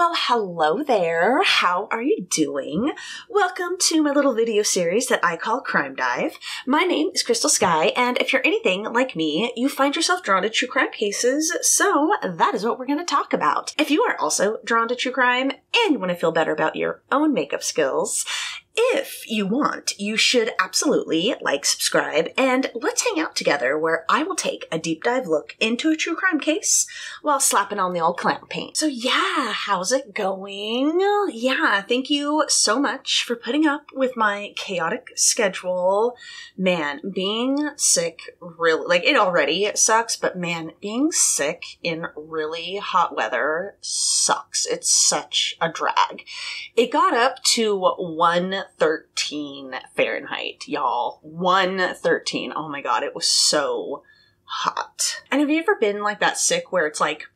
Well, hello there. How are you doing? Welcome to my little video series that I call Crime Dive. My name is Crystal Sky, and if you're anything like me, you find yourself drawn to true crime cases, so that is what we're going to talk about. If you are also drawn to true crime and you want to feel better about your own makeup skills, if you want, you should absolutely like, subscribe, and let's hang out together where I will take a deep dive look into a true crime case while slapping on the old clown paint. So yeah, how's it going? Yeah, thank you so much for putting up with my chaotic schedule. Man, being sick really, like, it already sucks, but man, being sick in really hot weather sucks. It's such a drag. It got up to 113 Fahrenheit, y'all. 113. Oh my god, it was so hot. And have you ever been like that sick where it's like,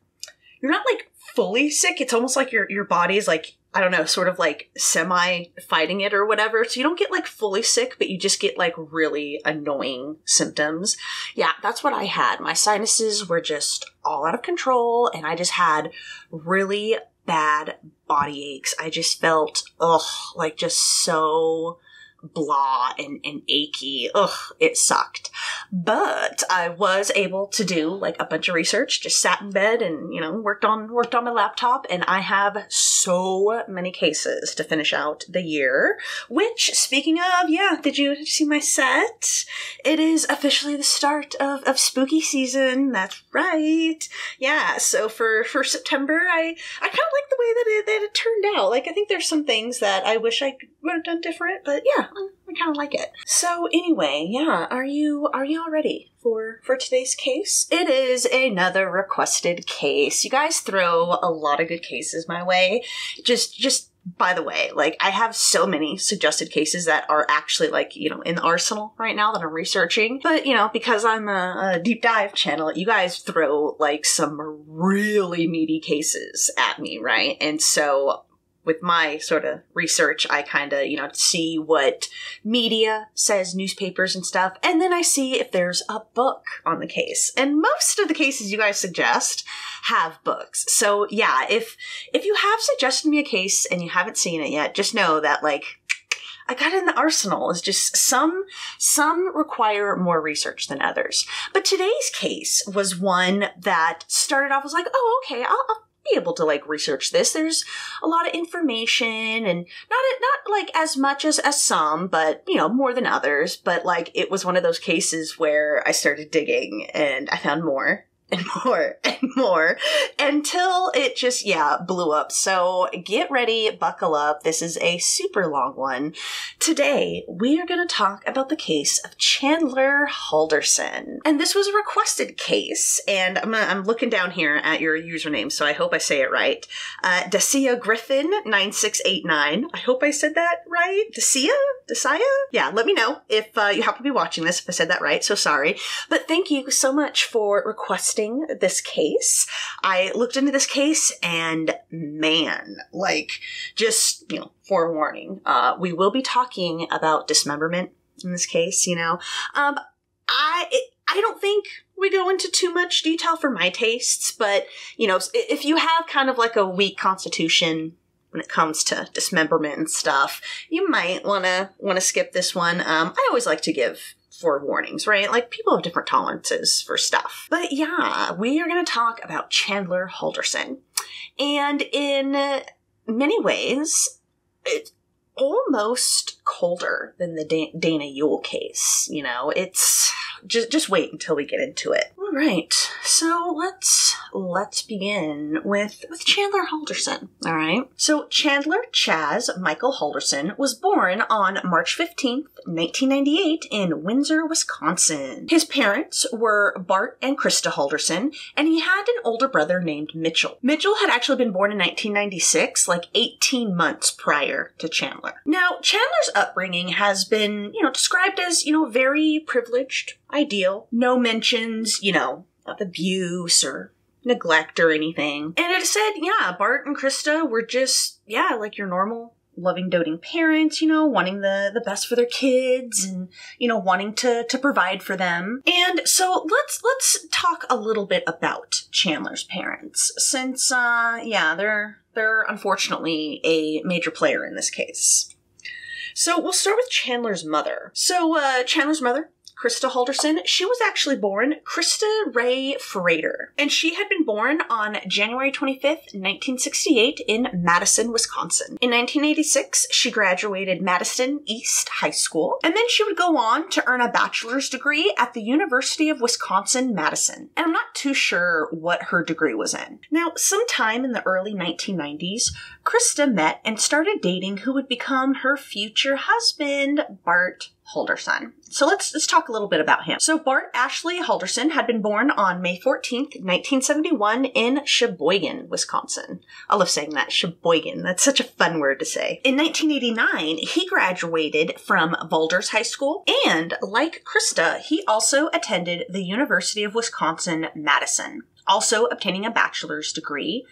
you're not like fully sick, it's almost like your body is like, I don't know, sort of like semi-fighting it or whatever. So you don't get like fully sick, but you just get like really annoying symptoms. Yeah, that's what I had. My sinuses were just all out of control, and I just had really bad body aches. I just felt, like just so blah and achy. It sucked. But I was able to do like a bunch of research, just sat in bed and, worked on my laptop, and I have so many cases to finish out the year, which, speaking of, did you see my set? It is officially the start of spooky season. That's right. Yeah, so for September, I kind of like the way that it turned out. Like, I think there's some things that I wish I would have done different, but yeah, I kind of like it. So anyway, yeah, are you all ready for today's case? It is another requested case. You guys throw a lot of good cases my way. Just by the way, like, I have so many suggested cases that are actually like, in the arsenal right now that I'm researching. But, because I'm a deep dive channel, you guys throw like some really meaty cases at me, right? And so with my sort of research, I kind of, see what media says, newspapers and stuff, and then I see if there's a book on the case. And most of the cases you guys suggest have books. So yeah, if you have suggested me a case and you haven't seen it yet, just know that, like, I got it in the arsenal. It's just some require more research than others. But today's case was one that started off as like, oh, okay, I'll be able to like research this. There's a lot of information, and not like as much as some, but more than others. But like, it was one of those cases where I started digging and I found more and more and more until it just, blew up. So get ready, buckle up. This is a super long one. Today, we are going to talk about the case of Chandler Halderson. And this was a requested case, and I'm looking down here at your username, so I hope I say it right. Dacia Griffin 9689. I hope I said that right. Dacia? Yeah, let me know if you happen to be watching this, if I said that right, so sorry. But thank you so much for requesting this case. I looked into this case, and man, like, just, forewarning, we will be talking about dismemberment in this case, I don't think we go into too much detail for my tastes, but, if you have kind of like a weak constitution when it comes to dismemberment and stuff, you might want to skip this one. I always like to give forewarnings, right? Like, people have different tolerances for stuff. But yeah, we are going to talk about Chandler Halderson. And in many ways, it's almost colder than the Dana Ewell case. It's just wait until we get into it. All right, so let's begin with Chandler Halderson. All right, so Chandler Chaz Michael Halderson was born on March 15th, 1998 in Windsor, Wisconsin. His parents were Bart and Krista Halderson, and he had an older brother named Mitchell. Mitchell had actually been born in 1996, like 18 months prior to Chandler. Now, Chandler's upbringing has been, described as, very privileged, ideal. No mentions, of abuse or neglect or anything. And it said, Bart and Krista were just, like your normal loving, doting parents, wanting the best for their kids and, wanting to provide for them. And so let's talk a little bit about Chandler's parents, since, they're They're unfortunately a major player in this case. So we'll start with Chandler's mother. Chandler's mother, Krista Halderson, she was actually born Krista Ray Frater, and she had been born on January 25th, 1968 in Madison, Wisconsin. In 1986, she graduated Madison East High School, and then she would go on to earn a bachelor's degree at the University of Wisconsin-Madison. And I'm not too sure what her degree was in. Now, sometime in the early 1990s, Krista met and started dating who would become her future husband, Bart Halderson. So let's talk a little bit about him. So Bart Ashley Halderson had been born on May 14th, 1971 in Sheboygan, Wisconsin. I love saying that, Sheboygan. That's such a fun word to say. In 1989, he graduated from Valders High School, and like Krista, he also attended the University of Wisconsin-Madison, also obtaining a bachelor's degree.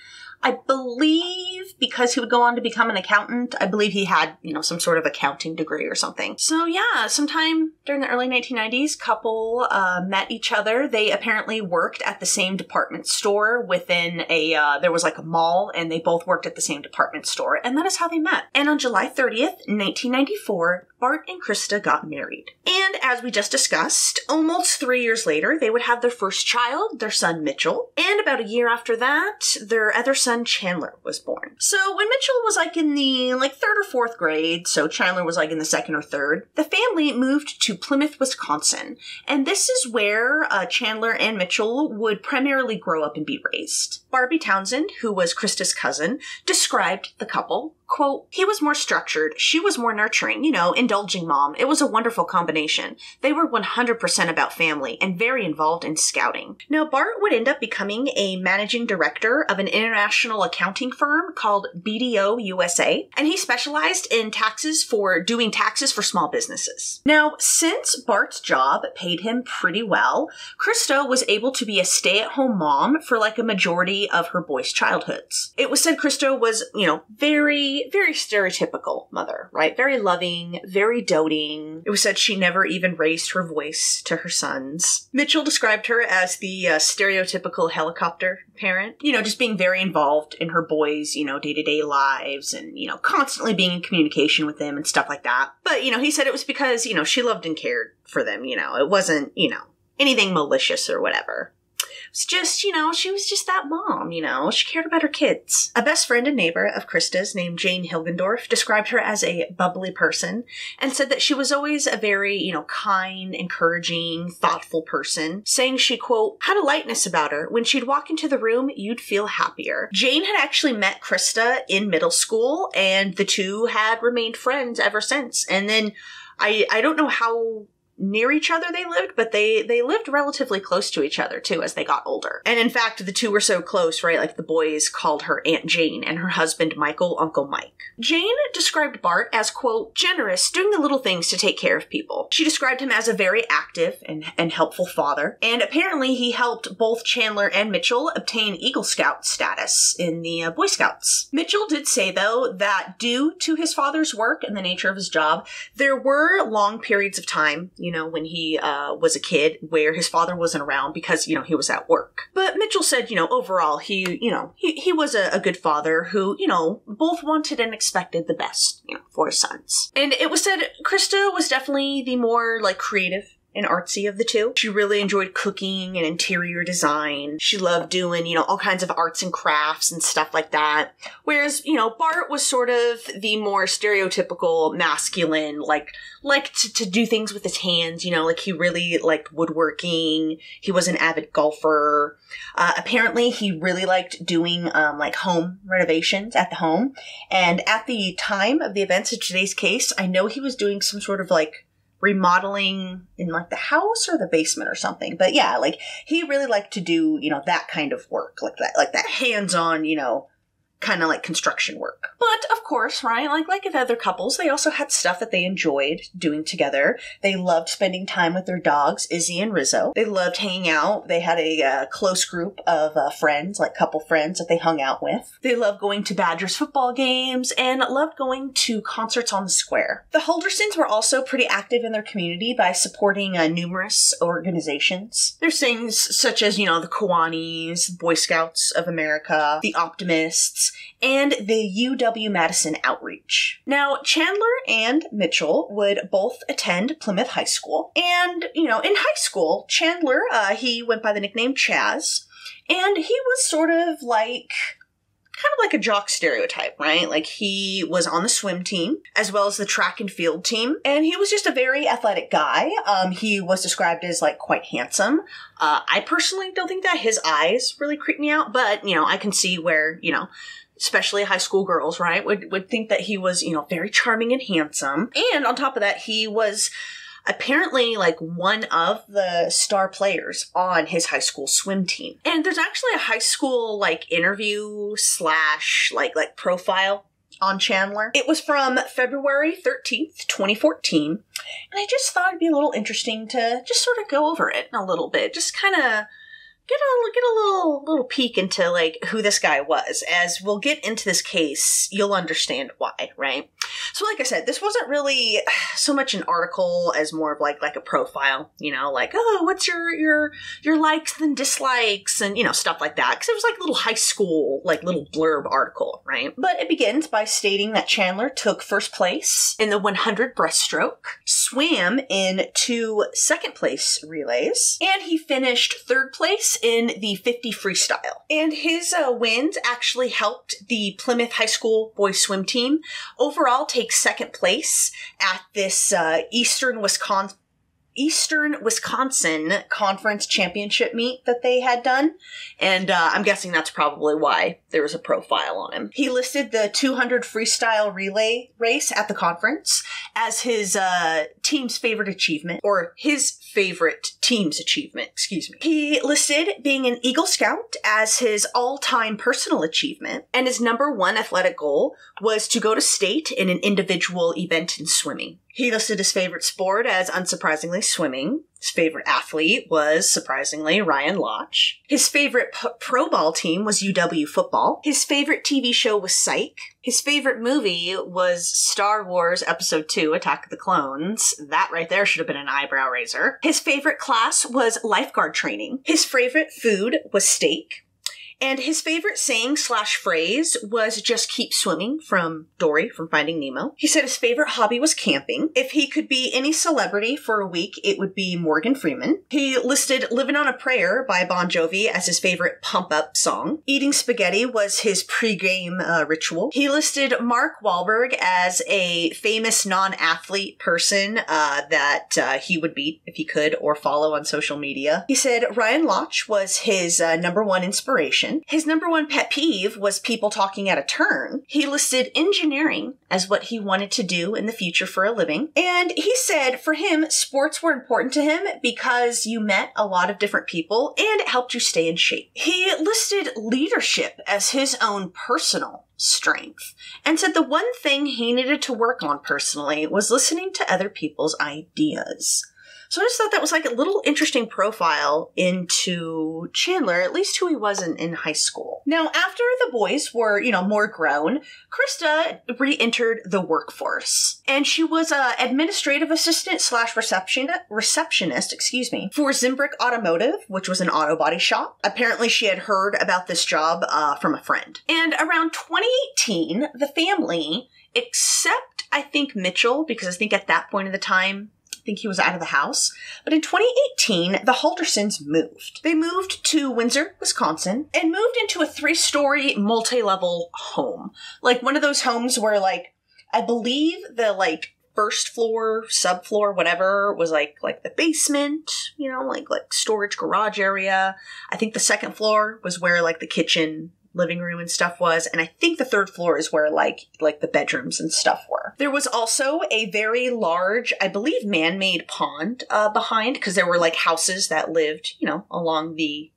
I believe because he would go on to become an accountant, I believe he had, some sort of accounting degree or something. So yeah, sometime during the early 1990s, couple met each other. They apparently worked at the same department store within there was like a mall, and they both worked at the same department store, and that is how they met. And on July 30th, 1994, Bart and Krista got married. And as we just discussed, almost 3 years later, they would have their first child, their son Mitchell. And about a year after that, their other son Chandler was born. So when Mitchell was in the third or fourth grade, so Chandler was in the second or third, the family moved to Plymouth, Wisconsin. And this is where Chandler and Mitchell would primarily grow up and be raised. Barbie Townsend, who was Krista's cousin, described the couple, quote, "He was more structured. She was more nurturing, indulging mom. It was a wonderful combination. They were 100% about family and very involved in scouting." Now, Bart would end up becoming a managing director of an international accounting firm called BDO USA, and he specialized in doing taxes for small businesses. Now, since Bart's job paid him pretty well, Krista was able to be a stay-at-home mom for a majority of her boys' childhoods. It was said Krista was, very, very stereotypical mother, right? Very loving, very doting. It was said she never even raised her voice to her sons. Mitchell described her as the stereotypical helicopter parent, just being very involved in her boys', day-to-day lives and, constantly being in communication with them and stuff like that. But, he said it was because, she loved and cared for them, it wasn't, anything malicious or whatever. It's just, she was just that mom, she cared about her kids. A best friend and neighbor of Krista's named Jane Hilgendorf described her as a bubbly person and said that she was always a very, kind, encouraging, thoughtful person, saying she, quote, "had a lightness about her. When she'd walk into the room, you'd feel happier." Jane had actually met Krista in middle school, and the two had remained friends ever since. And then I don't know how near each other they lived, but they lived relatively close to each other too as they got older. And in fact, the two were so close, right? The boys called her Aunt Jane and her husband Michael Uncle Mike. Jane described Bart as, quote, "generous, doing the little things to take care of people." She described him as a very active and helpful father, and apparently he helped both Chandler and Mitchell obtain Eagle Scout status in the Boy Scouts. Mitchell did say, though, that due to his father's work and the nature of his job, there were long periods of time, when he was a kid where his father wasn't around because, he was at work. But Mitchell said, overall, he was a good father who, both wanted and expected the best, for his sons. And it was said Krista was definitely the more, creative and artsy of the two. She really enjoyed cooking and interior design. She loved doing, all kinds of arts and crafts and stuff like that. Whereas, Bart was sort of the more stereotypical masculine, liked to do things with his hands, he really liked woodworking. He was an avid golfer. Apparently he really liked doing, home renovations at the home. And at the time of the events of today's case, I know he was doing some sort of remodeling in the house or the basement or something. But yeah, he really liked to do, that kind of work, that hands-on, kind of construction work. But of course, right, like with other couples, they also had stuff that they enjoyed doing together. They loved spending time with their dogs, Izzy and Rizzo. They loved hanging out. They had a close group of friends, couple friends that they hung out with. They loved going to Badgers football games and loved going to concerts on the square. The Haldersons were also pretty active in their community by supporting numerous organizations. There's things such as, the Kiwanis, Boy Scouts of America, the Optimists, Place, and the UW-Madison Outreach. Now, Chandler and Mitchell would both attend Plymouth High School. And, in high school, Chandler, he went by the nickname Chaz, and he was sort of like kind of like a jock stereotype, right? Like, he was on the swim team as well as the track and field team, and he was just a very athletic guy. He was described as like quite handsome. I personally don't think that his eyes really creep me out, but I can see where, especially high school girls, right, would think that he was, very charming and handsome. And on top of that, he was apparently like one of the star players on his high school swim team. And there's actually a high school like interview / like profile on Chandler. It was from February 13th, 2014. And I just thought it'd be a little interesting to just sort of go over it a little bit. Just kind of get a little peek into like who this guy was. As we'll get into this case, you'll understand why, right? So like I said, this wasn't really so much an article as more of like a profile, like, oh, what's your likes and dislikes and, stuff like that. Because it was like a little high school, like little blurb article, right? But it begins by stating that Chandler took first place in the 100 breaststroke, swam in 2 second place relays, and he finished third place in the 50 freestyle. And his wins actually helped the Plymouth High School boys swim team overall take second place at this Eastern Wisconsin Conference Championship meet that they had done. And I'm guessing that's probably why there was a profile on him. He listed the 200 freestyle relay race at the conference as his team's favorite achievement, or his favorite team's achievement, excuse me. He listed being an Eagle Scout as his all-time personal achievement, and his number 1 athletic goal was to go to state in an individual event in swimming. He listed his favorite sport as, unsurprisingly, swimming. His favorite athlete was, surprisingly, Ryan Lotch. His favorite pro ball team was UW football. His favorite TV show was Psych. His favorite movie was Star Wars Episode 2, Attack of the Clones. That right there should have been an eyebrow raiser. His favorite class was lifeguard training. His favorite food was steak. And his favorite saying / phrase was just keep swimming from Dory from Finding Nemo. He said his favorite hobby was camping. If he could be any celebrity for a week, it would be Morgan Freeman. He listed Livin' on a Prayer by Bon Jovi as his favorite pump-up song. Eating spaghetti was his pre-game ritual. He listed Mark Wahlberg as a famous non-athlete person that he would beat if he could or follow on social media. He said Ryan Lotch was his number 1 inspiration. His number 1 pet peeve was people talking out of turn. He listed engineering as what he wanted to do in the future for a living. And he said for him, sports were important to him because you met a lot of different people and it helped you stay in shape. He listed leadership as his own personal strength and said the one thing he needed to work on personally was listening to other people's ideas. So I just thought that was like a little interesting profile into Chandler, at least who he was in high school. Now, after the boys were, more grown, Krista re-entered the workforce. And she was a administrative assistant / receptionist, for Zimbrick Automotive, which was an auto body shop. Apparently she had heard about this job from a friend. And around 2018, the family, except I think Mitchell, because I think at that point of the time, think he was out of the house. But in 2018, the Haldersons moved. They moved to Windsor, Wisconsin, and moved into a 3-story multi-level home. Like one of those homes where I believe the first floor, subfloor, whatever, was like the basement, like storage garage area. I think the second floor was where the kitchen, living room and stuff was, and I think the third floor is where like the bedrooms and stuff were. There was also a very large, I believe, man-made pond behind, because there were houses that lived, along the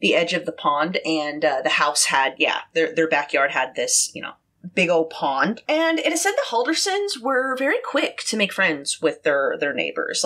edge of the pond, and the house had, their backyard had this, big old pond. And it is said the Haldersons were very quick to make friends with their neighbors.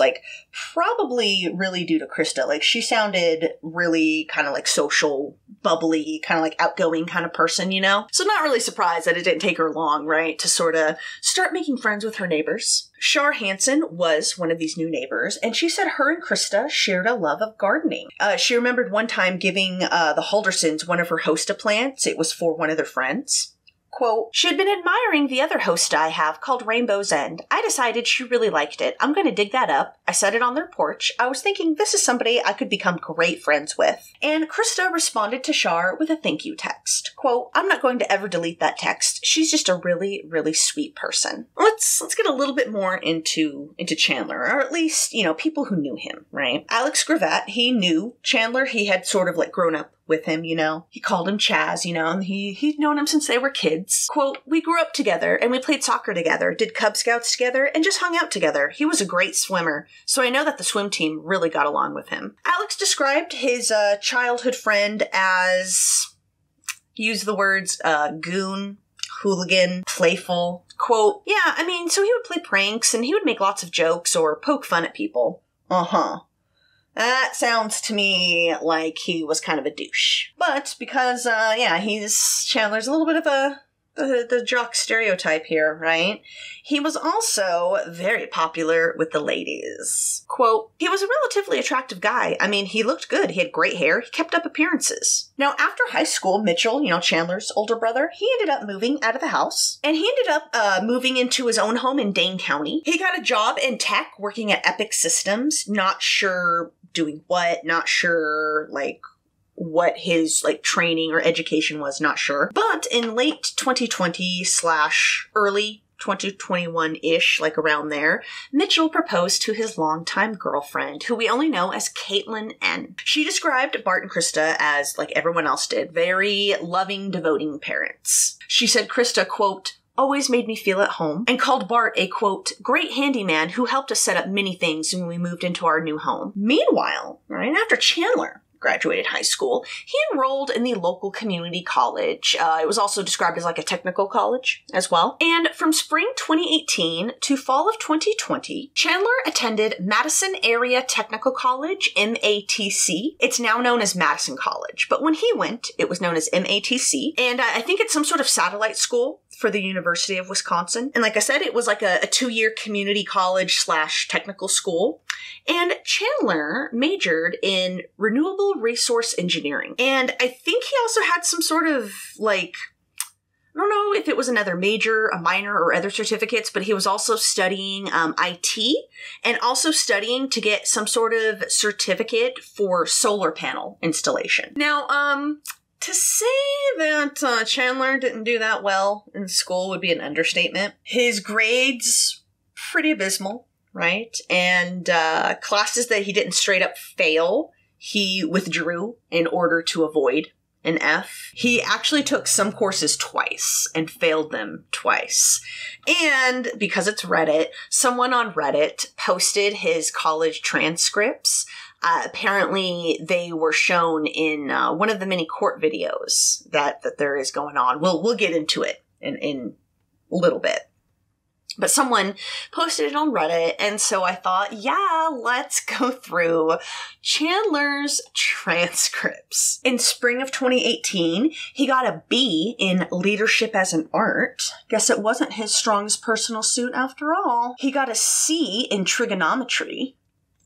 Probably really due to Krista. She sounded really kind of social, bubbly, kind of outgoing kind of person, So not really surprised that it didn't take her long, right, to sort of start making friends with her neighbors. Shar Hansen was one of these new neighbors, and she said her and Krista shared a love of gardening. She remembered one time giving the Haldersons one of her hosta plants. It was for one of their friends. Quote, she had been admiring the other host I have called Rainbow's End. I decided she really liked it. I'm going to dig that up. I set it on their porch. I was thinking this is somebody I could become great friends with. And Krista responded to Shar with a thank you text. Quote, I'm not going to ever delete that text. She's just a really, really sweet person. Let's get a little bit more into Chandler, or at least, people who knew him, right? Alex Gravatt, he knew Chandler. He had sort of grown up with him, He called him Chaz, and he'd known him since they were kids. Quote, we grew up together and we played soccer together, did Cub Scouts together, and just hung out together. He was a great swimmer, so I know that the swim team really got along with him. Alex described his childhood friend as, use the words, goon, hooligan, playful. Quote, yeah, so he would play pranks and he would make lots of jokes or poke fun at people. Uh-huh. That sounds to me like he was kind of a douche. But because, Chandler's a little bit of the jock stereotype here, right? He was also very popular with the ladies. Quote, he was a relatively attractive guy. He looked good. He had great hair. He kept up appearances. Now, after high school, Mitchell, Chandler's older brother, he ended up moving out of the house. And he ended up moving into his own home in Dane County. He got a job in tech working at Epic Systems. Not sure doing what, not sure, what his, training or education was, not sure. But in late 2020 / early 2021-ish, around there, Mitchell proposed to his longtime girlfriend, who we only know as Caitlin N. She described Bart and Krista as, like everyone else did, very loving, devoting parents. She said Krista, quote, always made me feel at home, and called Bart a, quote, great handyman who helped us set up many things when we moved into our new home. Meanwhile, right after Chandler graduated high school, he enrolled in the local community college. It was also described as a technical college as well. And from spring 2018 to fall of 2020, Chandler attended Madison Area Technical College, MATC. It's now known as Madison College, but when he went, it was known as MATC. And I think it's some sort of satellite school for the University of Wisconsin. And like I said, it was a 2-year community college / technical school. And Chandler majored in renewable resource engineering. And I think he also had some sort of I don't know if it was another major, a minor, or other certificates, but he was also studying IT and also studying to get some sort of certificate for solar panel installation. Now, to say that Chandler didn't do that well in school would be an understatement. His grades, pretty abysmal, right? And classes that he didn't straight up fail, he withdrew in order to avoid an F. He actually took some courses twice and failed them twice. And because it's Reddit, someone on Reddit posted his college transcripts. Apparently, they were shown in one of the many court videos that there is going on. We'll get into it in a little bit. But someone posted it on Reddit, and so I thought, yeah, let's go through Chandler's transcripts. In spring of 2018, he got a B in leadership as an art. Guess it wasn't his strongest personal suit after all. He got a C in trigonometry.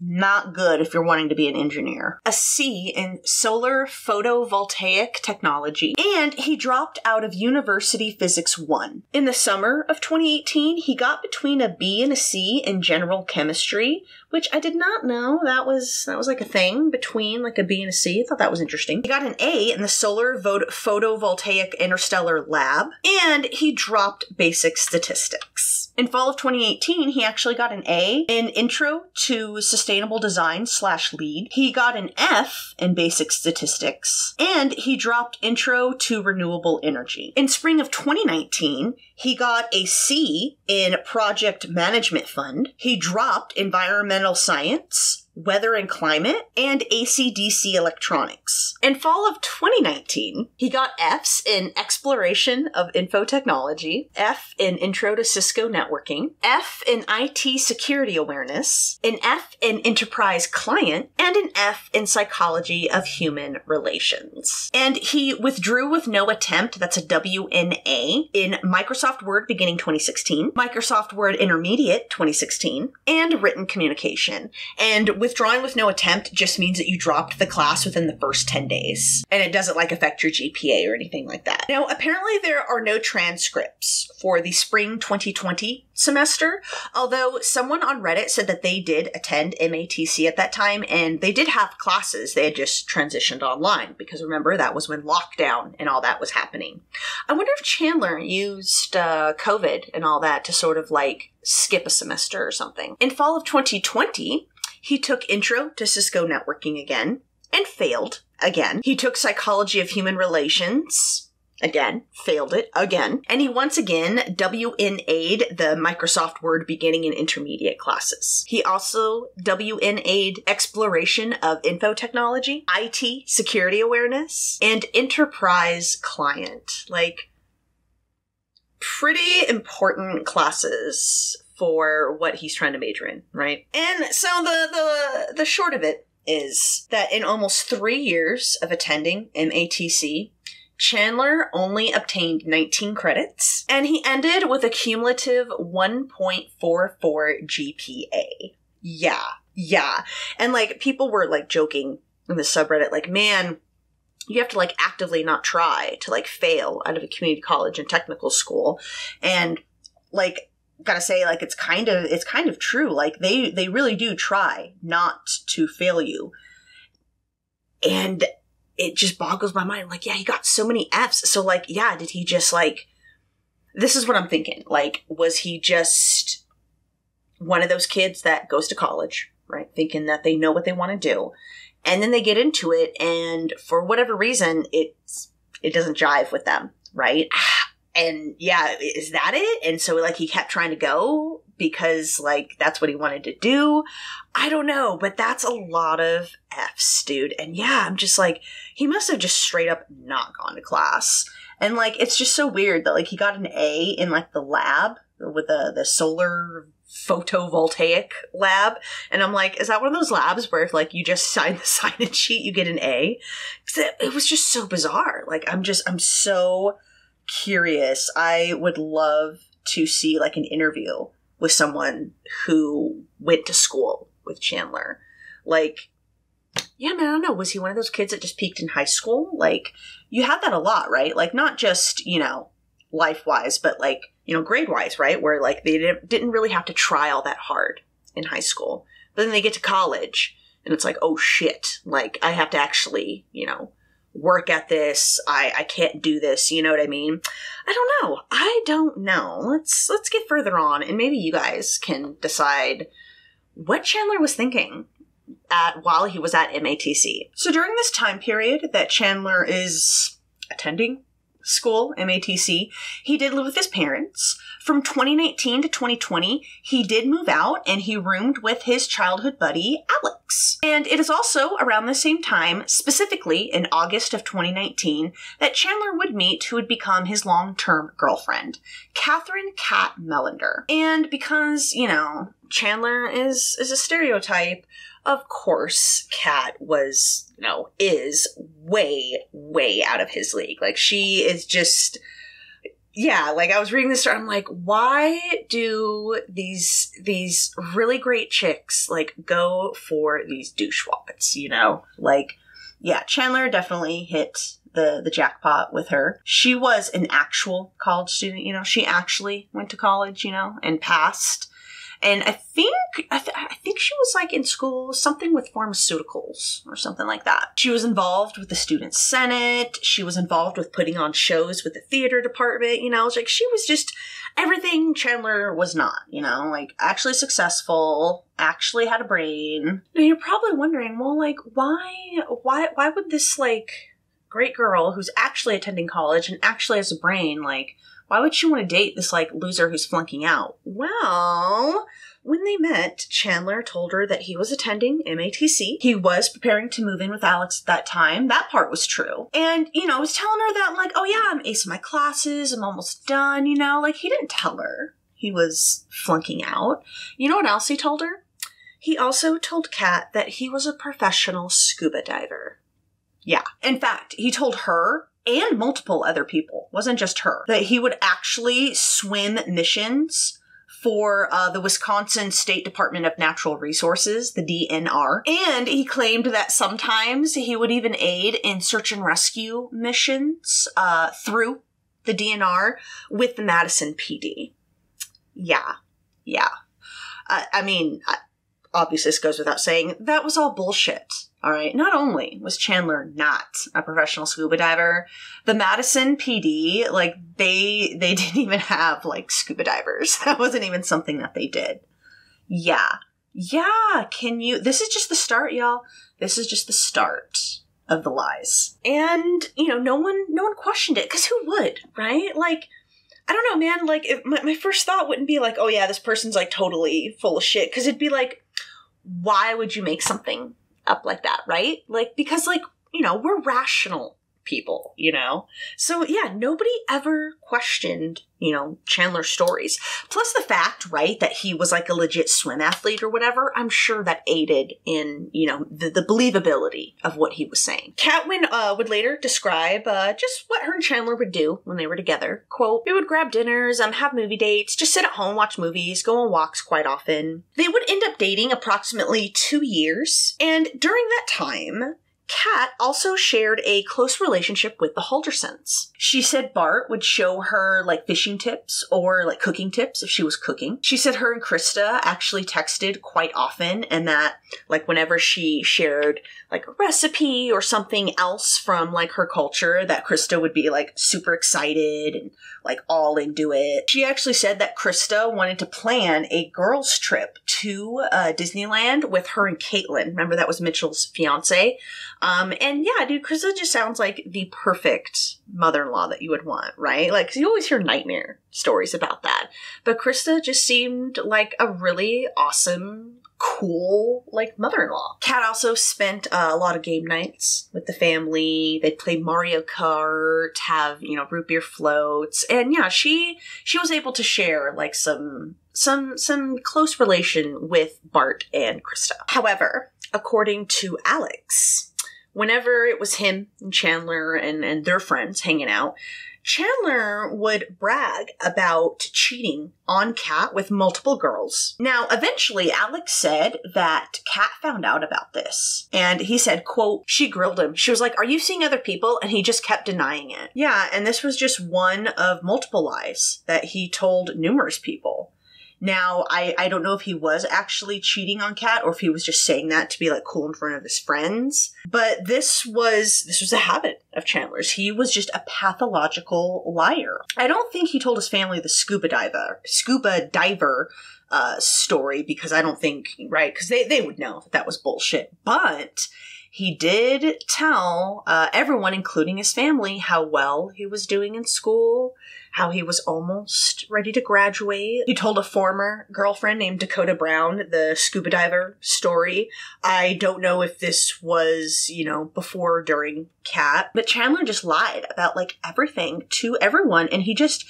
Not good if you're wanting to be an engineer. A C in solar photovoltaic technology. And he dropped out of University Physics 1. In the summer of 2018, he got between a B and a C in general chemistry, which I did not know that was a thing between a B and a C. I thought that was interesting. He got an A in the solar photovoltaic interstellar lab, and he dropped basic statistics. In fall of 2018, he actually got an A in Intro to Sustainable Design / Lead. He got an F in Basic Statistics, and he dropped Intro to Renewable Energy. In spring of 2019, he got a C in Project Management Fund. He dropped Environmental Science, Weather and Climate, and AC/DC Electronics. In fall of 2019, he got Fs in Exploration of Infotechnology, F in Intro to Cisco Networking, F in IT Security Awareness, an F in Enterprise Client, and an F in Psychology of Human Relations. And he withdrew with no attempt, that's a WNA, in Microsoft Word beginning 2016, Microsoft Word Intermediate 2016, and Written Communication. And withdrawing with no attempt just means that you dropped the class within the first 10 days. And it doesn't like affect your GPA or anything like that. Now, apparently there are no transcripts for the spring 2020 semester, although someone on Reddit said that they did attend MATC at that time, and they did have classes. They had just transitioned online, because remember, that was when lockdown and all that was happening. I wonder if Chandler used COVID and all that to sort of like skip a semester or something. In fall of 2020, he took Intro to Cisco Networking again and failed again. He took Psychology of Human Relations, again, failed it again. And he once again WNA'd the Microsoft Word beginning and intermediate classes. He also WNA'd Exploration of Info Technology, IT Security Awareness, and Enterprise Client. Like, pretty important classes for what he's trying to major in, right? And so the short of it is that in almost 3 years of attending MATC, Chandler only obtained 19 credits, and he ended with a cumulative 1.44 GPA. Yeah. And like, people were like joking in the subreddit, like, man, you have to like actively not try to like fail out of a community college and technical school. And like, gotta say, like, it's kind of true. Like, they really do try not to fail you. And it just boggles my mind. Like, yeah, he got so many Fs. So like, yeah, did he just like, this is what I'm thinking. Like, was he just one of those kids that goes to college, right? Thinking that they know what they want to do. And then they get into it, and for whatever reason, it doesn't jive with them, right? And yeah, is that it? And so like, he kept trying to go because like, that's what he wanted to do. I don't know, but that's a lot of Fs, dude. And yeah, I'm just like, he must have just straight up not gone to class. And like, it's just so weird that like, he got an A in like the lab with the solar photovoltaic lab. And I'm like, is that one of those labs where if like you just sign the sign-in sheet, you get an A? Because it was just so bizarre. Like, I'm so curious. I would love to see like an interview with someone who went to school with Chandler. Like, yeah, man, I don't know. Was he one of those kids that just peaked in high school? Like, you had that a lot, right? Like, not just, you know, life-wise, but like, you know, grade-wise, right? Where like they didn't really have to try all that hard in high school. But then they get to college and it's like, oh shit, like I have to actually, you know, work at this. I can't do this. You know what I mean? I don't know. Let's get further on, and maybe you guys can decide what Chandler was thinking while he was at MATC. So during this time period that Chandler is attending school, MATC, he did live with his parents. From 2019 to 2020, he did move out and he roomed with his childhood buddy, Alex. And it is also around the same time, specifically in August of 2019, that Chandler would meet who would become his long-term girlfriend, Catherine Kat Melander. And because, you know, Chandler is a stereotype, of course, Kat was, you know, is way, way out of his league. Like, she is just, yeah, like, I was reading this, I'm like, why do these really great chicks, like, go for these douchewads, you know? Like, yeah, Chandler definitely hit the jackpot with her. She was an actual college student, you know? She actually went to college, you know, and passed. And I think she was like in school, something with pharmaceuticals or something like that. She was involved with the student senate. She was involved with putting on shows with the theater department, you know. It's like, she was just everything Chandler was not, you know, like actually successful, actually had a brain. Now you're probably wondering, well, like, why would this like great girl who's actually attending college and actually has a brain, like, why would she want to date this, like, loser who's flunking out? Well, when they met, Chandler told her that he was attending MATC. He was preparing to move in with Alex at that time. That part was true. And, you know, was telling her that, like, oh yeah, I'm acing my classes. I'm almost done, you know? Like, he didn't tell her he was flunking out. You know what else he told her? He also told Kat that he was a professional scuba diver. Yeah. In fact, he told her and multiple other people, wasn't just her, that he would actually swim missions for the Wisconsin State Department of Natural Resources, the DNR. And he claimed that sometimes he would even aid in search and rescue missions through the DNR with the Madison PD. Yeah. I mean, obviously this goes without saying, that was all bullshit. All right. Not only was Chandler not a professional scuba diver, the Madison PD, like, they didn't even have, like, scuba divers. That wasn't even something that they did. Yeah. This is just the start, y'all. This is just the start of the lies. And, no one questioned it, because who would, right? Like, I don't know, man. Like, if my first thought wouldn't be like, oh yeah, this person's, like, totally full of shit, because it'd be like, why would you make something up like that, right? Like, because, like, we're rational people, So, yeah, nobody ever questioned, Chandler's stories. Plus the fact, right, that he was, like, a legit swim athlete or whatever, I'm sure that aided in, the believability of what he was saying. Catwin would later describe just what her and Chandler would do when they were together. Quote, "We would grab dinners, have movie dates, just sit at home, watch movies, go on walks quite often." They would end up dating approximately 2 years, and during that time, Kat also shared a close relationship with the Haldersons. She said Bart would show her, like, fishing tips or, like, cooking tips if she was cooking. She said her and Krista actually texted quite often, and that, like, whenever she shared, like, a recipe or something else from, like, her culture, that Krista would be, like, super excited and, like, all into it. She actually said that Krista wanted to plan a girls' trip to Disneyland with her and Caitlin. Remember, that was Mitchell's fiance. And yeah, dude, Krista just sounds like the perfect mother-in-law that you would want, right? Like, 'cause you always hear nightmare stories about that. But Krista just seemed like a really awesome, cool, like, mother-in-law. Kat also spent a lot of game nights with the family. They'd play Mario Kart, have, root beer floats. And yeah, she was able to share, like, some close relation with Bart and Krista. However, according to Alex, whenever it was him and Chandler and their friends hanging out, Chandler would brag about cheating on Kat with multiple girls. Now, eventually, Alex said that Kat found out about this. And he said, quote, "She grilled him. She was like, 'Are you seeing other people?' And he just kept denying it." Yeah, and this was just one of multiple lies that he told numerous people. Now, I don't know if he was actually cheating on Kat or if he was just saying that to be, like, cool in front of his friends. But this was a habit of Chandler's. He was just a pathological liar. I don't think he told his family the scuba diver story, because I don't think, right, because they would know that was bullshit. But he did tell everyone, including his family, how well he was doing in school, how he was almost ready to graduate. He told a former girlfriend named Dakota Brown the scuba diver story. I don't know if this was, before or during Kat, but Chandler just lied about, like, everything to everyone, and he just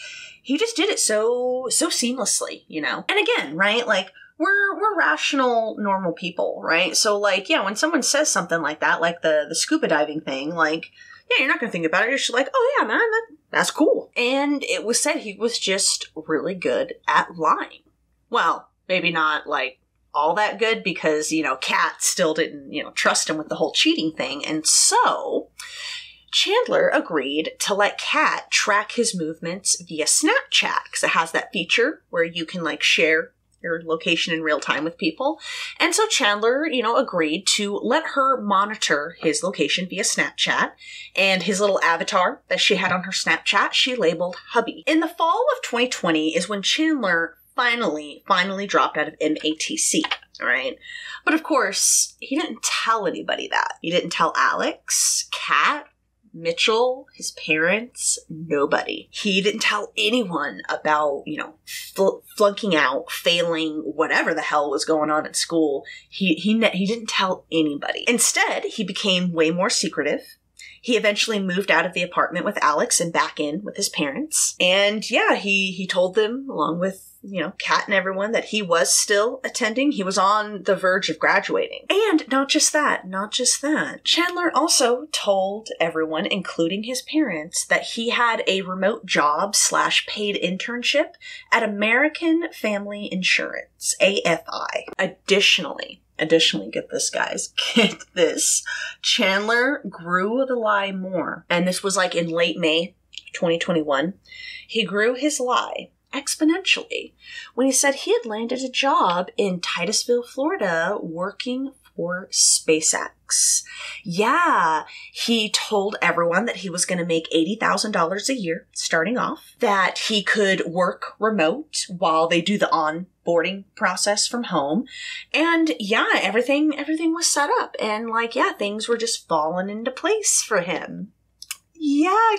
did it so seamlessly, And again, right, like, we're rational, normal people, right? So, like, yeah, when someone says something like that, like the scuba diving thing, like, yeah, you're not going to think about it. You're just like, oh yeah, man, that's cool. And it was said he was just really good at lying. Well, maybe not, like, all that good, because, Kat still didn't, trust him with the whole cheating thing. And so Chandler agreed to let Kat track his movements via Snapchat, because it has that feature where you can, like, share your location in real time with people. And so Chandler, agreed to let her monitor his location via Snapchat, and his little avatar that she had on her Snapchat, she labeled hubby. In the fall of 2020 is when Chandler finally dropped out of MATC, all right? But of course, he didn't tell anybody that. He didn't tell Alex, Kat, Mitchell, his parents, nobody. He didn't tell anyone about, flunking out, failing, whatever the hell was going on at school. He didn't tell anybody. Instead, he became way more secretive. He eventually moved out of the apartment with Alex and back in with his parents. And yeah, he told them, along with, Kat and everyone, that he was still attending. He was on the verge of graduating. And not just that. Chandler also told everyone, including his parents, that he had a remote job / paid internship at American Family Insurance, AFI. Additionally, get this, guys. Get this. Chandler grew the lie more. And this was like in late May 2021. He grew his lie exponentially when he said he had landed a job in Titusville, Florida, working for SpaceX. Yeah, he told everyone that he was going to make $80,000 a year starting off, that he could work remote while they do the onboarding process from home. And yeah, everything was set up, and things were just falling into place for him. Yeah,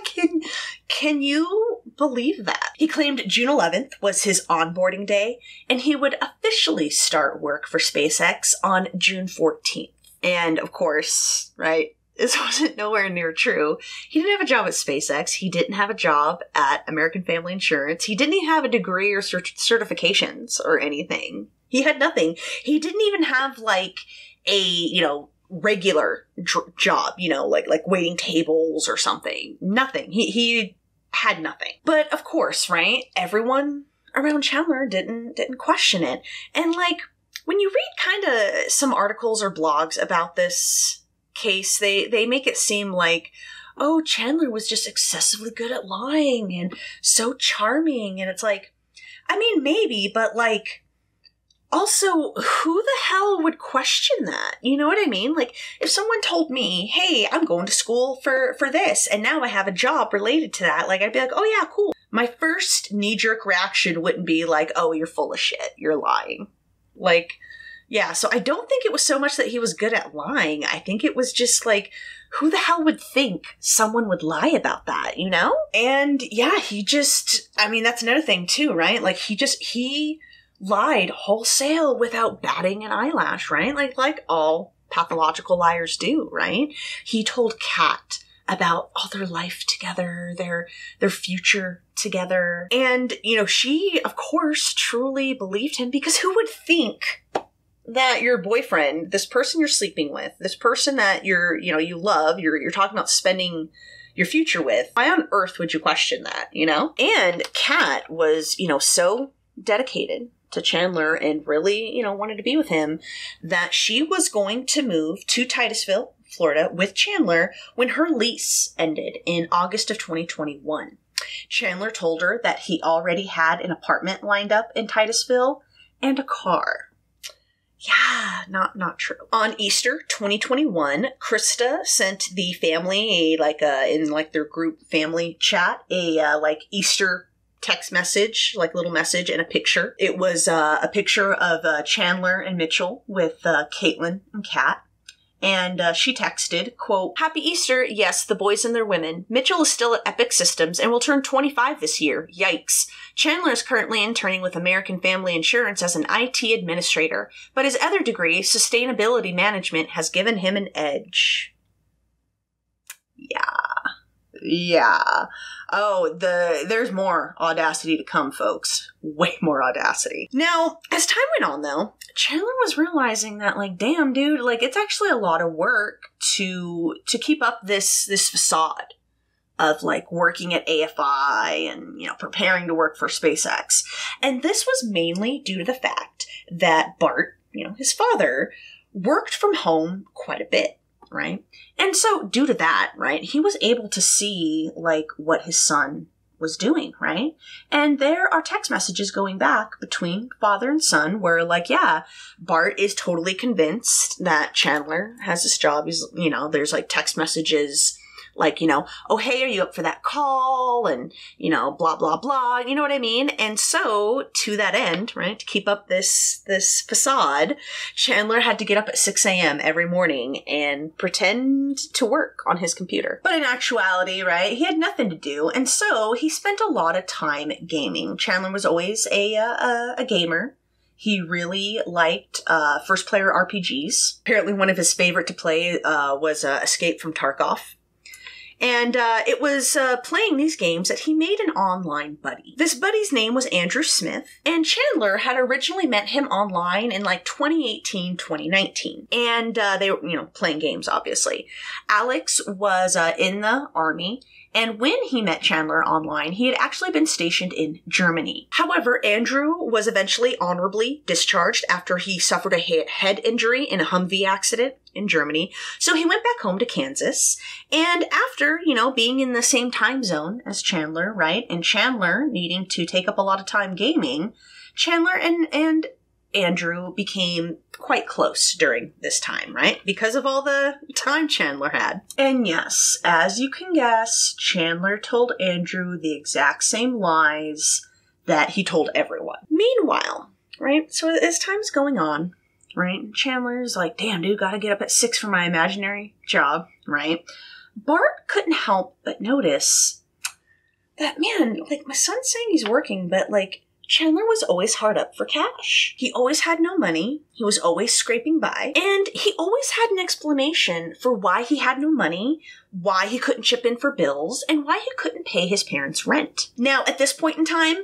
can you believe that? He claimed June 11th was his onboarding day, and he would officially start work for SpaceX on June 14th. And of course, right, this wasn't nowhere near true. He didn't have a job at SpaceX. He didn't have a job at American Family Insurance. He didn't even have a degree or certifications or anything. He had nothing. He didn't even have a, regular job, like waiting tables or something. Nothing. He had nothing. But of course, right? Everyone around Chandler didn't question it. And when you read kind of some articles or blogs about this case, they make it seem like, oh, Chandler was just excessively good at lying and so charming. And it's like, I mean, maybe, but also, who the hell would question that? You know what I mean? If someone told me, hey, I'm going to school for this, and now I have a job related to that, I'd be like, oh yeah, cool. My first knee-jerk reaction wouldn't be like, oh, you're full of shit, you're lying. Yeah, so I don't think it was so much that he was good at lying. I think it was just who the hell would think someone would lie about that, And yeah, that's another thing too, right? He lied wholesale without batting an eyelash, right? Like all pathological liars do, right? He told Kat about all their life together, their future together. And, she, of course, truly believed him, because who would think that your boyfriend, this person you're sleeping with, this person that you love, you're talking about spending your future with, why on earth would you question that, And Kat was, so dedicated to Chandler and really, wanted to be with him, that she was going to move to Titusville, Florida with Chandler when her lease ended in August of 2021. Chandler told her that he already had an apartment lined up in Titusville and a car. Yeah, not true. On Easter 2021, Krista sent the family in their group family chat, Easter text message, little message and a picture. It was a picture of Chandler and Mitchell with Caitlin and Kat. And she texted, quote, "Happy Easter. Yes, the boys and their women. Mitchell is still at Epic Systems and will turn 25 this year. Yikes. Chandler is currently interning with American Family Insurance as an IT administrator, but his other degree, sustainability management, has given him an edge." Yeah. Oh, there's more audacity to come, folks. Way more audacity. Now, as time went on, though, Chandler was realizing that, damn, dude, it's actually a lot of work to keep up this facade of, working at AFI and, preparing to work for SpaceX. And this was mainly due to the fact that Bart, his father, worked from home quite a bit. Right? And so due to that, right, he was able to see what his son was doing, right? And there are text messages going back between father and son where yeah, Bart is totally convinced that Chandler has this job. He's, there's text messages oh, hey, are you up for that call? And, blah, blah, blah. You know what I mean? And so to that end, right, to keep up this facade, Chandler had to get up at 6 a.m. every morning and pretend to work on his computer. But in actuality, right, he had nothing to do. And so he spent a lot of time gaming. Chandler was always a gamer. He really liked first-player RPGs. Apparently one of his favorite to play was Escape from Tarkov. And it was playing these games that he made an online buddy. This buddy's name was Andrew Smith, and Chandler had originally met him online in like 2018, 2019. And they were, playing games, obviously. Alex was in the army, and when he met Chandler online, he had actually been stationed in Germany. However, Andrew was eventually honorably discharged after he suffered a head injury in a Humvee accident in Germany. So he went back home to Kansas. And after, being in the same time zone as Chandler, right? And Chandler needing to take up a lot of time gaming, Chandler and Andrew became quite close during this time, right? Because of all the time Chandler had. And yes, as you can guess, Chandler told Andrew the exact same lies that he told everyone. Meanwhile, right, so as time's going on, right, Chandler's like, damn, dude, gotta get up at 6 for my imaginary job, right? Bart couldn't help but notice that, man, like, my son's saying he's working, but, like, Chandler was always hard up for cash. He always had no money. He was always scraping by. And he always had an explanation for why he had no money, why he couldn't chip in for bills, and why he couldn't pay his parents' rent. Now, at this point in time,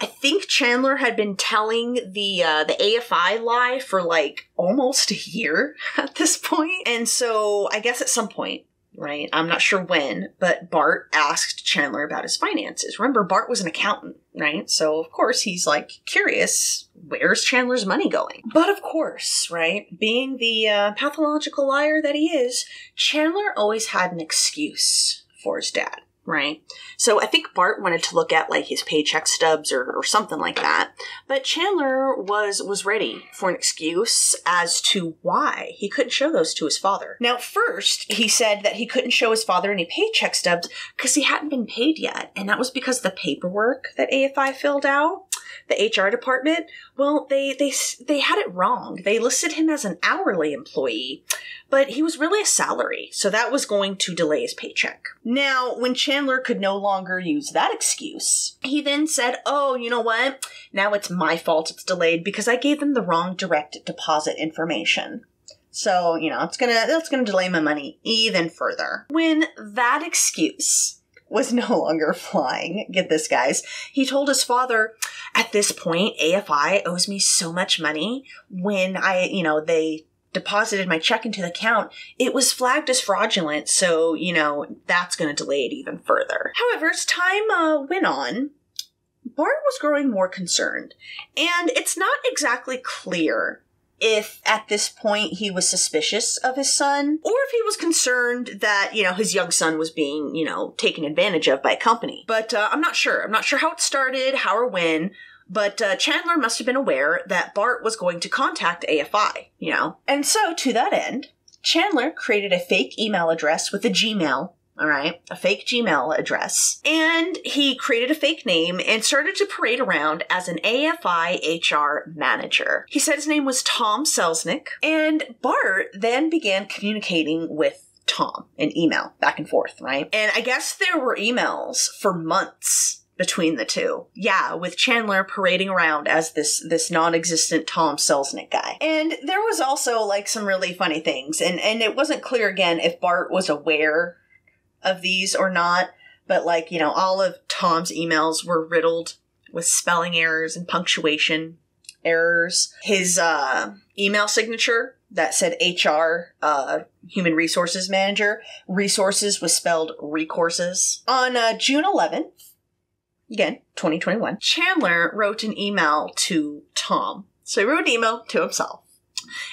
I think Chandler had been telling the AFI lie for like almost a year at this point. And so I guess at some point, right, I'm not sure when, but Bart asked Chandler about his finances. Remember, Bart was an accountant, right? So, of course, he's, like, curious, where's Chandler's money going? But, of course, right, being the pathological liar that he is, Chandler always had an excuse for his dad, right? So I think Bart wanted to look at, like, his paycheck stubs or something like that. But Chandler was ready for an excuse as to why he couldn't show those to his father. Now, first, he said that he couldn't show his father any paycheck stubs because he hadn't been paid yet. And that was because the paperwork that AFI filled out, the HR department, well, they had it wrong. They listed him as an hourly employee, but he was really a salary, so that was going to delay his paycheck. Now, when Chandler could no longer use that excuse, he then said, oh, you know what? Now it's my fault it's delayed because I gave them the wrong direct deposit information. So, that's gonna delay my money even further. When that excuse was no longer flying, get this, guys, he told his father, at this point, AFI owes me so much money. When they deposited my check into the account, it was flagged as fraudulent, so, that's going to delay it even further. However, as time went on, Bart was growing more concerned, and it's not exactly clear if at this point he was suspicious of his son, or if he was concerned that, his young son was being, taken advantage of by a company. But I'm not sure. I'm not sure how it started, how or when, but Chandler must have been aware that Bart was going to contact AFI, And so, to that end, Chandler created a fake email address with a Gmail, all right, a fake Gmail address, and he created a fake name and started to parade around as an AFI HR manager. He said his name was Tom Selznick, and Bart then began communicating with Tom in email, back and forth, right? And I guess there were emails for months between the two. Yeah, with Chandler parading around as this non-existent Tom Selznick guy. And there was also, like, some really funny things, and it wasn't clear, again, if Bart was aware of these or not, but, like, all of Tom's emails were riddled with spelling errors and punctuation errors. His email signature that said HR, Human Resources Manager, resources was spelled recourses. On June 11th, again, 2021, Chandler wrote an email to Tom. So he wrote an email to himself.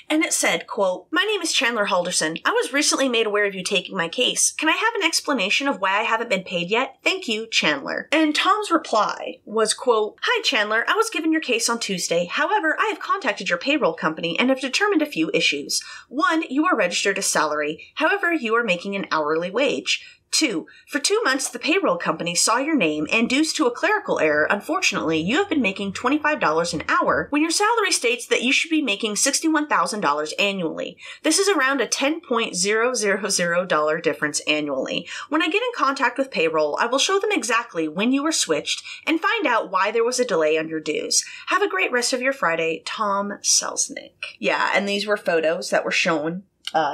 And it said, quote, "My name is Chandler Halderson. I was recently made aware of you taking my case. Can I have an explanation of why I haven't been paid yet? Thank you, Chandler." And Tom's reply was, quote, "Hi, Chandler. I was given your case on Tuesday. However, I have contacted your payroll company and have determined a few issues. 1, you are registered as salary. However, you are making an hourly wage. 2, for 2 months, the payroll company saw your name, and due to a clerical error, unfortunately, you have been making $25 an hour when your salary states that you should be making $61,000 annually. This is around a $10,000 difference annually. When I get in contact with payroll, I will show them exactly when you were switched and find out why there was a delay on your dues. Have a great rest of your Friday, Tom Selznick." Yeah, and these were photos that were shown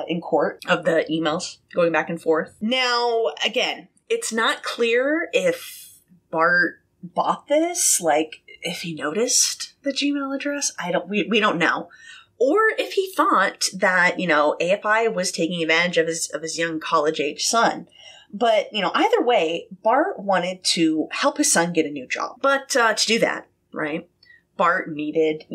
in court of the emails going back and forth. Now, again, it's not clear if Bart bought this, like if he noticed the Gmail address. We don't know. Or if he thought that, AFI was taking advantage of his young college-age son. But, either way, Bart wanted to help his son get a new job. But to do that, right, Bart needed,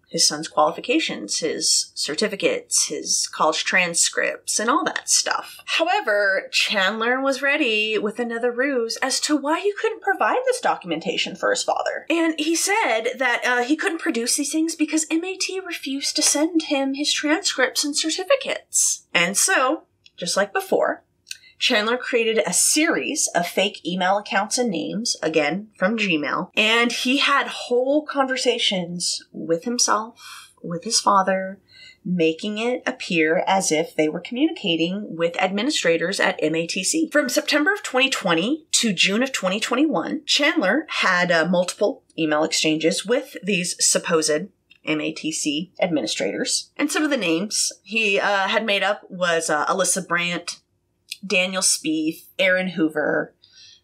his son's qualifications, his certificates, his college transcripts, and all that stuff. However, Chandler was ready with another ruse as to why he couldn't provide this documentation for his father. And he said that he couldn't produce these things because MAT refused to send him his transcripts and certificates. And so, just like before, Chandler created a series of fake email accounts and names, again, from Gmail, and he had whole conversations with himself, with his father, making it appear as if they were communicating with administrators at MATC. From September of 2020 to June of 2021, Chandler had multiple email exchanges with these supposed MATC administrators. And some of the names he had made up was Alyssa Brandt, Daniel Spieth, Aaron Hoover.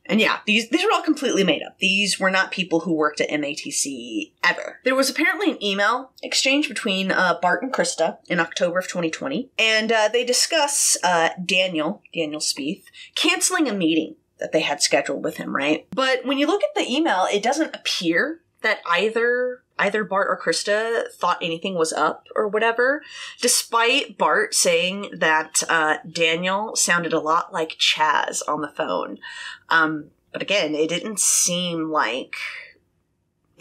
And yeah, these were all completely made up. These were not people who worked at MATC ever. There was apparently an email exchange between Bart and Krista in October of 2020. And they discuss Daniel Spieth, canceling a meeting that they had scheduled with him, right? But when you look at the email, it doesn't appear that either Bart or Krista thought anything was up or whatever, despite Bart saying that Daniel sounded a lot like Chaz on the phone. But again, it didn't seem like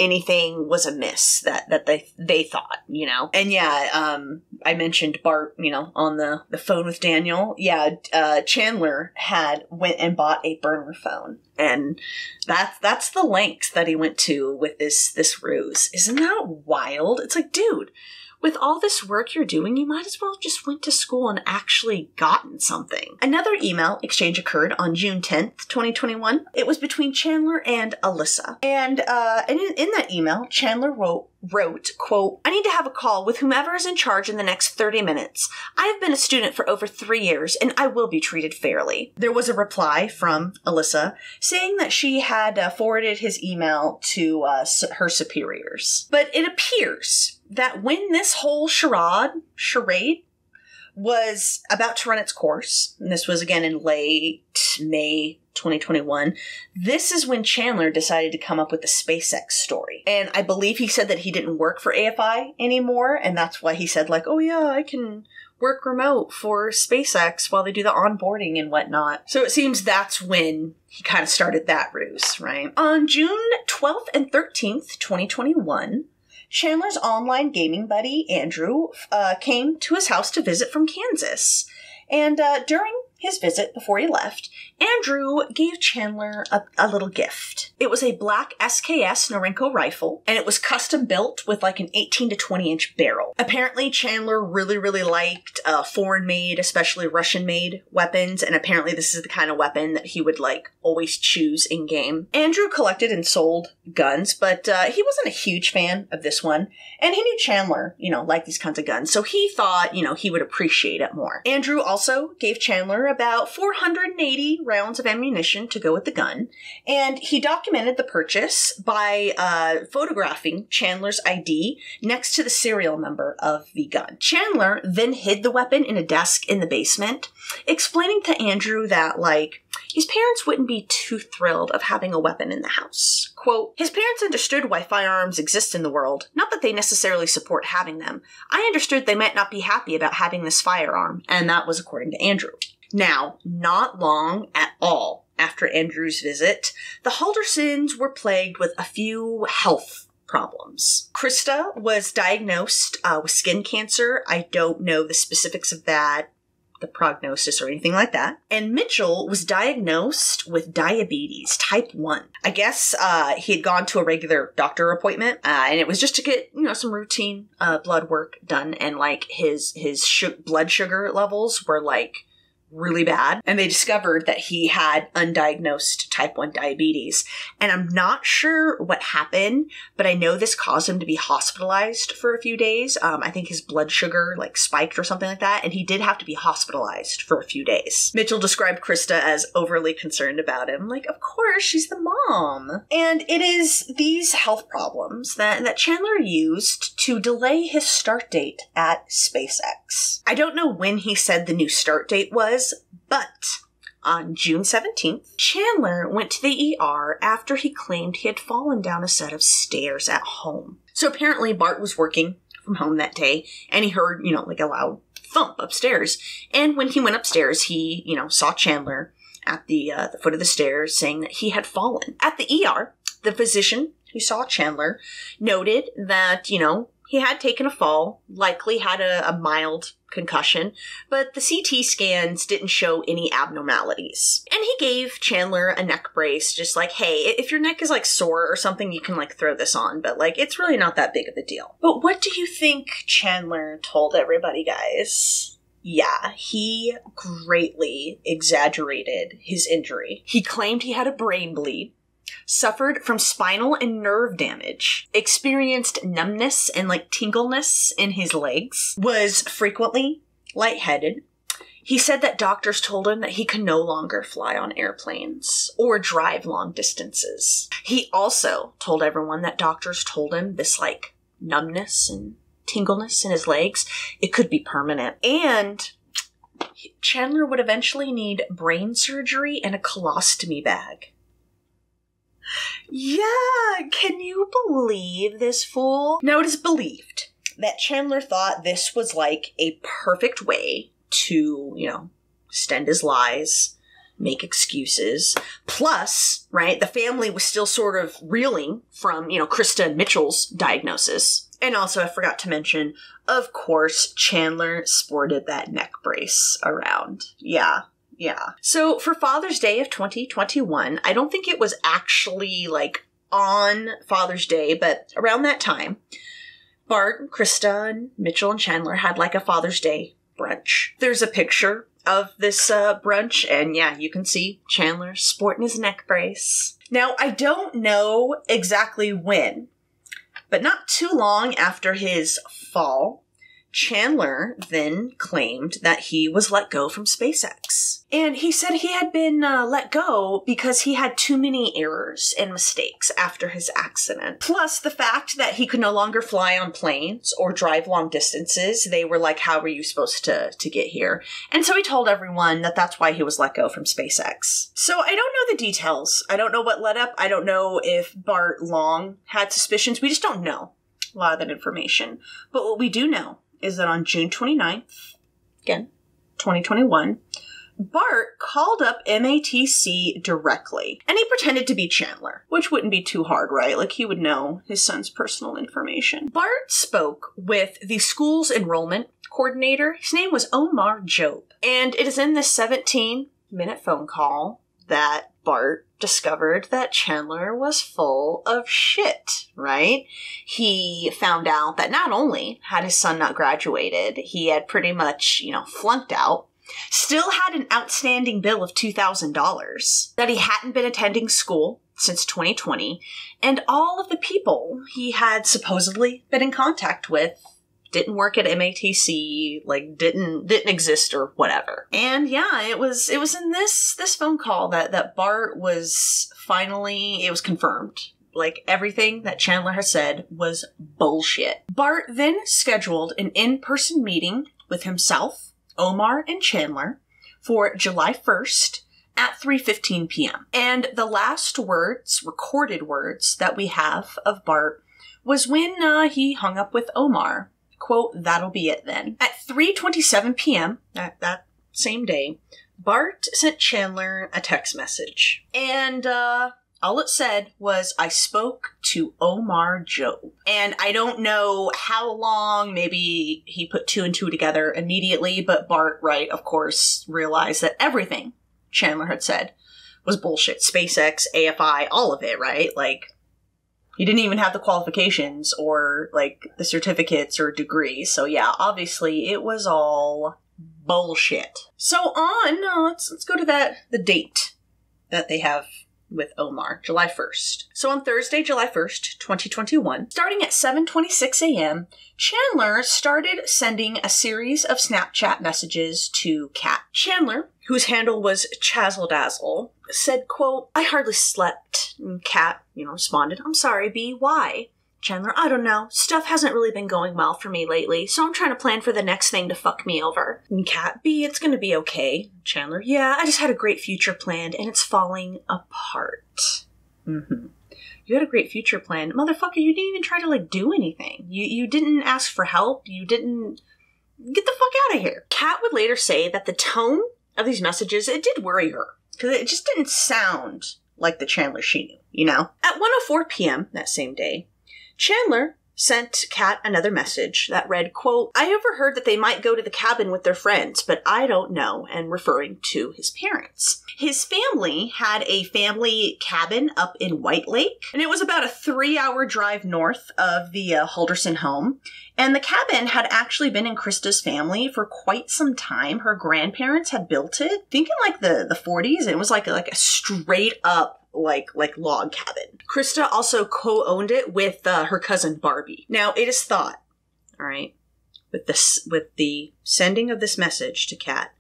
anything was amiss that they thought, And yeah, I mentioned Bart, on the phone with Daniel. Yeah, Chandler went and bought a burner phone. And that's the lengths that he went to with this ruse. Isn't that wild? It's like, dude, with all this work you're doing, you might as well just went to school and actually gotten something. Another email exchange occurred on June 10th, 2021. It was between Chandler and Alyssa. And in that email, Chandler wrote, quote, "I need to have a call with whomever is in charge in the next 30 minutes. I have been a student for over 3 years, and I will be treated fairly." There was a reply from Alyssa saying that she had forwarded his email to her superiors. But it appears that when this whole charade was about to run its course, and this was again in late May 2021, this is when Chandler decided to come up with the SpaceX story. And I believe he said that he didn't work for AFI anymore, and that's why he said, like, oh yeah, I can work remote for SpaceX while they do the onboarding and whatnot. So it seems that's when he kind of started that ruse, right? On June 12th and 13th, 2021, Chandler's online gaming buddy, Andrew, came to his house to visit from Kansas. And during his visit, before he left, Andrew gave Chandler a little gift. It was a black SKS Norinco rifle, and it was custom built with like an 18 to 20 inch barrel. Apparently, Chandler really, really liked foreign-made, especially Russian-made weapons, and apparently this is the kind of weapon that he would like always choose in-game. Andrew collected and sold guns, but he wasn't a huge fan of this one, and he knew Chandler, liked these kinds of guns, so he thought, he would appreciate it more. Andrew also gave Chandler about 480 rounds of ammunition to go with the gun, and he documented the purchase by photographing Chandler's ID next to the serial number of the gun. Chandler then hid the weapon in a desk in the basement, explaining to Andrew that, like, his parents wouldn't be too thrilled of having a weapon in the house. Quote, "His parents understood why firearms exist in the world, not that they necessarily support having them. I understood they might not be happy about having this firearm," and that was according to Andrew. Now, not long at all after Andrew's visit, the Haldersons were plagued with a few health problems. Krista was diagnosed with skin cancer. I don't know the specifics of that, the prognosis or anything like that. And Mitchell was diagnosed with diabetes type 1. I guess he had gone to a regular doctor appointment, and it was just to get, some routine blood work done, and like his blood sugar levels were like really bad, and they discovered that he had undiagnosed type 1 diabetes. And I'm not sure what happened, but I know this caused him to be hospitalized for a few days. I think his blood sugar spiked or something like that, and he did have to be hospitalized for a few days. Mitchell described Krista as overly concerned about him. Of course, she's the mom. And it is these health problems that Chandler used to delay his start date at SpaceX. I don't know when he said the new start date was, but on June 17th, Chandler went to the ER after he claimed he had fallen down a set of stairs at home. So apparently Bart was working from home that day, and he heard, a loud thump upstairs. And when he went upstairs, he, saw Chandler at the foot of the stairs saying that he had fallen. At the ER, the physician who saw Chandler noted that, he had taken a fall, likely had a mild concussion, but the CT scans didn't show any abnormalities. And he gave Chandler a neck brace, just hey, if your neck is sore or something, you can throw this on, but it's really not that big of a deal. But what do you think Chandler told everybody, guys? Yeah, he greatly exaggerated his injury. He claimed he had a brain bleed, suffered from spinal and nerve damage, experienced numbness and tingleness in his legs, was frequently lightheaded. He said that doctors told him that he could no longer fly on airplanes or drive long distances. He also told everyone that doctors told him this numbness and tingleness in his legs, it could be permanent. And Chandler would eventually need brain surgery and a colostomy bag. Yeah, can you believe this fool? Now, it is believed that Chandler thought this was a perfect way to, extend his lies, make excuses. Plus, right, the family was still sort of reeling from, Krista and Mitchell's diagnosis. And also, I forgot to mention, of course, Chandler sported that neck brace around. Yeah. So for Father's Day of 2021, I don't think it was actually on Father's Day, but around that time, Bart, Krista, and Mitchell and Chandler had a Father's Day brunch. There's a picture of this brunch, and yeah, you can see Chandler sporting his neck brace. Now, I don't know exactly when, but not too long after his fall, Chandler then claimed that he was let go from SpaceX. And he said he had been let go because he had too many errors and mistakes after his accident. Plus the fact that he could no longer fly on planes or drive long distances. They were how were you supposed to get here? And so he told everyone that that's why he was let go from SpaceX. So I don't know the details. I don't know what led up. I don't know if Bart Long had suspicions. We just don't know a lot of that information. But what we do know is that on June 29th, again, 2021, Bart called up MATC directly, and he pretended to be Chandler, which wouldn't be too hard, right? He would know his son's personal information. Bart spoke with the school's enrollment coordinator. His name was Omar Job, and it is in this 17-minute phone call that Bart discovered that Chandler was full of shit, right? He found out that not only had his son not graduated, he had pretty much, flunked out, still had an outstanding bill of $2,000, that he hadn't been attending school since 2020, and all of the people he had supposedly been in contact with didn't work at MATC, didn't exist or whatever. And yeah, it was in this phone call that Bart was finally, it was confirmed. Everything that Chandler had said was bullshit. Bart then scheduled an in-person meeting with himself, Omar, and Chandler for July 1st at 3:15 p.m. And the last words, recorded words, that we have of Bart was when he hung up with Omar. Quote, "That'll be it then." At 3:27 p.m. that same day, Bart sent Chandler a text message. And all it said was, "I spoke to Omar Job." And I don't know how long, maybe he put two and two together immediately, but Bart, right, of course, realized that everything Chandler had said was bullshit. SpaceX, AFI, all of it, right? He didn't even have the qualifications or, the certificates or degrees. So yeah, obviously it was all bullshit. So let's go to the date that they have with Omar, July 1st. So on Thursday, July 1st, 2021, starting at 7:26 a.m., Chandler started sending a series of Snapchat messages to Kat. Chandler, whose handle was Chazzle-Dazzle, said, quote, "I hardly slept." And Kat, responded, "I'm sorry, B, why?" Chandler, "I don't know. Stuff hasn't really been going well for me lately, so I'm trying to plan for the next thing to fuck me over." And Kat, "B, it's gonna be okay." Chandler, "Yeah, I just had a great future planned, and it's falling apart." You had a great future planned. Motherfucker, you didn't even try to, do anything. You didn't ask for help. You didn't... Get the fuck out of here. Kat would later say that the tone of these messages, it did worry her, because it just didn't sound like the Chandler she knew, At 1:04 p.m. that same day, Chandler sent Kat another message that read, quote, "I overheard that they might go to the cabin with their friends, but I don't know," and referring to his parents. His family had a family cabin up in White Lake, and it was about a 3-hour drive north of the Halderson home. And the cabin had actually been in Krista's family for quite some time. Her grandparents had built it, I think in the 40s, and it was like a straight up log cabin. Krista also co-owned it with her cousin Barbie. Now, it is thought, all right, with the sending of this message to Kat,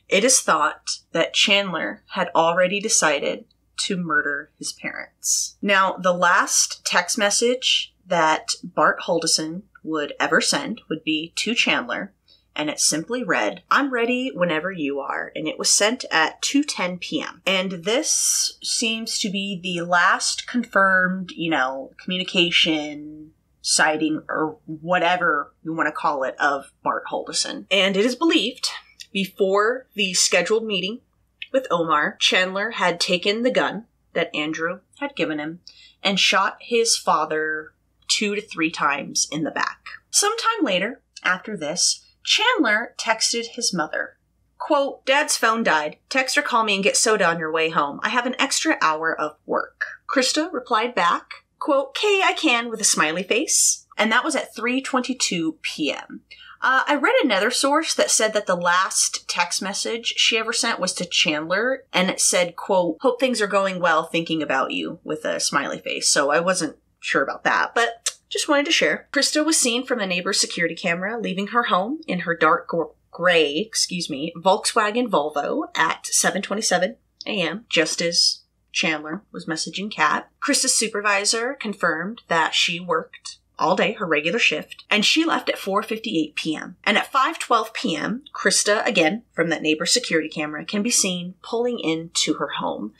it is thought that Chandler had already decided to murder his parents. Now, the last text message that Bart Halderson would ever send would be to Chandler, and it simply read, "I'm ready whenever you are," and it was sent at 2:10 p.m. And this seems to be the last confirmed, communication, sighting, or whatever you want to call it, of Bart Halderson. And it is believed, before the scheduled meeting with Omar, Chandler had taken the gun that Andrew had given him and shot his father 2 to 3 times in the back. Sometime later, after this, Chandler texted his mother, quote, "Dad's phone died. Text or call me and get soda on your way home. I have an extra hour of work." Krista replied back, quote, "'Kay, I can," with a smiley face. And that was at 3:22 p.m. I read another source that said that the last text message she ever sent was to Chandler, and it said, quote, "Hope things are going well, thinking about you," with a smiley face. So I wasn't sure about that, but just wanted to share. Krista was seen from a neighbor's security camera leaving her home in her dark gray, Volkswagen Volvo at 7:27 a.m., just as Chandler was messaging Kat. Krista's supervisor confirmed that she worked all day, her regular shift, and she left at 4:58 p.m. And at 5:12 p.m., Krista, again, from that neighbor's security camera, can be seen pulling into her home.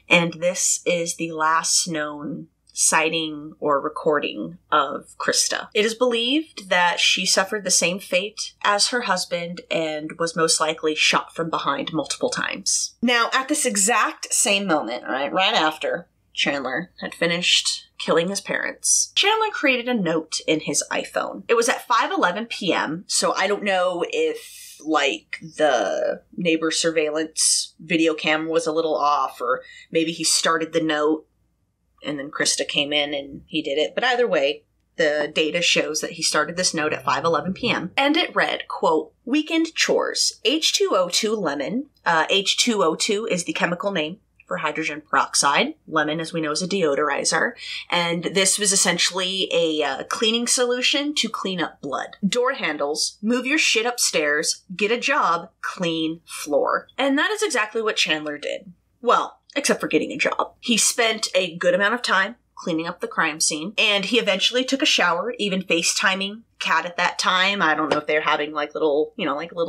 And this is the last known sighting or recording of Krista. It is believed that she suffered the same fate as her husband and was most likely shot from behind multiple times. Now, at this exact same moment, right after Chandler had finished killing his parents, Chandler created a note in his iPhone. It was at 5:11 p.m., so I don't know if the neighbor surveillance video camera was a little off, or maybe he started the note and then Krista came in and he did it. But either way, the data shows that he started this note at 5:11 p.m. And it read, quote, "Weekend chores. H2O2 lemon." H2O2 is the chemical name for hydrogen peroxide. Lemon, as we know, is a deodorizer. And this was essentially a cleaning solution to clean up blood. Door handles. Move your shit upstairs. Get a job. Clean floor. And that is exactly what Chandler did. Well, except for getting a job. He spent a good amount of time cleaning up the crime scene, and he eventually took a shower, even FaceTiming Kat at that time. I don't know if they're having little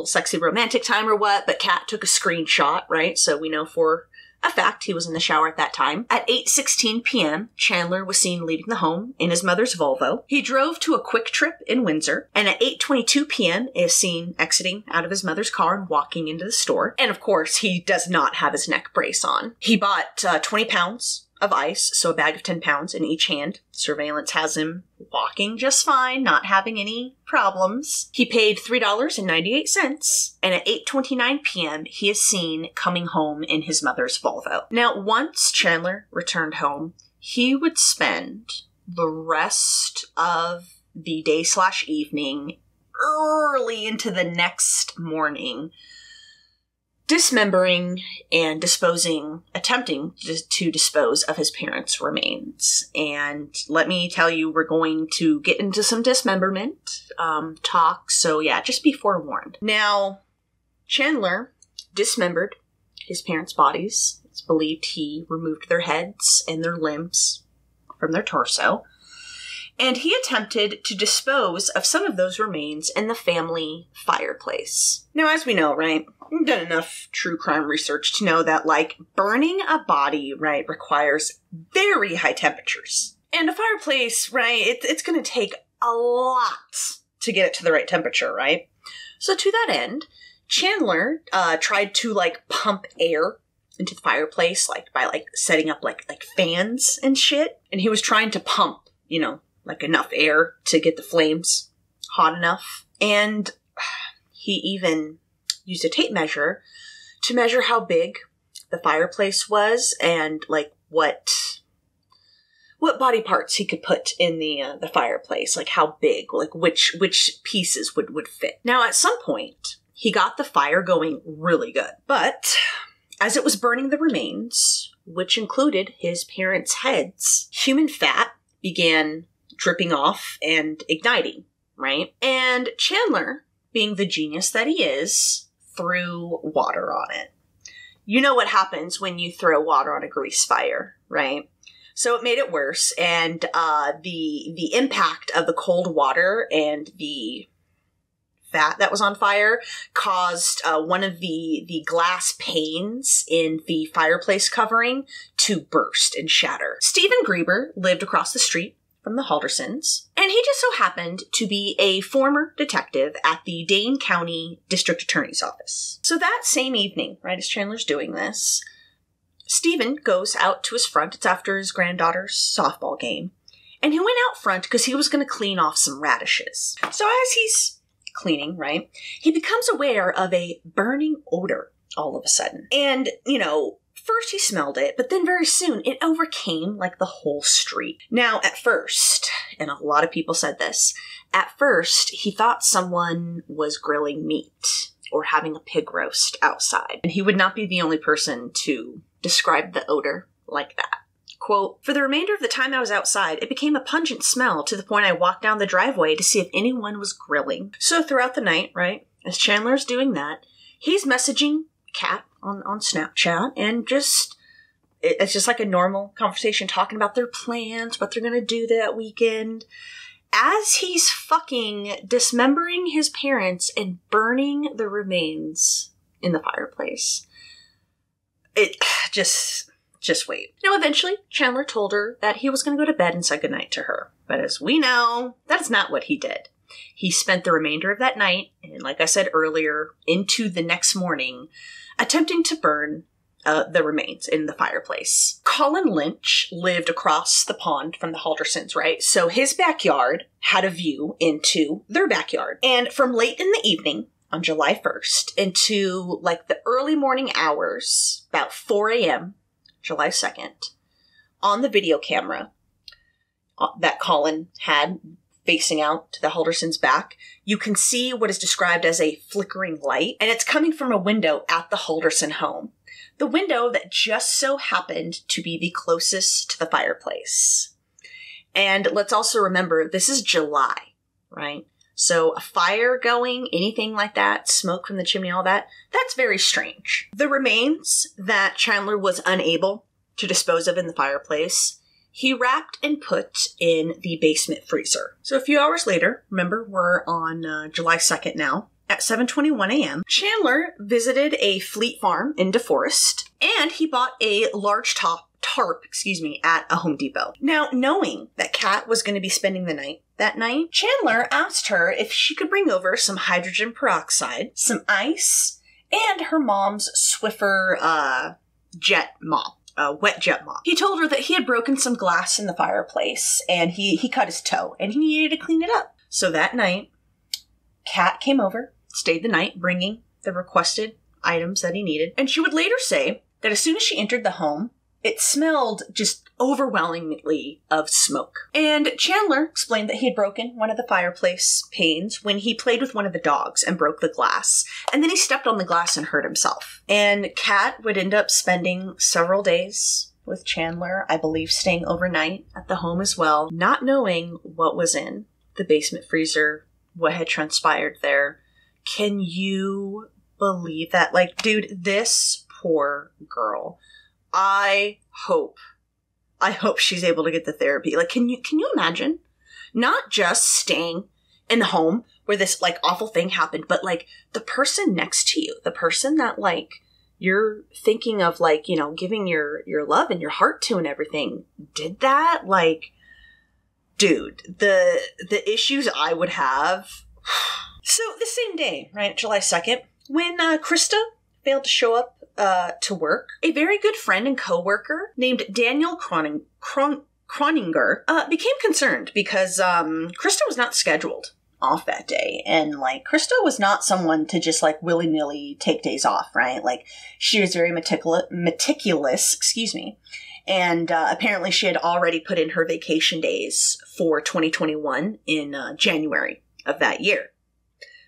sexy romantic time or what, but Kat took a screenshot, right? So we know for a fact he was in the shower at that time. At 8:16 p.m., Chandler was seen leaving the home in his mother's Volvo. He drove to a Quick Trip in Windsor, and at 8:22 p.m. is seen exiting out of his mother's car and walking into the store. And of course, he does not have his neck brace on. He bought 20 pounds of ice, so a bag of 10 pounds in each hand. Surveillance has him walking just fine, not having any problems. He paid $3.98, and at 8:29 p.m., he is seen coming home in his mother's Volvo. Now, once Chandler returned home, he would spend the rest of the day/evening early into the next morning, dismembering and attempting to dispose of his parents' remains. And let me tell you, we're going to get into some dismemberment talk, so yeah, just be forewarned. Now, Chandler dismembered his parents' bodies. It's believed he removed their heads and their limbs from their torso. And he attempted to dispose of some of those remains in the family fireplace. Now, as we know, right, we've done enough true crime research to know that, like, burning a body, right, requires very high temperatures. And a fireplace, right, it's going to take a lot to get it to the right temperature, right? So to that end, Chandler tried to, like, pump air into the fireplace, like, by, like, setting up, like fans and shit. And he was trying to pump, you know, like enough air to get the flames hot enough. And he even used a tape measure to measure how big the fireplace was and like what body parts he could put in the fireplace, like how big, like which pieces would fit. Now, at some point, he got the fire going really good, but as it was burning the remains, which included his parents' heads, human fat began dripping off and igniting, right? And Chandler, being the genius that he is, threw water on it. You know what happens when you throw water on a grease fire, right? So it made it worse, and the impact of the cold water and the fat that was on fire caused one of the glass panes in the fireplace covering to burst and shatter. Stephen Grieber lived across the street from the Haldersons, and he just so happened to be a former detective at the Dane County District Attorney's Office. So that same evening, right as Chandler's doing this, Stephen goes out to his front. It's after his granddaughter's softball game, and he went out front because he was going to clean off some radishes. So as he's cleaning, right, he becomes aware of a burning odor all of a sudden. And, you know, first he smelled it, but then very soon it overcame like the whole street. Now, at first, and a lot of people said this, at first he thought someone was grilling meat or having a pig roast outside. And he would not be the only person to describe the odor like that. Quote, "For the remainder of the time I was outside, it became a pungent smell to the point I walked down the driveway to see if anyone was grilling." So throughout the night, right, as Chandler's doing that, he's messaging Kat on Snapchat, and it's just like a normal conversation talking about their plans, what they're going to do that weekend. As he's fucking dismembering his parents and burning the remains in the fireplace. Just wait. Now, eventually, Chandler told her that he was going to go to bed and say goodnight to her. But as we know, that's not what he did. He spent the remainder of that night, and like I said earlier, into the next morning, attempting to burn the remains in the fireplace. Colin Lynch lived across the pond from the Haldersons, right? So his backyard had a view into their backyard. And from late in the evening, on July 1st, into like the early morning hours, about 4 a.m., July 2nd, on the video camera that Colin had facing out to the Haldersons' back, you can see what is described as a flickering light, and it's coming from a window at the Halderson home. The window that just so happened to be the closest to the fireplace. And let's also remember, this is July, right? So a fire going, anything like that, smoke from the chimney, all that, that's very strange. The remains that Chandler was unable to dispose of in the fireplace, he wrapped and put in the basement freezer. So a few hours later, remember we're on July 2nd now, at 7:21 a.m., Chandler visited a Fleet farm in DeForest, and he bought a large tarp, at a Home Depot. Now, knowing that Kat was going to be spending the night that night, Chandler asked her if she could bring over some hydrogen peroxide, some ice, and her mom's Swiffer jet mop. Wet jet mop. He told her that he had broken some glass in the fireplace and he cut his toe and he needed to clean it up. So that night, Kat came over, stayed the night, bringing the requested items that he needed. And she would later say that as soon as she entered the home, It smelled just overwhelmingly of smoke. And Chandler explained that he had broken one of the fireplace panes when he played with one of the dogs and broke the glass. And then he stepped on the glass and hurt himself. And Kat would end up spending several days with Chandler, I believe staying overnight at the home as well, not knowing what was in the basement freezer, what had transpired there. Can you believe that? Like, dude, this poor girl. I hope she's able to get the therapy. Like, can you imagine not just staying in the home where this like awful thing happened, but like the person next to you, the person that like you're thinking of like, you know, giving your love and your heart to and everything did that? Like, dude, the issues I would have. So the same day, right, July 2nd, when Krista failed to show up to work, a very good friend and co-worker named Daniel Croninger became concerned because Krista was not scheduled off that day. And like, Krista was not someone to just like willy-nilly take days off, right? Like, she was very meticulous, and apparently she had already put in her vacation days for 2021 in January of that year.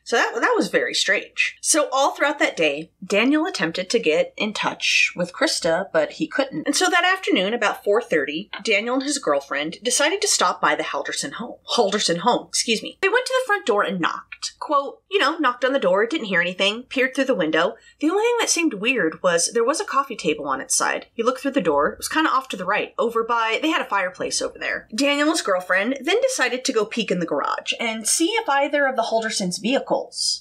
So that was very strange. So all throughout that day, Daniel attempted to get in touch with Krista, but he couldn't. And so that afternoon, about 4:30, Daniel and his girlfriend decided to stop by the Halderson home. They went to the front door and knocked. Quote, knocked on the door, didn't hear anything, peered through the window. The only thing that seemed weird was there was a coffee table on its side. He looked through the door. It was kind of off to the right, they had a fireplace over there. Daniel and his girlfriend then decided to go peek in the garage and see if either of the Haldersons' vehicles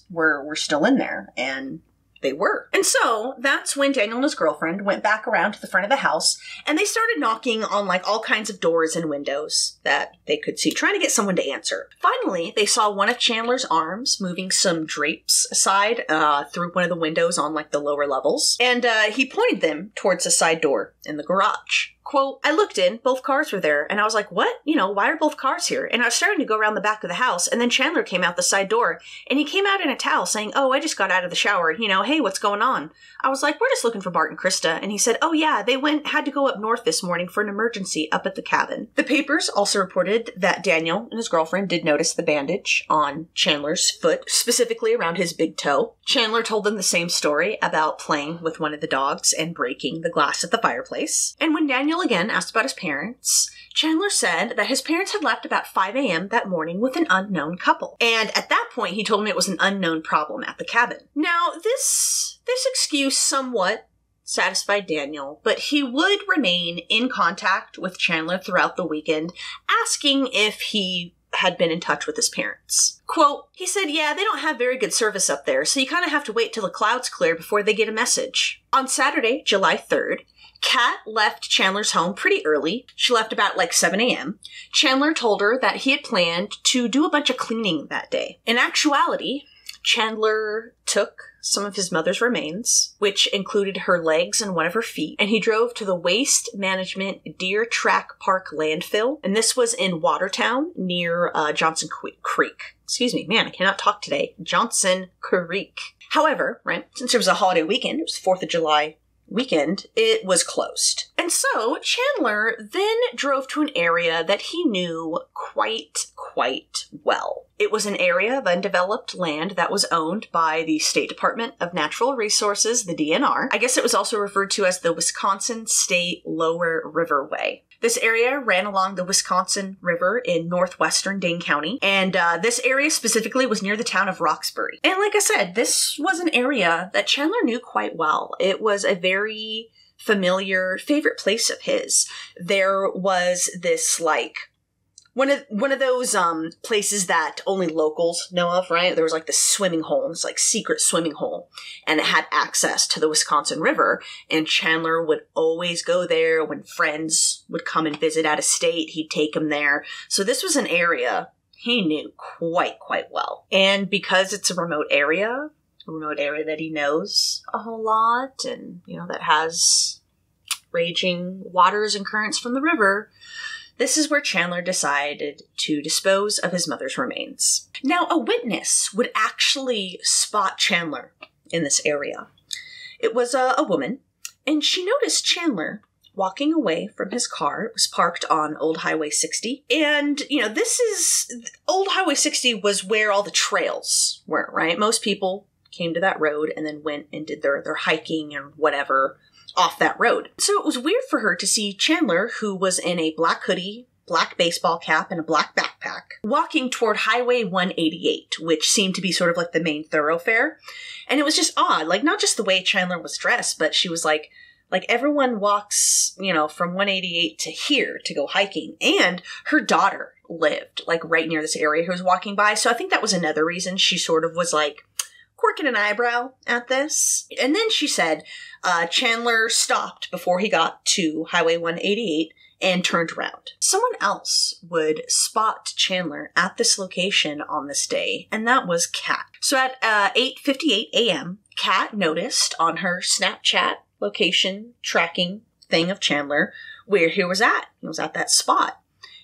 were still in there, and they were. And so that's when Daniel and his girlfriend went back around to the front of the house, and they started knocking on like all kinds of doors and windows that they could see, trying to get someone to answer. Finally, they saw one of Chandler's arms moving some drapes aside through one of the windows on like the lower levels, and he pointed them towards the side door in the garage. Quote, I looked in, both cars were there, and I was like, what? Why are both cars here? And I was starting to go around the back of the house, and then Chandler came out the side door, and he came out in a towel saying, oh, I just got out of the shower, hey, what's going on? I was like, we're just looking for Bart and Krista. And he said, oh yeah, they had to go up north this morning for an emergency up at the cabin. The papers also reported that Daniel and his girlfriend did notice the bandage on Chandler's foot, specifically around his big toe. Chandler told them the same story about playing with one of the dogs and breaking the glass at the fireplace. And when Daniel again asked about his parents, Chandler said that his parents had left about 5 a.m. that morning with an unknown couple. And at that point, he told me it was an unknown problem at the cabin. Now, this excuse somewhat satisfied Daniel, but he would remain in contact with Chandler throughout the weekend, asking if he had been in touch with his parents. Quote, he said, yeah, they don't have very good service up there, so you kind of have to wait till the clouds clear before they get a message. On Saturday, July 3rd, Kat left Chandler's home pretty early. She left about like 7 a.m. Chandler told her that he had planned to do a bunch of cleaning that day. In actuality, Chandler took some of his mother's remains, which included her legs and one of her feet, and he drove to the Waste Management Deer Track Park landfill, and this was in Watertown near Johnson Creek. Excuse me, man, I cannot talk today. Johnson Creek. However, right, since it was a holiday weekend, it was 4th of July weekend, it was closed. And so Chandler then drove to an area that he knew quite well. It was an area of undeveloped land that was owned by the State Department of Natural Resources, the DNR. I guess it was also referred to as the Wisconsin State Lower Riverway. This area ran along the Wisconsin River in northwestern Dane County, and this area specifically was near the town of Roxbury. And like I said, this was an area that Chandler knew quite well. It was a very familiar favorite place of his. There was this like one of those places that only locals know of, right? There was like this swimming hole, this like secret swimming hole, and it had access to the Wisconsin River, and Chandler would always go there when friends would come and visit out of state. He'd take them there. So this was an area he knew quite well. And because it's a remote area that he knows a whole lot, and that has raging waters and currents from the river, this is where Chandler decided to dispose of his mother's remains. Now, a witness would actually spot Chandler in this area. It was a woman, and she noticed Chandler walking away from his car. It was parked on Old Highway 60. And, Old Highway 60 was where all the trails were, right? Most people came to that road and then went and did their hiking and whatever off that road. So it was weird for her to see Chandler, who was in a black hoodie, black baseball cap, and a black backpack, walking toward Highway 188, which seemed to be sort of like the main thoroughfare. And it was just odd, like not just the way Chandler was dressed, but she was like everyone walks, from 188 to here to go hiking. And her daughter lived like right near this area who was walking by. So I think that was another reason she sort of was like quirking an eyebrow at this. And then she said Chandler stopped before he got to Highway 188 and turned around. Someone else would spot Chandler at this location on this day, and that was Kat. So at 8:58 a.m., Kat noticed on her Snapchat location tracking thing of Chandler where he was at. He was at that spot.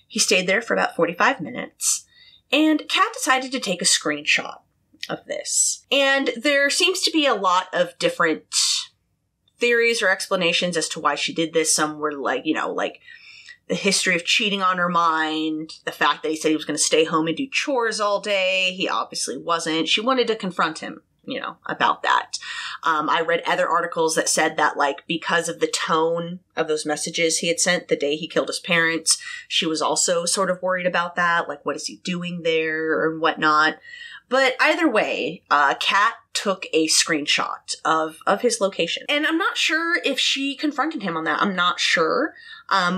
He stayed there for about 45 minutes, and Kat decided to take a screenshot of this. And there seems to be a lot of different theories or explanations as to why she did this. Some were like, the history of cheating on her mind, the fact that he said he was going to stay home and do chores all day. He obviously wasn't. She wanted to confront him, about that. I read other articles that said that, because of the tone of those messages he had sent the day he killed his parents, she was also sort of worried about that. Like, what is he doing there and whatnot? But either way, Kat took a screenshot of his location. And I'm not sure if she confronted him on that. I'm not sure.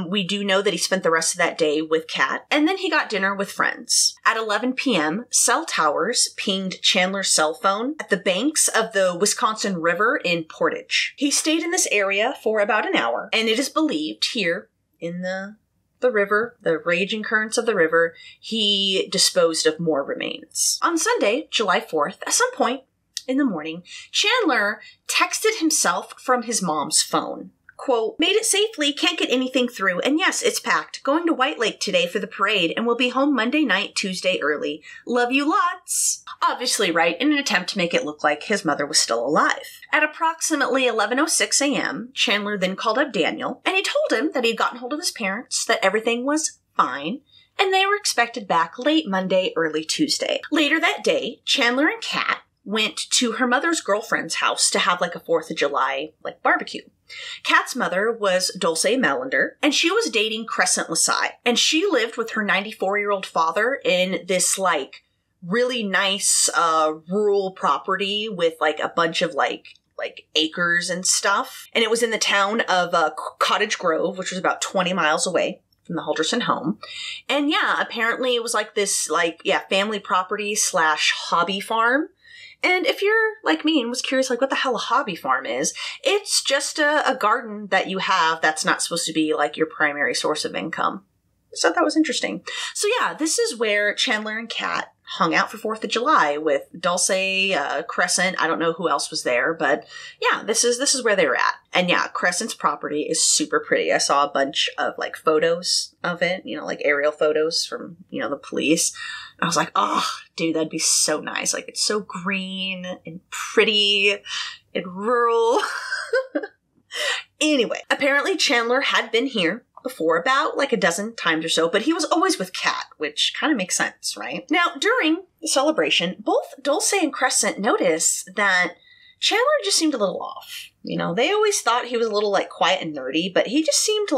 We do know that he spent the rest of that day with Kat, and then he got dinner with friends. At 11 p.m., cell towers pinged Chandler's cell phone at the banks of the Wisconsin River in Portage. He stayed in this area for about an hour, and it is believed here in the river, the raging currents of the river, he disposed of more remains. On Sunday, July 4th, at some point in the morning, Chandler texted himself from his mom's phone. Quote, "Made it safely, can't get anything through, and yes, it's packed. Going to White Lake today for the parade, and we'll be home Monday night, Tuesday early. Love you lots." Obviously, right, in an attempt to make it look like his mother was still alive. At approximately 11:06 a.m., Chandler then called up Daniel, and he told him that he'd gotten hold of his parents, that everything was fine, and they were expected back late Monday, early Tuesday. Later that day, Chandler and Kat went to her mother's girlfriend's house to have a 4th of July barbecue. Kat's mother was Dulce Melander, and she was dating Crescent Lasai, and she lived with her 94-year-old father in this really nice rural property with a bunch of acres and stuff. And it was in the town of Cottage Grove, which was about 20 miles away from the Halderson home. And yeah, apparently it was this family property / hobby farm. And if you're like me and was curious, what the hell a hobby farm is, it's just a garden that you have that's not supposed to be your primary source of income. So that was interesting. So yeah, this is where Chandler and Kat hung out for 4th of July with Dulce, Crescent. I don't know who else was there, but yeah, this is where they were at. And yeah, Crescent's property is super pretty. I saw a bunch of photos of it, aerial photos from, the police. I was like, oh, dude, that'd be so nice. It's so green and pretty and rural. Anyway, apparently Chandler had been here before about a dozen times or so, but he was always with Kat, which kind of makes sense, right? Now, during the celebration, both Dulce and Crescent noticed that Chandler just seemed a little off. They always thought he was a little quiet and nerdy, but he just seemed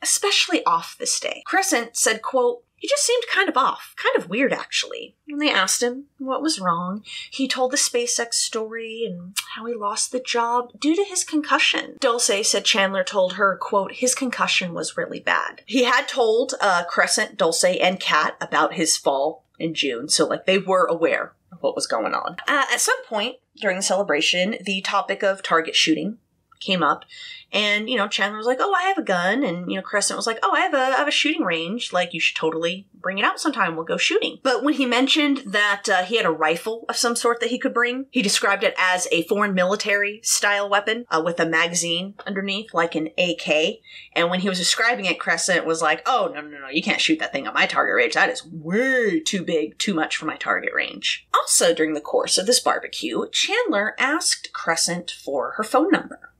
especially off this day. Crescent said, quote, "He just seemed kind of off, kind of weird, actually." When they asked him what was wrong, he told the SpaceX story and how he lost the job due to his concussion. Dulce said Chandler told her, quote, his concussion was really bad. He had told Crescent, Dulce, and Kat about his fall in June, so they were aware of what was going on. At some point during the celebration, the topic of target shooting came up. And, Chandler was like, "Oh, I have a gun." And, Crescent was like, "Oh, I have a shooting range. You should totally bring it out sometime. We'll go shooting." But when he mentioned that he had a rifle of some sort that he could bring, he described it as a foreign military style weapon with a magazine underneath, like an AK. And when he was describing it, Crescent was like, "Oh, no, you can't shoot that thing at my target range. That is way too big, too much for my target range." Also, during the course of this barbecue, Chandler asked Crescent for her phone number.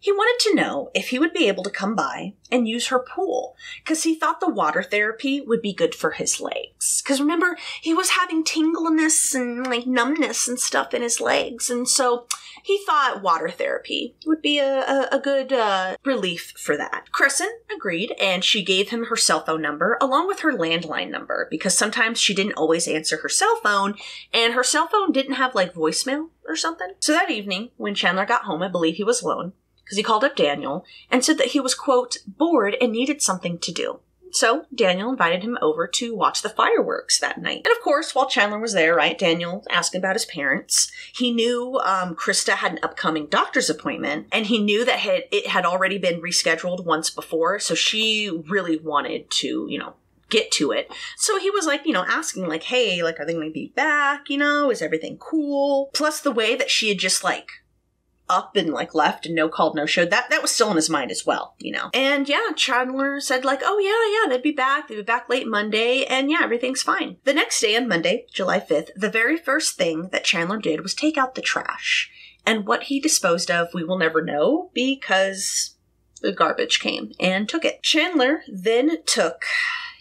He wanted to know if he would be able to come by and use her pool, because he thought the water therapy would be good for his legs. Because remember, he was having tingleness and like numbness and stuff in his legs, and so he thought water therapy would be a good relief for that. Crescent agreed, and she gave him her cell phone number along with her landline number, because sometimes she didn't always answer her cell phone, and her cell phone didn't have like voicemail or something. So that evening, when Chandler got home, I believe he was alone, because he called up Daniel and said that he was, quote, bored and needed something to do. So Daniel invited him over to watch the fireworks that night. And of course, while Chandler was there, right, Daniel asking about his parents. He knew Krista had an upcoming doctor's appointment, and he knew that it had already been rescheduled once before, so she really wanted to, get to it. So he was like, asking like, hey, like, are they going to be back? Is everything cool? Plus the way that she had just like up and like left and no called, no showed, that was still in his mind as well, And yeah, Chandler said like, oh yeah, they'd be back late Monday, and yeah, everything's fine. The next day on Monday, July 5th, the very first thing that Chandler did was take out the trash. And what he disposed of, we will never know, because the garbage came and took it. Chandler then took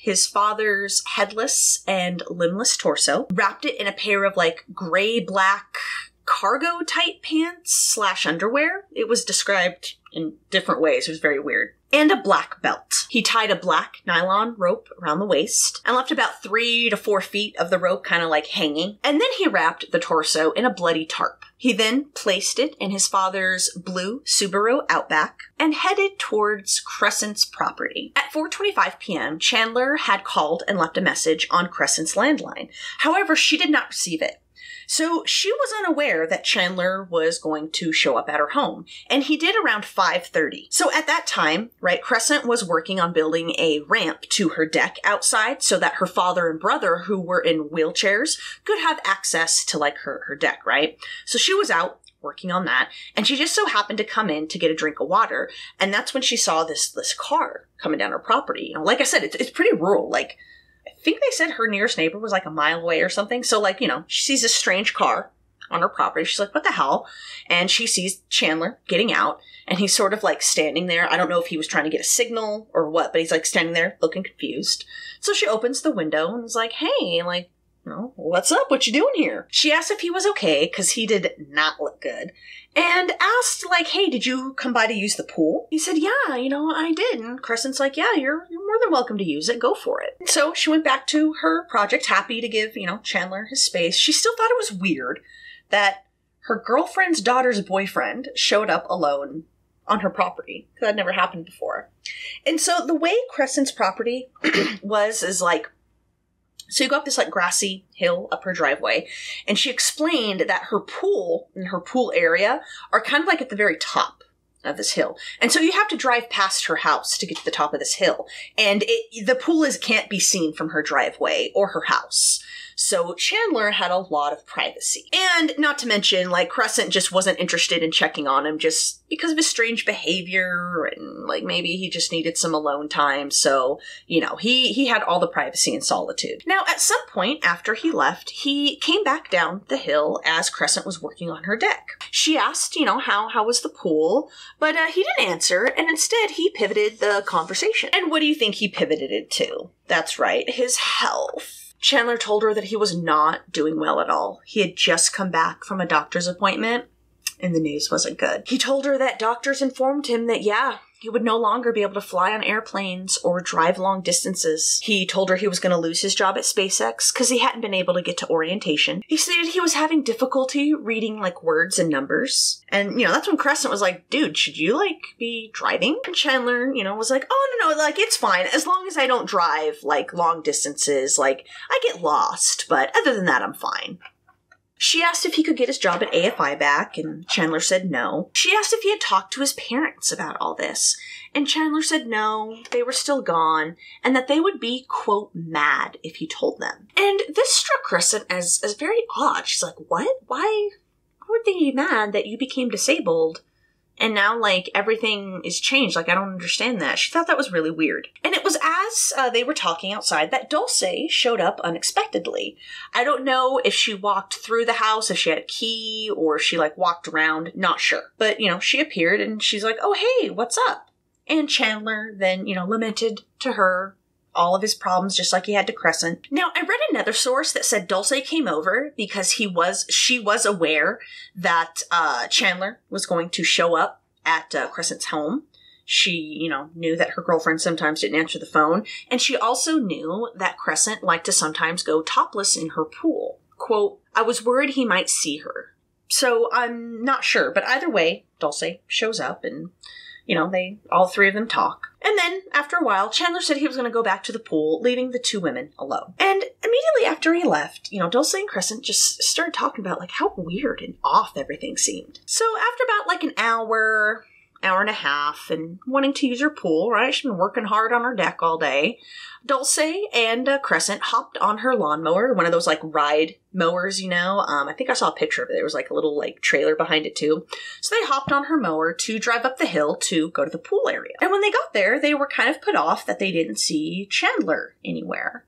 his father's headless and limbless torso, wrapped it in a pair of like gray-black cargo tight pants / underwear. It was described in different ways. It was very weird. And a black belt. He tied a black nylon rope around the waist and left about 3 to 4 feet of the rope kind of like hanging. And then he wrapped the torso in a bloody tarp. He then placed it in his father's blue Subaru Outback and headed towards Crescent's property. At 4:25 p.m., Chandler had called and left a message on Crescent's landline. However, she did not receive it. So she was unaware that Chandler was going to show up at her home, and he did around 5:30. So at that time, right, Crescent was working on building a ramp to her deck outside so that her father and brother, who were in wheelchairs, could have access to like her deck, right? So she was out working on that, and she just so happened to come in to get a drink of water, and that's when she saw this car coming down her property. Like I said, it's pretty rural, like I think they said her nearest neighbor was like a mile away or something. So like, she sees this strange car on her property. She's like, what the hell? And she sees Chandler getting out, and he's sort of like standing there. I don't know if he was trying to get a signal or what, but he's like standing there looking confused. So she opens the window and is like, hey, like, what's up? What you doing here? She asked if he was okay, because he did not look good, and asked like, hey, did you come by to use the pool? He said, yeah, I did. And Crescent's like, yeah, you're more than welcome to use it. Go for it. So she went back to her project, happy to give, Chandler his space. She still thought it was weird that her girlfriend's daughter's boyfriend showed up alone on her property. That never happened before. And so the way Crescent's property is like, so you go up this like grassy hill up her driveway, and she explained that her pool and her pool area are kind of like at the very top of this hill. And so you have to drive past her house to get to the top of this hill. And the pool can't be seen from her driveway or her house. So Chandler had a lot of privacy. And not to mention, like, Crescent just wasn't interested in checking on him just because of his strange behavior, and like maybe he just needed some alone time. So, he had all the privacy and solitude. Now, at some point after he left, he came back down the hill as Crescent was working on her deck. She asked, how was the pool? But he didn't answer, and instead he pivoted the conversation. And what do you think he pivoted it to? That's right, his health. Chandler told her that he was not doing well at all. He had just come back from a doctor's appointment, and the news wasn't good. He told her that doctors informed him that, yeah, he would no longer be able to fly on airplanes or drive long distances. He told her he was going to lose his job at SpaceX because he hadn't been able to get to orientation. He stated he was having difficulty reading, like, words and numbers. And, that's when Crescent was like, dude, should you, like, be driving? And Chandler, was like, oh, no, like, it's fine. As long as I don't drive, like, long distances, like, I get lost. But other than that, I'm fine. She asked if he could get his job at AFI back, and Chandler said no. She asked if he had talked to his parents about all this, and Chandler said no, they were still gone, and that they would be, quote, mad if he told them. And this struck Crescent as very odd. She's like, what? Why would they be mad that you became disabled And now, like, everything is changed. Like, I don't understand that. She thought that was really weird. And it was as they were talking outside that Dulce showed up unexpectedly. I don't know if she walked through the house, if she had a key, or she, like, walked around. Not sure. But, you know, she appeared and she's like, oh, hey, what's up? And Chandler then, you know, lamented to her all of his problems, just like he had to Crescent. Now, I read another source that said Dulce came over because she was aware that Chandler was going to show up at Crescent's home. She, you know, knew that her girlfriend sometimes didn't answer the phone, and she also knew that Crescent liked to sometimes go topless in her pool. Quote, I was worried he might see her. So I'm not sure, but either way, Dulce shows up and, you know, all three of them talk. And then, after a while, Chandler said he was going to go back to the pool, leaving the two women alone. And immediately after he left, you know, Dulce and Crescent just started talking about, like, how weird and off everything seemed. So after about, like, an hour and a half, and wanting to use her pool, right? She's been working hard on her deck all day. Dulce and Crescent hopped on her lawnmower, one of those, like, ride mowers, you know? I think I saw a picture of it. There was, like, a little, like, trailer behind it, too. So they hopped on her mower to drive up the hill to go to the pool area. And when they got there, they were kind of put off that they didn't see Chandler anywhere.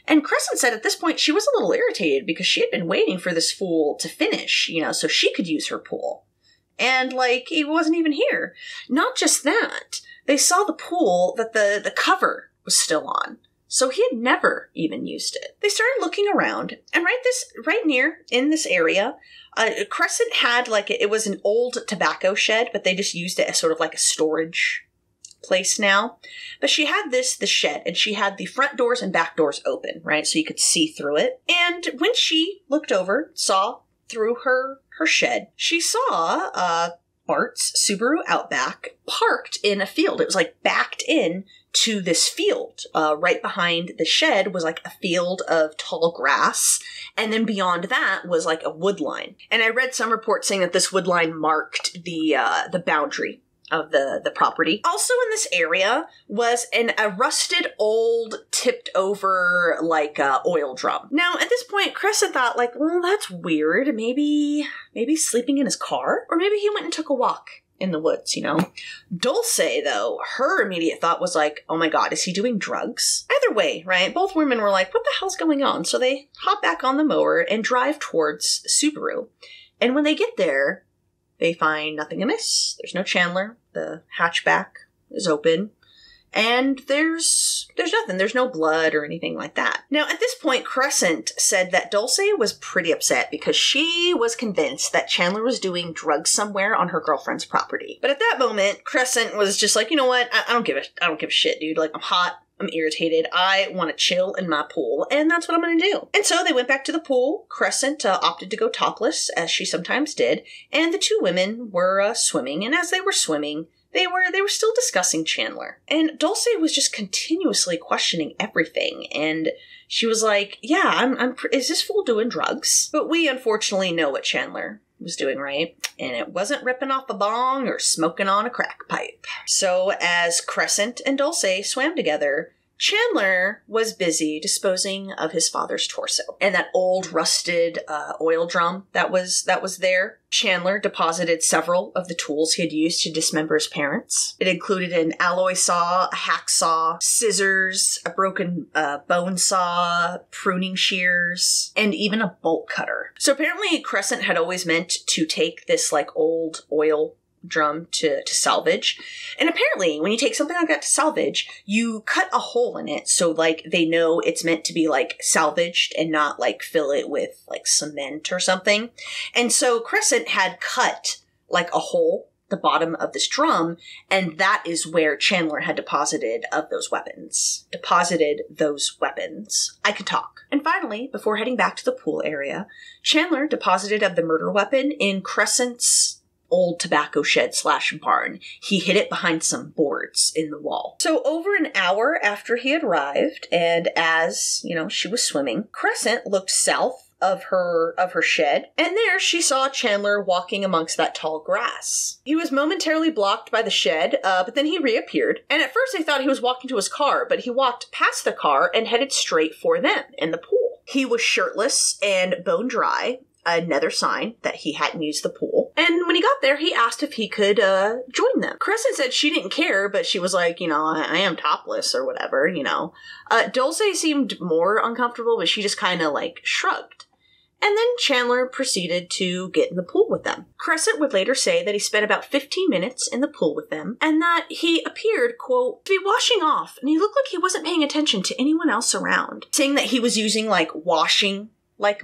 And Crescent said at this point she was a little irritated because she had been waiting for this fool to finish, you know, so she could use her pool. And, like, he wasn't even here. Not just that. They saw the pool that the cover was still on. So he had never even used it. They started looking around, and right near in this area, Crescent had, like, it was an old tobacco shed, but they just used it as sort of like a storage place now. But she had the shed, and she had the front doors and back doors open, right? So you could see through it. And when she looked over, saw through her shed, she saw Bart's Subaru Outback parked in a field. It was, like, backed in to this field. Right behind the shed was, like, a field of tall grass, and then beyond that was, like, a wood line. And I read some reports saying that this wood line marked the boundary of the property. Also in this area was a rusted, old, tipped over, like, oil drum. Now, at this point, Crescent thought, like, well, that's weird. Maybe sleeping in his car? Or maybe he went and took a walk in the woods, you know? Dulce, though, her immediate thought was like, oh my god, is he doing drugs? Either way, right? Both women were like, what the hell's going on? So they hop back on the mower and drive towards Subaru. And when they get there, they find nothing amiss. There's no Chandler. The hatchback is open. And there's nothing. There's no blood or anything like that. Now, at this point, Crescent said that Dulce was pretty upset because she was convinced that Chandler was doing drugs somewhere on her girlfriend's property. But at that moment, Crescent was just like, you know what? I don't give a shit, dude. Like, I'm hot. I'm irritated. I want to chill in my pool, and that's what I'm going to do. And so they went back to the pool. Crescent opted to go topless, as she sometimes did, and the two women were swimming, and as they were swimming, they were still discussing Chandler. And Dulce was just continuously questioning everything, and she was like, yeah, is this fool doing drugs? But we unfortunately know what Chandler was doing, right? And it wasn't ripping off a bong or smoking on a crack pipe. So as Crescent and Dulce swam together, Chandler was busy disposing of his father's torso and that old rusted oil drum that was there. Chandler deposited several of the tools he had used to dismember his parents. It included an alloy saw, a hacksaw, scissors, a broken bone saw, pruning shears, and even a bolt cutter. So apparently Crescent had always meant to take this, like, old oil drum to salvage. And apparently when you take something like that to salvage, you cut a hole in it so, like, they know it's meant to be, like, salvaged and not, like, fill it with, like, cement or something. And so Crescent had cut, like, a hole the bottom of this drum, and that is where Chandler had deposited those weapons. I could talk. And finally, before heading back to the pool area, Chandler deposited of the murder weapon in Crescent's old tobacco shed / barn. He hid it behind some boards in the wall. So over an hour after he had arrived, and as, you know, she was swimming, Crescent looked south of her shed, and there she saw Chandler walking amongst that tall grass. He was momentarily blocked by the shed, but then he reappeared, and at first they thought he was walking to his car, but he walked past the car and headed straight for them in the pool. He was shirtless and bone dry, another sign that he hadn't used the pool. And when he got there, he asked if he could join them. Crescent said she didn't care, but she was like, I am topless or whatever, Dulce seemed more uncomfortable, but she just kind of shrugged. And then Chandler proceeded to get in the pool with them. Crescent would later say that he spent about 15 minutes in the pool with them, and that he appeared, quote, to be washing off, and he looked like he wasn't paying attention to anyone else around, saying that he was using, washing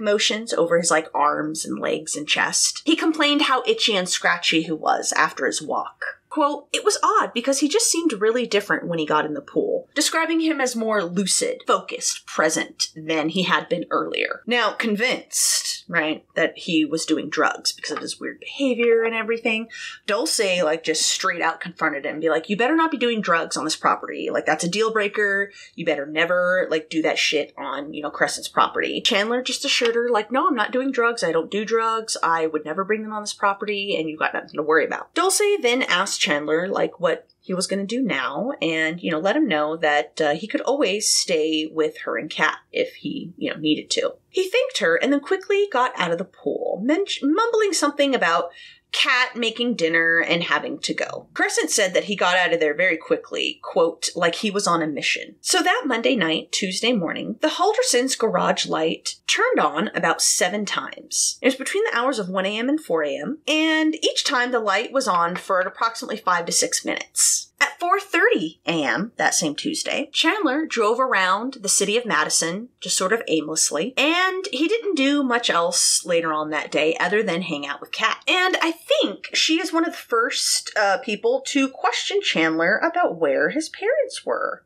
motions over his, arms and legs and chest. He complained how itchy and scratchy he was after his walk. Quote, it was odd because he just seemed really different when he got in the pool, describing him as more lucid, focused, present than he had been earlier. Now, convinced, right, that he was doing drugs because of his weird behavior and everything, Dulce, just straight out confronted him and be like, you better not be doing drugs on this property. That's a deal breaker. You better never, do that shit on, Crescent's property. Chandler just assured her, no, I'm not doing drugs. I don't do drugs. I would never bring them on this property, and you got nothing to worry about. Dulce then asked Chandler, what he was going to do now, and, let him know that he could always stay with her and Kat if he, needed to. He thanked her and then quickly got out of the pool, mumbling something about Kat making dinner and having to go. Crescent said that he got out of there very quickly, quote, like he was on a mission. So that Monday night, Tuesday morning, the Haldersons' garage light turned on about 7 times. It was between the hours of 1 a.m. and 4 a.m., and each time the light was on for approximately 5 to 6 minutes. At 4:30 a.m. that same Tuesday, Chandler drove around the city of Madison, just sort of aimlessly, and he didn't do much else later on that day other than hang out with Kat. And I think she is one of the first people to question Chandler about where his parents were.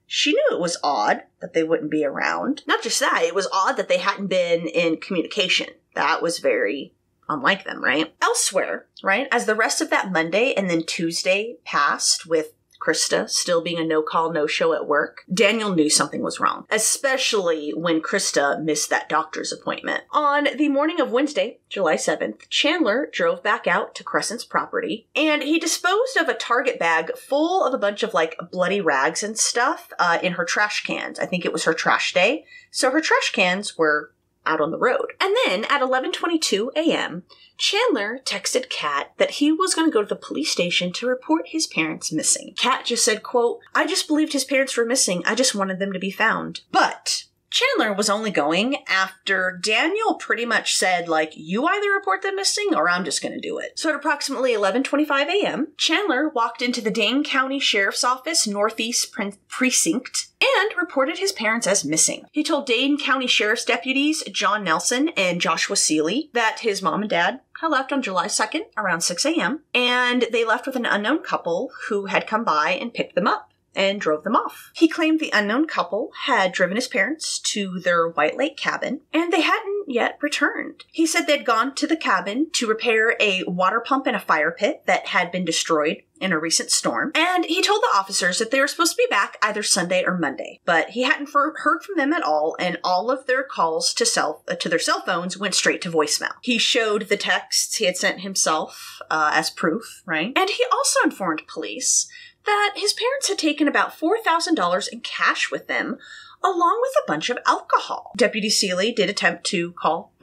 She knew it was odd that they wouldn't be around. Not just that, it was odd that they hadn't been in communication. That was very unlike them, right? Elsewhere, right, as the rest of that Monday and then Tuesday passed with Krista still being a no-call, no-show at work, Daniel knew something was wrong, especially when Krista missed that doctor's appointment. On the morning of Wednesday, July 7th, Chandler drove back out to Crescent's property, and he disposed of a Target bag full of a bunch of, bloody rags and stuff in her trash cans. I think it was her trash day, so her trash cans were out on the road. And then at 11:22 a.m., Chandler texted Kat that he was going to go to the police station to report his parents missing. Kat just said, quote, I just believed his parents were missing. I just wanted them to be found. But Chandler was only going after Daniel pretty much said, you either report them missing or I'm just going to do it. So at approximately 11:25 a.m., Chandler walked into the Dane County Sheriff's Office Northeast Precinct and reported his parents as missing. He told Dane County Sheriff's deputies John Nelson and Joshua Seeley that his mom and dad had left on July 2nd around 6 a.m., and they left with an unknown couple who had come by and picked them up and drove them off. He claimed the unknown couple had driven his parents to their White Lake cabin, and they hadn't yet returned. He said they'd gone to the cabin to repair a water pump and a fire pit that had been destroyed in a recent storm, and he told the officers that they were supposed to be back either Sunday or Monday, but he hadn't heard from them at all, and all of their calls to their cell phones went straight to voicemail. He showed the texts he had sent himself as proof, right? And he also informed police that his parents had taken about $4,000 in cash with them, along with a bunch of alcohol. Deputy Seeley did attempt to call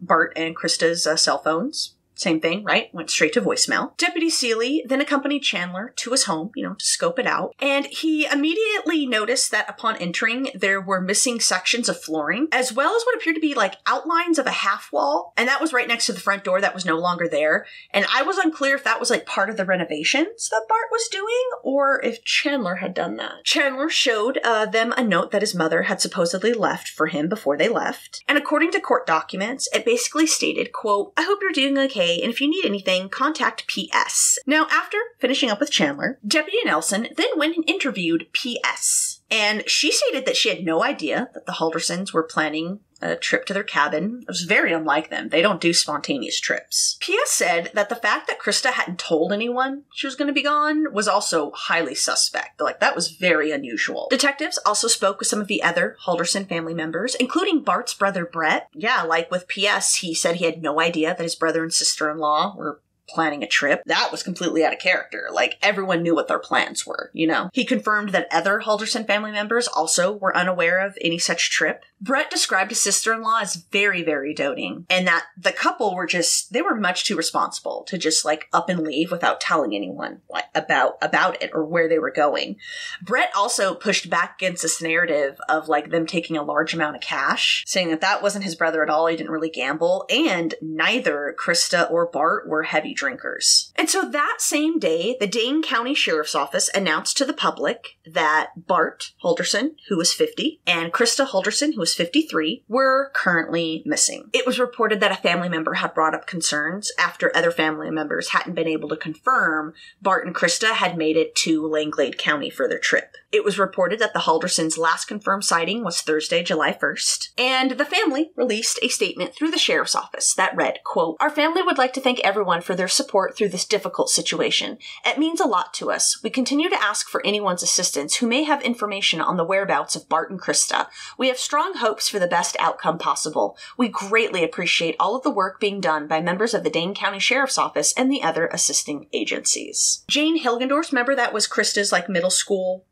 Bart and Krista's cell phones. Same thing, right? Went straight to voicemail. Deputy Seeley then accompanied Chandler to his home, to scope it out. And he immediately noticed that upon entering, there were missing sections of flooring, as well as what appeared to be outlines of a half wall. And that was right next to the front door that was no longer there. And I was unclear if that was part of the renovations that Bart was doing, or if Chandler had done that. Chandler showed them a note that his mother had supposedly left for him before they left. And according to court documents, it basically stated, quote, I hope you're doing okay, and if you need anything, contact PS. Now, after finishing up with Chandler, Deputy Nelson then went and interviewed PS. And she stated that she had no idea that the Haldersons were planning a trip to their cabin. It was very unlike them. They don't do spontaneous trips. PS said that the fact that Krista hadn't told anyone she was going to be gone was also highly suspect. That was very unusual. Detectives also spoke with some of the other Halderson family members, including Bart's brother Brett. Yeah, with PS, he said he had no idea that his brother and sister-in-law were planning a trip. That was completely out of character. Like, everyone knew what their plans were, you know? He confirmed that other Halderson family members also were unaware of any such trip. Brett described his sister-in-law as very, very doting, and that the couple were they were much too responsible to just, like, up and leave without telling anyone about it or where they were going. Brett also pushed back against this narrative of, like, them taking a large amount of cash, saying that that wasn't his brother at all. He didn't really gamble, and neither Krista or Bart were heavy drinkers. And so that same day, the Dane County Sheriff's Office announced to the public that Bart Halderson, who was 50, and Krista Halderson, who was 53, were currently missing. It was reported that a family member had brought up concerns after other family members hadn't been able to confirm Bart and Krista had made it to Langlade County for their trip. It was reported that the Haldersons' last confirmed sighting was Thursday, July 1st, and the family released a statement through the sheriff's office that read, quote, "Our family would like to thank everyone for their support through this difficult situation. It means a lot to us. We continue to ask for anyone's assistance who may have information on the whereabouts of Bart and Krista. We have strong hopes for the best outcome possible. We greatly appreciate all of the work being done by members of the Dane County Sheriff's Office and the other assisting agencies." Jane Hilgendorf, remember that was Krista's, like, middle school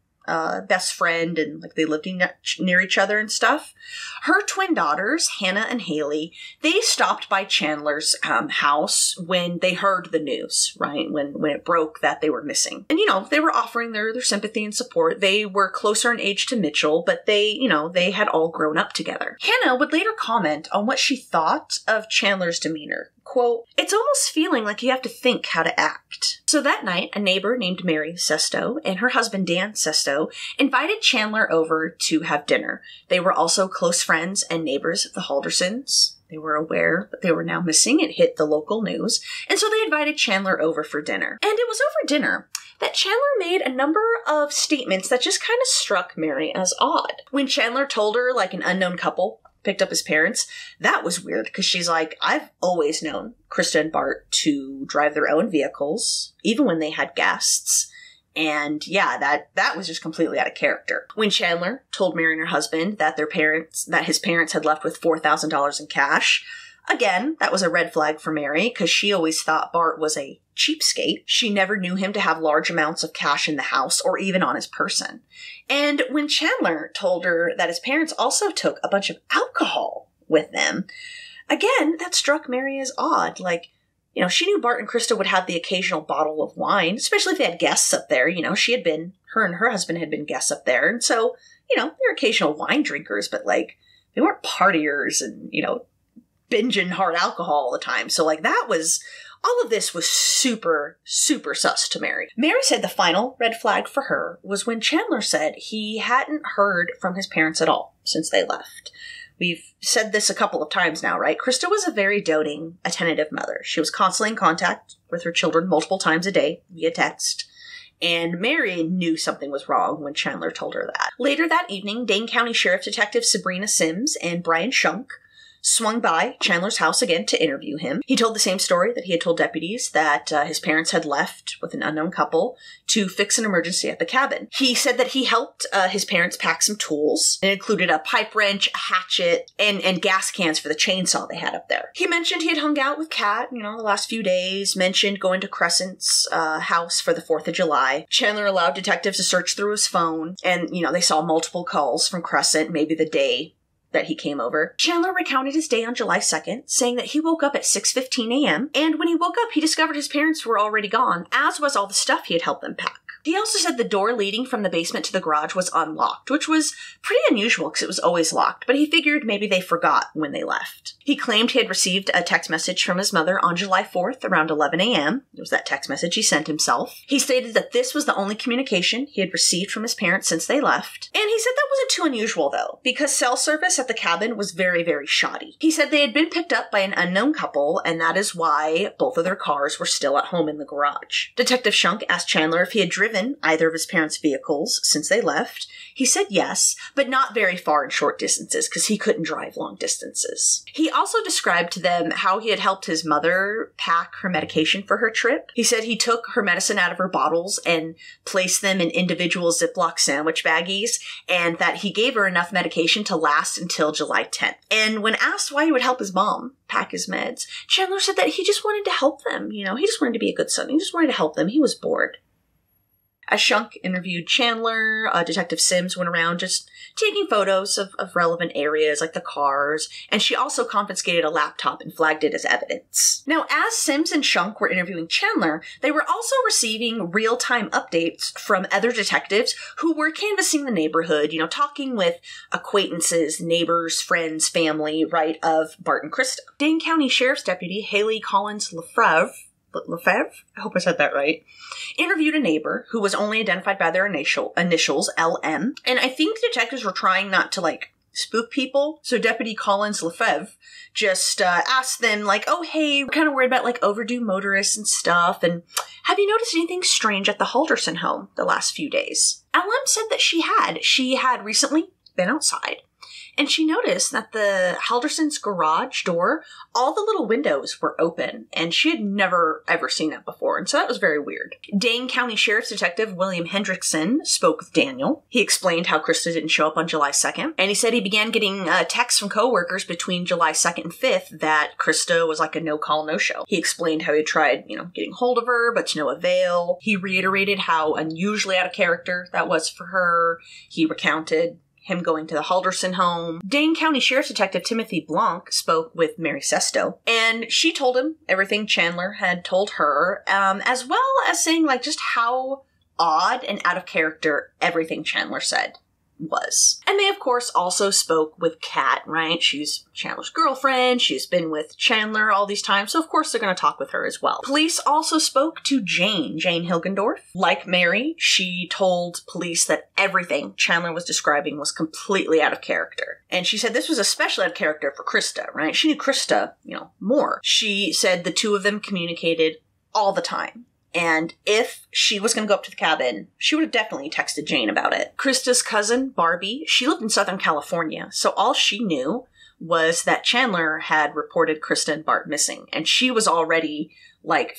best friend, and, like, they lived near each other and stuff. Her twin daughters, Hannah and Haley, they stopped by Chandler's house when they heard the news, right? When it broke that they were missing. And, you know, they were offering their sympathy and support. They were closer in age to Mitchell, but they had all grown up together. Hannah would later comment on what she thought of Chandler's demeanor. Quote, "It's almost feeling like you have to think how to act." So that night, a neighbor named Mary Sesto and her husband Dan Sesto invited Chandler over to have dinner. They were also close friends and neighbors of the Haldersons. They were aware that they were now missing. It hit the local news. And so they invited Chandler over for dinner. And it was over dinner that Chandler made a number of statements that just kind of struck Mary as odd. When Chandler told her, like, an unknown couple picked up his parents, that was weird, because she's like, I've always known Krista and Bart to drive their own vehicles, even when they had guests. And yeah, that was just completely out of character. When Chandler told Mary and her husband that his parents had left with $4,000 in cash, again, that was a red flag for Mary, because she always thought Bart was a cheapskate. She never knew him to have large amounts of cash in the house or even on his person. And when Chandler told her that his parents also took a bunch of alcohol with them, again, that struck Mary as odd. Like, you know, she knew Bart and Krista would have the occasional bottle of wine, especially if they had guests up there. You know, her and her husband had been guests up there. And so, you know, they're occasional wine drinkers, but, like, they weren't partiers and, you know, binging hard alcohol all the time. So, like, all of this was super, super sus to Mary. Mary said the final red flag for her was when Chandler said he hadn't heard from his parents at all since they left. We've said this a couple of times now, right? Krista was a very doting, attentive mother. She was constantly in contact with her children multiple times a day via text. And Mary knew something was wrong when Chandler told her that. Later that evening, Dane County Sheriff Detective Sabrina Sims and Brian Shunk swung by Chandler's house again to interview him. He told the same story that he had told deputies, that his parents had left with an unknown couple to fix an emergency at the cabin. He said that he helped his parents pack some tools. It included a pipe wrench, a hatchet, and gas cans for the chainsaw they had up there. He mentioned he had hung out with Kat, you know, the last few days, mentioned going to Crescent's house for the 4th of July. Chandler allowed detectives to search through his phone, and, you know, they saw multiple calls from Crescent, maybe the day that he came over. Chandler recounted his day on July 2nd, saying that he woke up at 6:15 a.m., and when he woke up, he discovered his parents were already gone, as was all the stuff he had helped them pack. He also said the door leading from the basement to the garage was unlocked, which was pretty unusual because it was always locked, but he figured maybe they forgot when they left. He claimed he had received a text message from his mother on July 4th around 11 a.m. It was that text message he sent himself. He stated that this was the only communication he had received from his parents since they left. And he said that wasn't too unusual, though, because cell service at the cabin was very, very shoddy. He said they had been picked up by an unknown couple, and that is why both of their cars were still at home in the garage. Detective Shunk asked Chandler if he had driven driven either of his parents' vehicles since they left. He said yes, but not very far in short distances because he couldn't drive long distances. He also described to them how he had helped his mother pack her medication for her trip. He said he took her medicine out of her bottles and placed them in individual Ziploc sandwich baggies, and that he gave her enough medication to last until July 10th. And when asked why he would help his mom pack his meds, Chandler said that he just wanted to help them. He just wanted to be a good son. He just wanted to help them. He was bored. As Shunk interviewed Chandler, Detective Sims went around just taking photos of relevant areas like the cars, and she also confiscated a laptop and flagged it as evidence. Now, as Sims and Shunk were interviewing Chandler, they were also receiving real-time updates from other detectives who were canvassing the neighborhood, talking with acquaintances, neighbors, friends, family, right, of Bart and Krista. Dane County Sheriff's Deputy Haley Collins Lefebvre, I hope I said that right, interviewed a neighbor who was only identified by their initials, LM. And I think the detectives were trying not to, spook people. So Deputy Collins Lefebvre just asked them, oh, hey, we're kind of worried about, overdue motorists and stuff. And have you noticed anything strange at the Halderson home the last few days? LM said that she had. She had recently been outside. And she noticed that the Halderson's garage door, all the little windows were open, and she had never, ever seen that before, and so that was very weird. Dane County Sheriff's Detective William Hendrickson spoke with Daniel. He explained how Krista didn't show up on July 2nd, and he said he began getting texts from coworkers between July 2nd and 5th that Krista was a no-call, no-show. He explained how he tried, getting hold of her, but to no avail. He reiterated how unusually out of character that was for her. He recounted him going to the Halderson home. Dane County Sheriff's Detective Timothy Blanc spoke with Mary Sesto, and she told him everything Chandler had told her, as well as saying just how odd and out of character everything Chandler said was. And they, of course, also spoke with Kat, right? She's Chandler's girlfriend. She's been with Chandler all these times, so of course they're going to talk with her as well. Police also spoke to Jane Hilgendorf. Like Mary, she told police that everything Chandler was describing was completely out of character. And she said this was especially out of character for Krista, right? She knew Krista, more. She said the two of them communicated all the time. And if she was going to go up to the cabin, she would have definitely texted Jane about it. Krista's cousin, Barbie, she lived in Southern California, so all she knew was that Chandler had reported Krista and Bart missing, and she was already,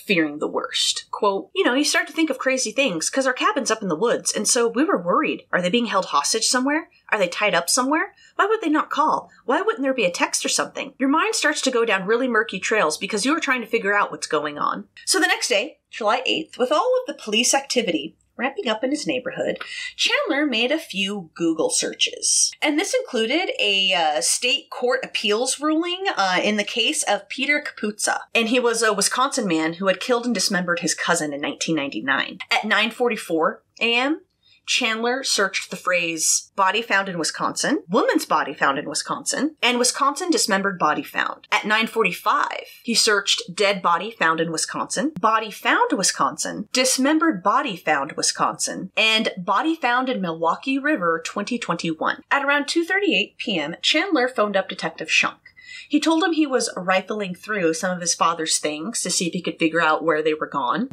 fearing the worst. Quote, you start to think of crazy things, because our cabin's up in the woods, and so we were worried. Are they being held hostage somewhere? Are they tied up somewhere? Why would they not call? Why wouldn't there be a text or something? Your mind starts to go down really murky trails because you are trying to figure out what's going on. So the next day, July 8th, with all of the police activity ramping up in his neighborhood, Chandler made a few Google searches. And this included a state court appeals ruling in the case of Peter Capuzza. And he was a Wisconsin man who had killed and dismembered his cousin in 1999. At 9:44 a.m., Chandler searched the phrase body found in Wisconsin, woman's body found in Wisconsin, and Wisconsin dismembered body found. At 9:45, he searched dead body found in Wisconsin, body found Wisconsin, dismembered body found Wisconsin, and body found in Milwaukee River 2021. At around 2:38 p.m., Chandler phoned up Detective Shunk. He told him he was rifling through some of his father's things to see if he could figure out where they had gone,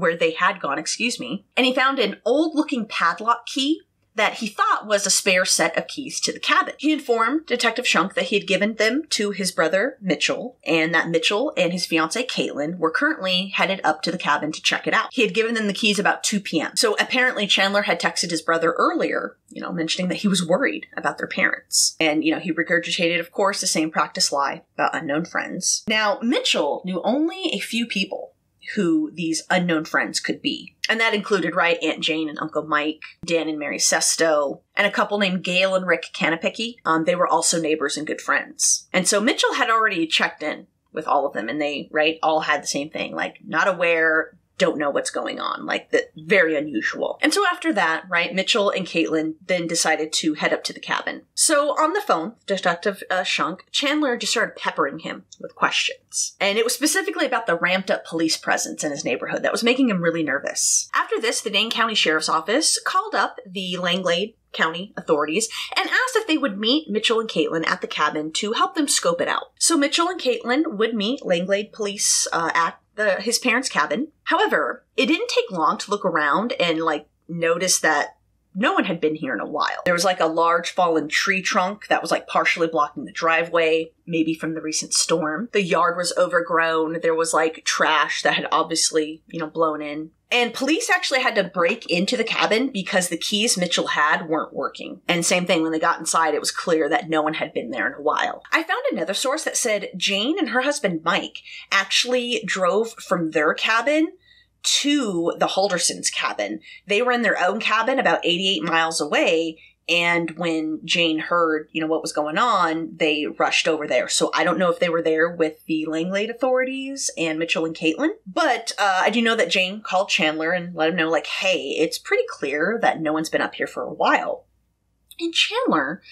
and he found an old-looking padlock key that he thought was a spare set of keys to the cabin. He informed Detective Shunk that he had given them to his brother, Mitchell, and that Mitchell and his fiancée, Caitlin, were currently headed up to the cabin to check it out. He had given them the keys about 2 p.m. So apparently Chandler had texted his brother earlier, mentioning that he was worried about their parents. And, he regurgitated, of course, the same practice lie about unknown friends. Now, Mitchell knew only a few people who these unknown friends could be. And that included, right, Aunt Jane and Uncle Mike, Dan and Mary Sesto, and a couple named Gail and Rick Kanapicki. They were also neighbors and good friends. And so Mitchell had already checked in with all of them, and they, right, all had the same thing, not aware, don't know what's going on, very unusual. And so after that, right, Mitchell and Caitlin then decided to head up to the cabin. So on the phone, Detective Shunk, Chandler just started peppering him with questions. And it was specifically about the ramped up police presence in his neighborhood that was making him really nervous. After this, the Dane County Sheriff's Office called up the Langlade County authorities and asked if they would meet Mitchell and Caitlin at the cabin to help them scope it out. So Mitchell and Caitlin would meet Langlade police at his parents' cabin. However, it didn't take long to look around and noticed that no one had been here in a while. There was like a large fallen tree trunk that was like partially blocking the driveway, maybe from the recent storm. The yard was overgrown. There was like trash that had obviously, blown in. And police actually had to break into the cabin because the keys Mitchell had weren't working. And same thing, when they got inside, it was clear that no one had been there in a while. I found another source that said Jane and her husband Mike actually drove from their cabin to the Haldersons' cabin. They were in their own cabin about 88 miles away, and when Jane heard, what was going on, they rushed over there. So I don't know if they were there with the Langlade authorities and Mitchell and Caitlin, but I do know that Jane called Chandler and let him know, like, hey, it's pretty clear that no one's been up here for a while. And Chandler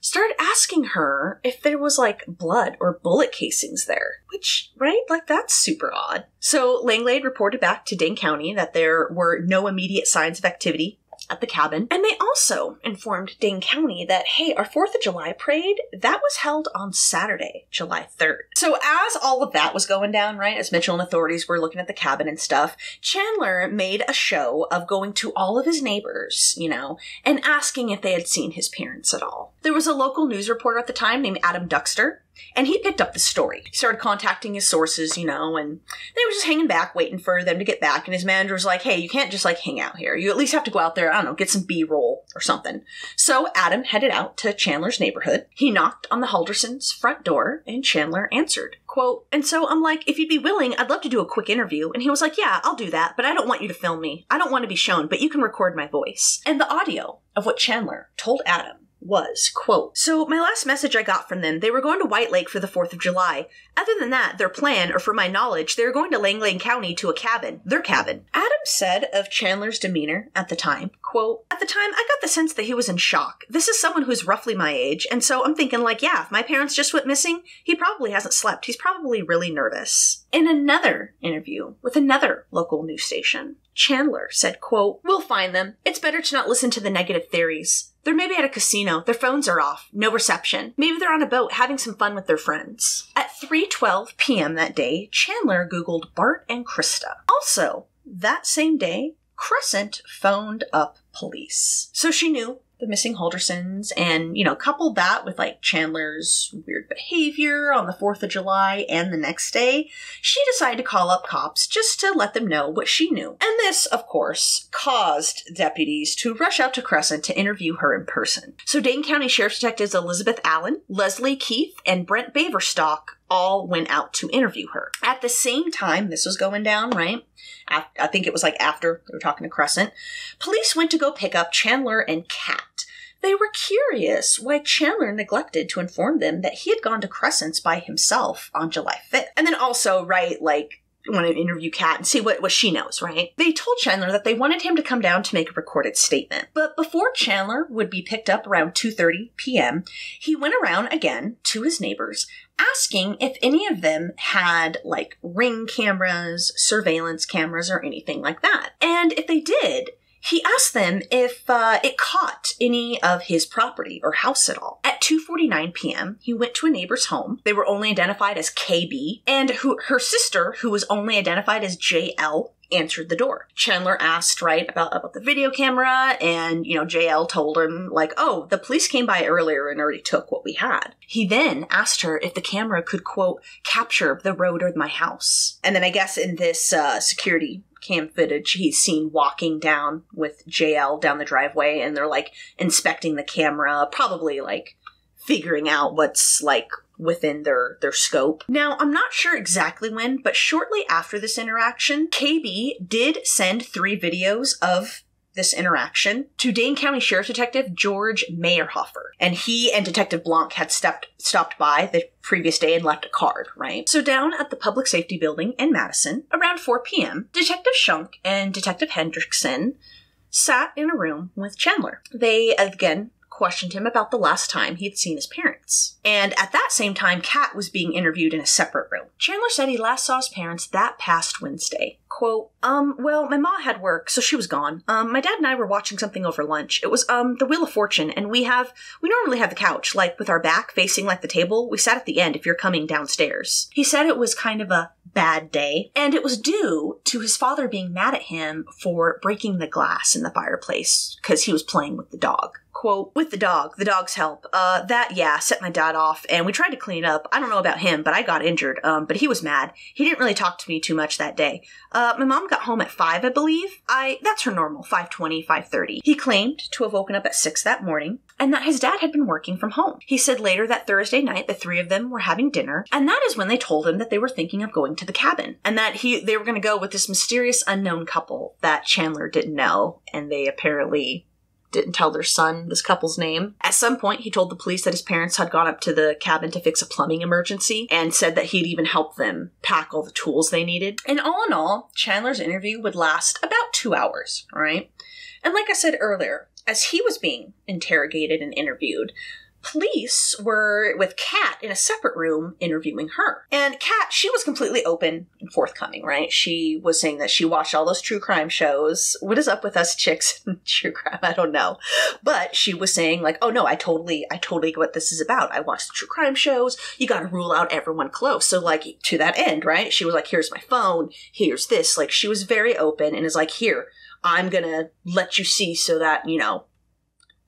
started asking her if there was like blood or bullet casings there, which, right? Like, that's super odd. So Langlade reported back to Dane County that there were no immediate signs of activity at the cabin. And they also informed Dane County that, hey, our 4th of July parade, that was held on Saturday, July 3rd. So as all of that was going down, right, as Mitchell and authorities were looking at the cabin and stuff, Chandler made a show of going to all of his neighbors, and asking if they had seen his parents at all. There was a local news reporter at the time named Adam Duxter, and he picked up the story. He started contacting his sources, and they were just hanging back, waiting for them to get back. And his manager was like, hey, you can't just hang out here. You at least have to go out there, I don't know, get some B-roll or something. So Adam headed out to Chandler's neighborhood. He knocked on the Haldersons' front door, and Chandler answered. Quote, and so I'm like, if you'd be willing, I'd love to do a quick interview. And he was like, yeah, I'll do that, but I don't want you to film me. I don't want to be shown, but you can record my voice. And the audio of what Chandler told Adam was, quote, so my last message I got from them, they were going to White Lake for the 4th of July. Other than that, their plan, or from my knowledge, they were going to Langlade County to a cabin, their cabin. Adam said of Chandler's demeanor at the time, quote, at the time, I got the sense that he was in shock. This is someone who's roughly my age, and so I'm thinking yeah, if my parents just went missing, he probably hasn't slept. He's probably really nervous. In another interview with another local news station, Chandler said, quote, we'll find them. It's better to not listen to the negative theories. They're maybe at a casino. Their phones are off. No reception. Maybe they're on a boat having some fun with their friends. At 3:12 p.m. that day, Chandler Googled Bart and Krista. Also, that same day, Crescent phoned up police. So she knew the missing Haldersons, and, coupled that with, Chandler's weird behavior on the 4th of July and the next day, she decided to call up cops just to let them know what she knew. And this, of course, caused deputies to rush out to Crescent to interview her in person. So Dane County Sheriff's Detectives Elizabeth Allen, Leslie Keith, and Brent Baverstock all went out to interview her. At the same time this was going down, right? I think it was after they were talking to Crescent, police went to go pick up Chandler and Kat. They were curious why Chandler neglected to inform them that he had gone to Crescent's by himself on July 5th. And then also, right, want to interview Kat and see what she knows, right? They told Chandler that they wanted him to come down to make a recorded statement. But before Chandler would be picked up around 2:30 p.m., he went around again to his neighbors, asking if any of them had, Ring cameras, surveillance cameras, or anything like that. And if they did, he asked them if it caught any of his property or house at all. At 2:49 p.m., he went to a neighbor's home. They were only identified as KB, and her sister, who was only identified as JL, answered the door. Chandler asked, right, about the video camera, and, JL told him, oh, the police came by earlier and already took what we had. He then asked her if the camera could, quote, capture the road or my house. And then I guess in this security cam footage, he's seen walking down with JL down the driveway, and they're inspecting the camera, probably figuring out what's within their scope. Now, I'm not sure exactly when, but shortly after this interaction, KB did send 3 videos of this interaction to Dane County Sheriff's Detective George Meyerhofer. And he and Detective Blanc had stopped by the previous day and left a card, right? So down at the Public Safety Building in Madison, around 4 p.m., Detective Shunk and Detective Hendrickson sat in a room with Chandler. They, again, questioned him about the last time he'd seen his parents. And at that same time, Kat was being interviewed in a separate room. Chandler said he last saw his parents that past Wednesday. Quote, well, my ma had work, so she was gone. My dad and I were watching something over lunch. It was, the Wheel of Fortune, and we normally have the couch, with our back facing the table. We sat at the end if you're coming downstairs. He said it was kind of a bad day, and it was due to his father being mad at him for breaking the glass in the fireplace because he was playing with the dog. Quote, with the dog's help. Set my dad off, and we tried to clean it up. I don't know about him, but I got injured, but he was mad. He didn't really talk to me too much that day. My mom got home at 5, I believe. That's her normal, 5:20, 5:30. He claimed to have woken up at 6 that morning, and that his dad had been working from home. He said later that Thursday night, the three of them were having dinner, and that is when they told him that they were thinking of going to the cabin, and that they were going to go with this mysterious unknown couple that Chandler didn't know, and they apparently didn't tell their son this couple's name. At some point, he told the police that his parents had gone up to the cabin to fix a plumbing emergency and said that he'd even helped them pack all the tools they needed. And all in all, Chandler's interview would last about 2 hours, right? And like I said earlier, as he was being interrogated and interviewed, police were with Kat in a separate room interviewing her. And Kat, she was completely open and forthcoming, right? She was saying that she watched all those true crime shows. What is up with us chicks and true crime? I don't know. But she was saying like, oh no, I totally get what this is about. I watched the true crime shows. You gotta rule out everyone close. So like to that end, right? She was like, here's my phone. Here's this. Like she was very open and is like, here, I'm gonna let you see so that,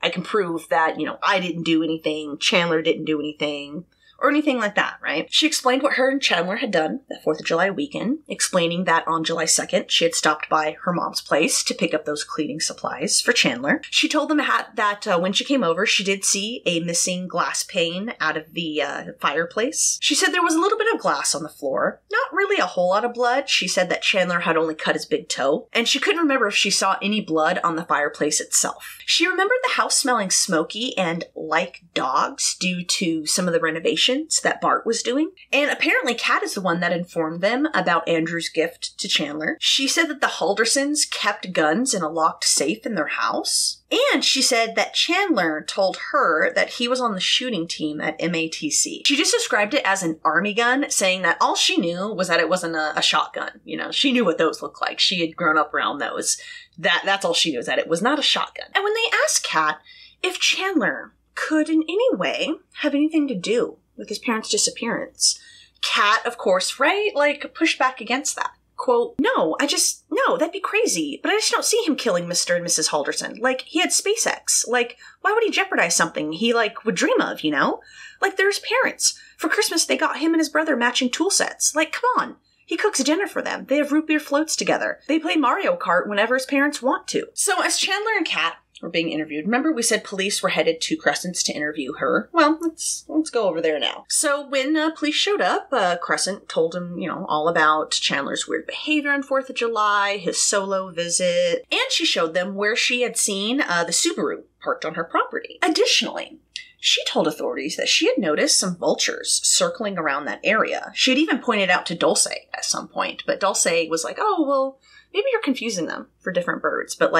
I can prove that, I didn't do anything, Chandler didn't do anything, or anything like that, right? She explained what her and Chandler had done that 4th of July weekend, explaining that on July 2nd, she had stopped by her mom's place to pick up those cleaning supplies for Chandler. She told them that when she came over, she did see a missing glass pane out of the fireplace. She said there was a little bit of glass on the floor, not really a whole lot of blood. She said that Chandler had only cut his big toe, and she couldn't remember if she saw any blood on the fireplace itself. She remembered the house smelling smoky and like dogs due to some of the renovations that Bart was doing. And apparently Kat is the one that informed them about Andrew's gift to Chandler. She said that the Haldersons kept guns in a locked safe in their house. And she said that Chandler told her that he was on the shooting team at MATC. She just described it as an army gun, saying that all she knew was that it wasn't a shotgun. She knew what those looked like. She had grown up around those. That's all she knew, is that it was not a shotgun. And when they asked Kat if Chandler could in any way have anything to do with his parents' disappearance, Kat, of course, right, pushed back against that. Quote, no, that'd be crazy, but I just don't see him killing Mr. and Mrs. Halderson. He had SpaceX. Why would he jeopardize something he, would dream of, they're his parents. For Christmas, they got him and his brother matching tool sets. Come on. He cooks dinner for them. They have root beer floats together. They play Mario Kart whenever his parents want to. So as Chandler and Kat were being interviewed, remember we said police were headed to Crescent's to interview her? Well, let's go over there now. So when police showed up, Crescent told him, all about Chandler's weird behavior on 4th of July, his solo visit, and she showed them where she had seen the Subaru parked on her property. Additionally, she told authorities that she had noticed some vultures circling around that area. She had even pointed out to Dulce at some point, but Dulce was like, oh, well, maybe you're confusing them for different birds. But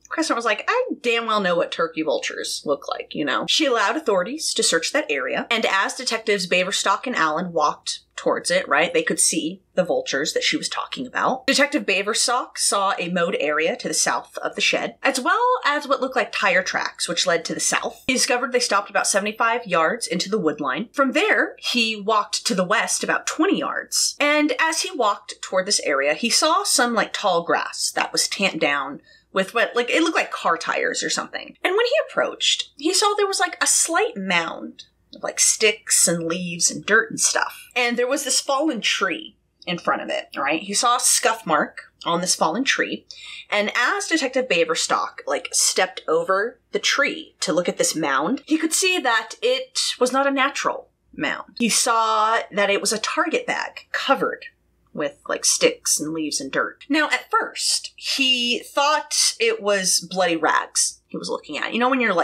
Crescent was like, I damn well know what turkey vultures look like, She allowed authorities to search that area, and as detectives Baverstock and Allen walked towards it, right, they could see the vultures that she was talking about. Detective Baverstock saw a mowed area to the south of the shed, as well as what looked like tire tracks, which led to the south. He discovered they stopped about 75 yards into the wood line. From there, he walked to the west about 20 yards, and as he walked toward this area, he saw some, tall grass that was tamped down with what, it looked like car tires or something. And when he approached, he saw there was, a slight mound of, sticks and leaves and dirt and stuff. And there was this fallen tree in front of it, right? He saw a scuff mark on this fallen tree. And as Detective Baverstock, stepped over the tree to look at this mound, he could see that it was not a natural mound. He saw that it was a Target bag covered with sticks and leaves and dirt. Now, at first, he thought it was bloody rags he was looking at. When you're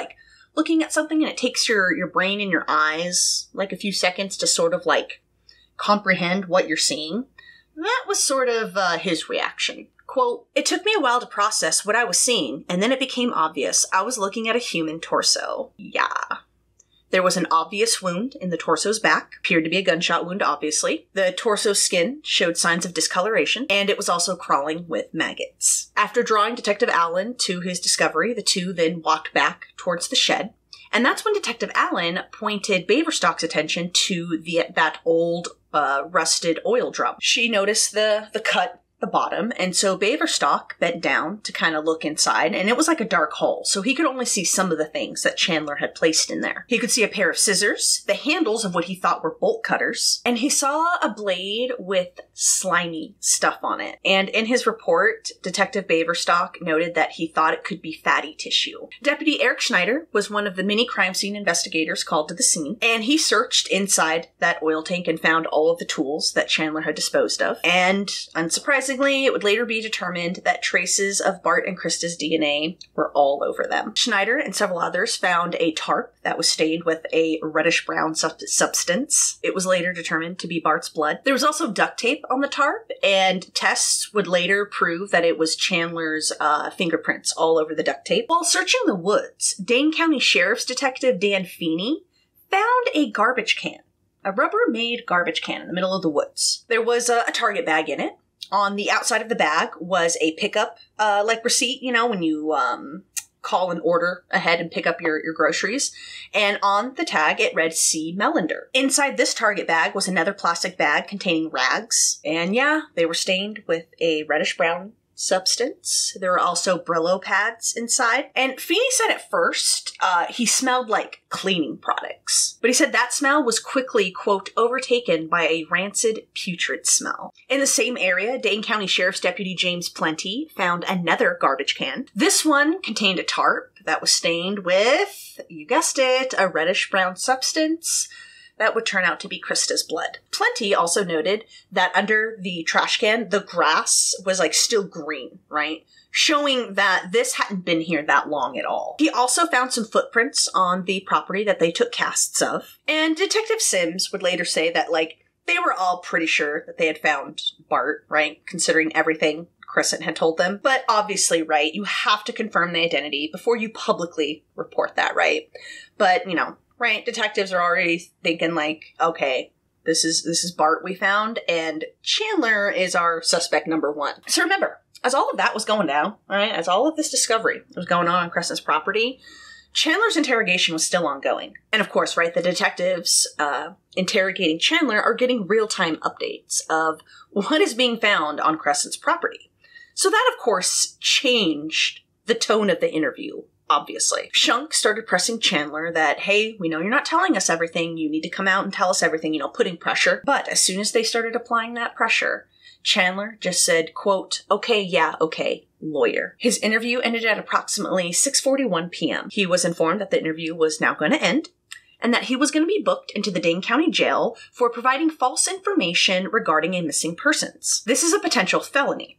looking at something and it takes your brain and your eyes a few seconds to sort of comprehend what you're seeing? That was sort of his reaction. Quote, it took me a while to process what I was seeing, and then it became obvious I was looking at a human torso. Yeah. There was an obvious wound in the torso's back, appeared to be a gunshot wound, obviously. The torso skin showed signs of discoloration, and it was also crawling with maggots. After drawing Detective Allen to his discovery, the two then walked back towards the shed. And that's when Detective Allen pointed Baverstock's attention to that old rusted oil drum. She noticed the cut the bottom, and so Baverstock bent down to kind of look inside, and it was like a dark hole, so he could only see some of the things that Chandler had placed in there. He could see a pair of scissors, the handles of what he thought were bolt cutters, and he saw a blade with slimy stuff on it. And in his report, Detective Baverstock noted that he thought it could be fatty tissue. Deputy Eric Schneider was one of the many crime scene investigators called to the scene, and he searched inside that oil tank and found all of the tools that Chandler had disposed of. And unsurprisingly, it would later be determined that traces of Bart and Krista's DNA were all over them. Schneider and several others found a tarp that was stained with a reddish-brown substance. It was later determined to be Bart's blood. There was also duct tape on the tarp, and tests would later prove that it was Chandler's fingerprints all over the duct tape. While searching the woods, Dane County Sheriff's Detective Dan Feeney found a garbage can. A Rubbermaid garbage can in the middle of the woods. There was a Target bag in it. On the outside of the bag was a pickup, receipt, when you call an order ahead and pick up your groceries. And on the tag, it read C. Melander. Inside this Target bag was another plastic bag containing rags. And yeah, they were stained with a reddish-brown substance. There were also Brillo pads inside. And Feeney said at first he smelled like cleaning products. But he said that smell was quickly, quote, overtaken by a rancid, putrid smell. In the same area, Dane County Sheriff's Deputy James Plenty found another garbage can. This one contained a tarp that was stained with, you guessed it, a reddish-brown substance that would turn out to be Krista's blood. Plenty also noted that under the trash can, the grass was still green, right? Showing that this hadn't been here that long at all. He also found some footprints on the property that they took casts of. And Detective Sims would later say that, they were all pretty sure that they had found Bart, right? Considering everything Crescent had told them. But obviously, right, you have to confirm the identity before you publicly report that, right? But, right, detectives are already thinking okay, this is Bart we found, and Chandler is our suspect number one. So remember, as all of that was going down, right, as all of this discovery was going on Crescent's property, Chandler's interrogation was still ongoing. And of course, right, the detectives interrogating Chandler are getting real-time updates of what is being found on Crescent's property. So that, of course, changed the tone of the interview. Obviously. Shunk started pressing Chandler that, hey, we know you're not telling us everything. You need to come out and tell us everything, putting pressure. But as soon as they started applying that pressure, Chandler just said, quote, okay, yeah, okay, lawyer. His interview ended at approximately 6:41 p.m. He was informed that the interview was now going to end and that he was going to be booked into the Dane County Jail for providing false information regarding a missing persons. This is a potential felony.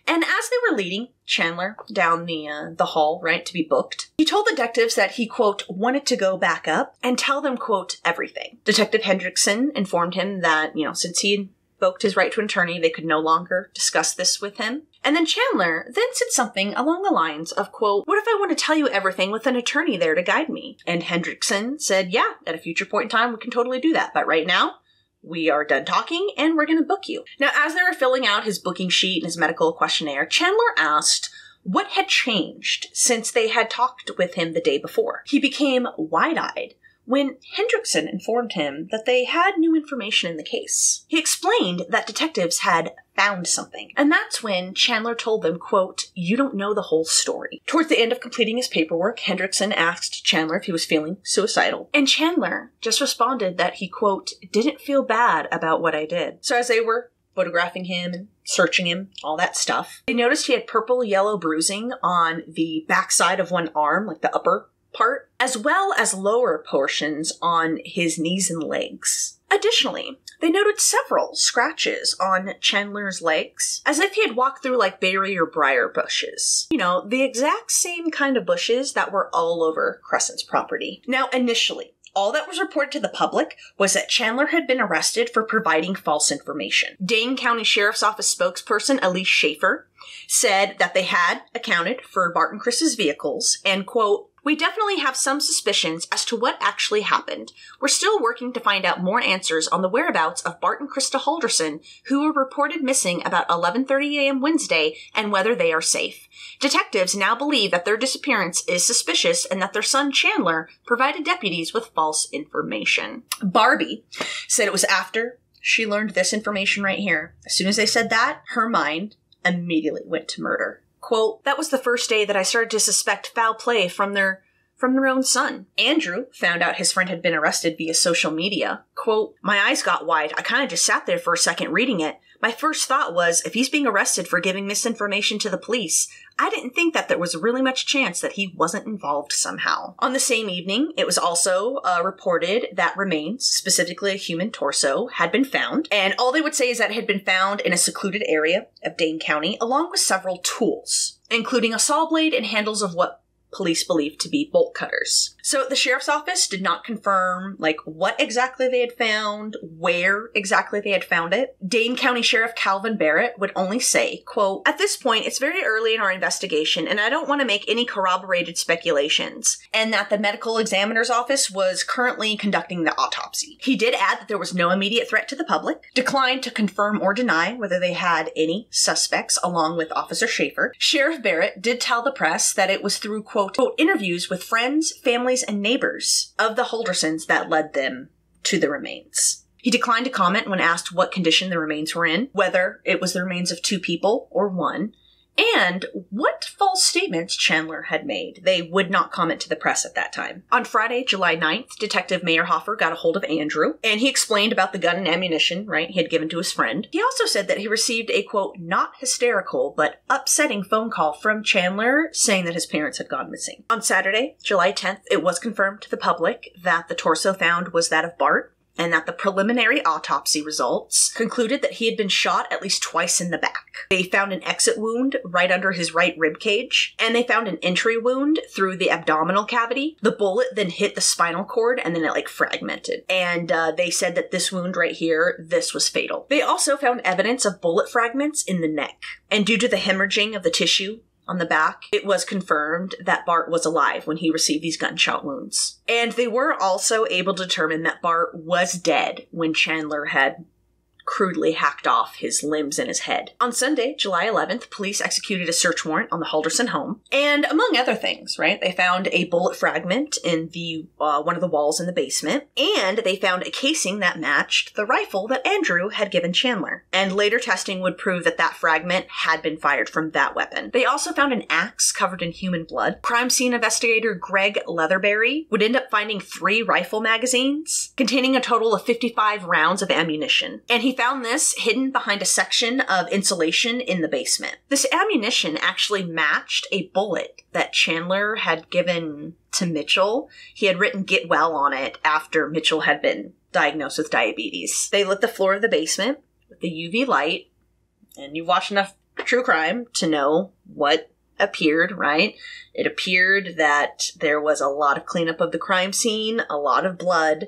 And as they were leading Chandler down the hall, right, to be booked, he told detectives that he, quote, wanted to go back up and tell them, quote, everything. Detective Hendrickson informed him that, since he invoked his right to an attorney, they could no longer discuss this with him. And then Chandler then said something along the lines of, quote, what if I want to tell you everything with an attorney there to guide me? And Hendrickson said, yeah, at a future point in time, we can totally do that. But right now, we are done talking, and we're going to book you. Now, as they were filling out his booking sheet and his medical questionnaire, Chandler asked what had changed since they had talked with him the day before. He became wide-eyed when Hendrickson informed him that they had new information in the case. He explained that detectives had found something. And that's when Chandler told them, quote, you don't know the whole story. Towards the end of completing his paperwork, Hendrickson asked Chandler if he was feeling suicidal. And Chandler just responded that he, quote, didn't feel bad about what I did. So as they were photographing him and searching him, all that stuff, they noticed he had purple-yellow bruising on the backside of one arm, the upper part, as well as lower portions on his knees and legs. Additionally, they noted several scratches on Chandler's legs, as if he had walked through berry or briar bushes. The exact same kind of bushes that were all over Crescent's property. Now, initially, all that was reported to the public was that Chandler had been arrested for providing false information. Dane County Sheriff's Office spokesperson Elise Schaefer said that they had accounted for Bart and Chris's vehicles and, quote, We definitely have some suspicions as to what actually happened. We're still working to find out more answers on the whereabouts of Bart and Krista Halderson, who were reported missing about 11:30 a.m. Wednesday, and whether they are safe. Detectives now believe that their disappearance is suspicious and that their son Chandler provided deputies with false information. Barbie said it was after she learned this information right here. As soon as they said that, her mind immediately went to murder. Quote, "That was the first day that I started to suspect foul play from their own son." Andrew found out his friend had been arrested via social media. Quote, "My eyes got wide. I kind of just sat there for a second reading it. My first thought was, if he's being arrested for giving misinformation to the police, I didn't think that there was really much chance that he wasn't involved somehow." On the same evening, it was also reported that remains, specifically a human torso, had been found. And all they would say is that it had been found in a secluded area of Dane County, along with several tools, including a saw blade and handles of what police believed to be bolt cutters. So the sheriff's office did not confirm, what exactly they had found, where exactly they had found it. Dane County Sheriff Calvin Barrett would only say, quote, "At this point, it's very early in our investigation, and I don't want to make any corroborated speculations," and that the medical examiner's office was currently conducting the autopsy. He did add that there was no immediate threat to the public, declined to confirm or deny whether they had any suspects along with Officer Schaefer. Sheriff Barrett did tell the press that it was through, quote, "interviews with friends, families, and neighbors of the Haldersons that led them to the remains." He declined to comment when asked what condition the remains were in, whether it was the remains of 2 people or 1, and what false statements Chandler had made. They would not comment to the press at that time. On Friday, July 9th, Detective Mayerhofer got a hold of Andrew, and he explained about the gun and ammunition, he had given to his friend. He also said that he received a, quote, "not hysterical, but upsetting phone call from Chandler saying that his parents had gone missing." On Saturday, July 10th, it was confirmed to the public that the torso found was that of Bart, and that the preliminary autopsy results concluded that he had been shot at least twice in the back. They found an exit wound right under his right rib cage, and they found an entry wound through the abdominal cavity. The bullet then hit the spinal cord, and then it fragmented. And they said that this wound right here, this was fatal. They also found evidence of bullet fragments in the neck, and due to the hemorrhaging of the tissue on the back, it was confirmed that Bart was alive when he received these gunshot wounds. And they were also able to determine that Bart was dead when Chandler had crudely hacked off his limbs and his head. On Sunday, July 11th, police executed a search warrant on the Halderson home. And among other things, they found a bullet fragment in the one of the walls in the basement. And they found a casing that matched the rifle that Andrew had given Chandler. And later testing would prove that that fragment had been fired from that weapon. They also found an axe covered in human blood. Crime scene investigator Greg Leatherberry would end up finding 3 rifle magazines containing a total of 55 rounds of ammunition. And he found this hidden behind a section of insulation in the basement. This ammunition actually matched a bullet that Chandler had given to Mitchell. He had written "get well" on it after Mitchell had been diagnosed with diabetes. They lit the floor of the basement with the UV light, and you've watched enough true crime to know what appeared, It appeared that there was a lot of cleanup of the crime scene, a lot of blood,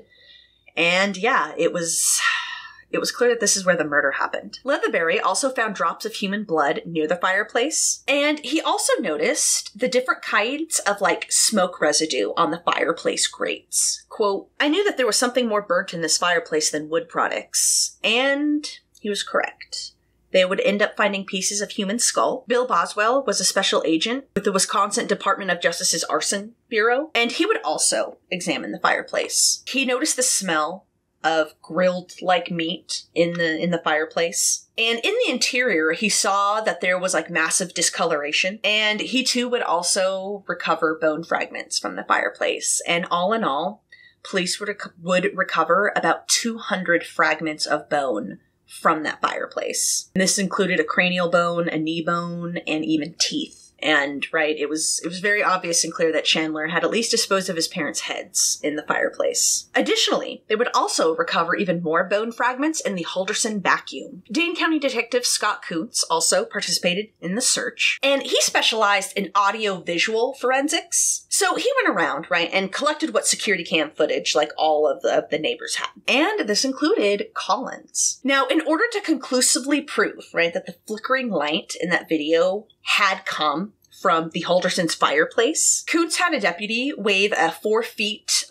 and it was clear that this is where the murder happened. Leatherberry also found drops of human blood near the fireplace, and he also noticed the different kinds of smoke residue on the fireplace grates. Quote, "I knew that there was something more burnt in this fireplace than wood products," and he was correct. They would end up finding pieces of human skull. Bill Boswell was a special agent with the Wisconsin Department of Justice's Arson Bureau, and he would also examine the fireplace. He noticed the smell of grilled meat in the fireplace. And in the interior, he saw that there was massive discoloration. And he too would also recover bone fragments from the fireplace. And all in all, police would recover about 200 fragments of bone from that fireplace. And this included a cranial bone, a knee bone, and even teeth. And, it was very obvious and clear that Chandler had at least disposed of his parents' heads in the fireplace. Additionally, they would also recover even more bone fragments in the Halderson vacuum. Dane County Detective Scott Kuntz also participated in the search, and he specialized in audio-visual forensics. So he went around, and collected what security cam footage, all of the neighbors had. And this included Collins. Now, in order to conclusively prove, that the flickering light in that video had come from the Halderson's fireplace. Koontz had a deputy wave a 4 feet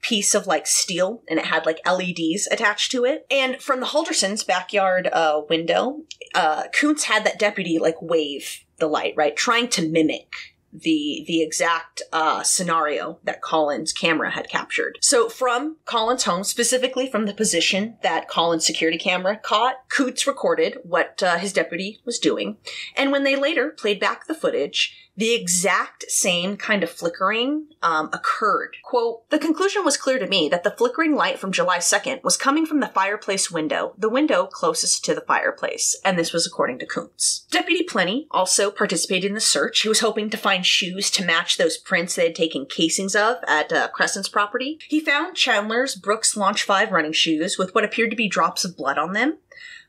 piece of like steel, and it had like LEDs attached to it. And from the Halderson's backyard window, Koontz had that deputy like wave the light, right? Trying to mimic the exact scenario that Colin's camera had captured. So from Colin's home, specifically from the position that Colin's security camera caught, Koontz recorded what his deputy was doing. And when they later played back the footage, the exact same kind of flickering occurred. Quote, "The conclusion was clear to me that the flickering light from July 2nd was coming from the fireplace window, the window closest to the fireplace." And this was according to Koontz. Deputy Plenty also participated in the search. He was hoping to find shoes to match those prints they had taken casings of at Crescent's property. He found Chandler's Brooks Launch 5 running shoes with what appeared to be drops of blood on them.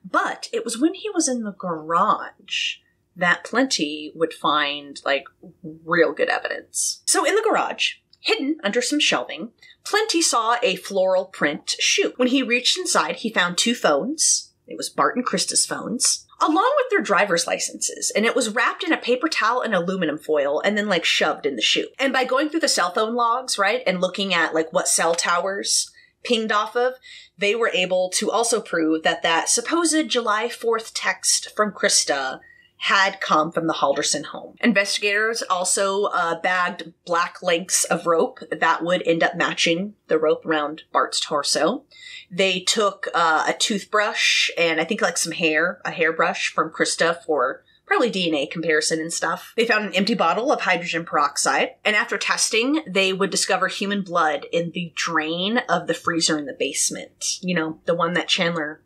But it was when he was in the garage that Plenty would find, like, real good evidence. So in the garage, hidden under some shelving, Plenty saw a floral print shoe. When he reached inside, he found 2 phones. It was Bart and Krista's phones, along with their driver's licenses, and it was wrapped in a paper towel and aluminum foil and then, like, shoved in the shoe. And by going through the cell phone logs, right, and looking at, like, what cell towers pinged off of, they were able to also prove that that supposed July 4th text from Krista had come from the Halderson home. Investigators also bagged black lengths of rope that would end up matching the rope around Bart's torso. They took a toothbrush and I think like some hair, a hairbrush from Krista for probably DNA comparison and stuff. They found an empty bottle of hydrogen peroxide, and after testing, they would discover human blood in the drain of the freezer in the basement. You know, the one that Chandler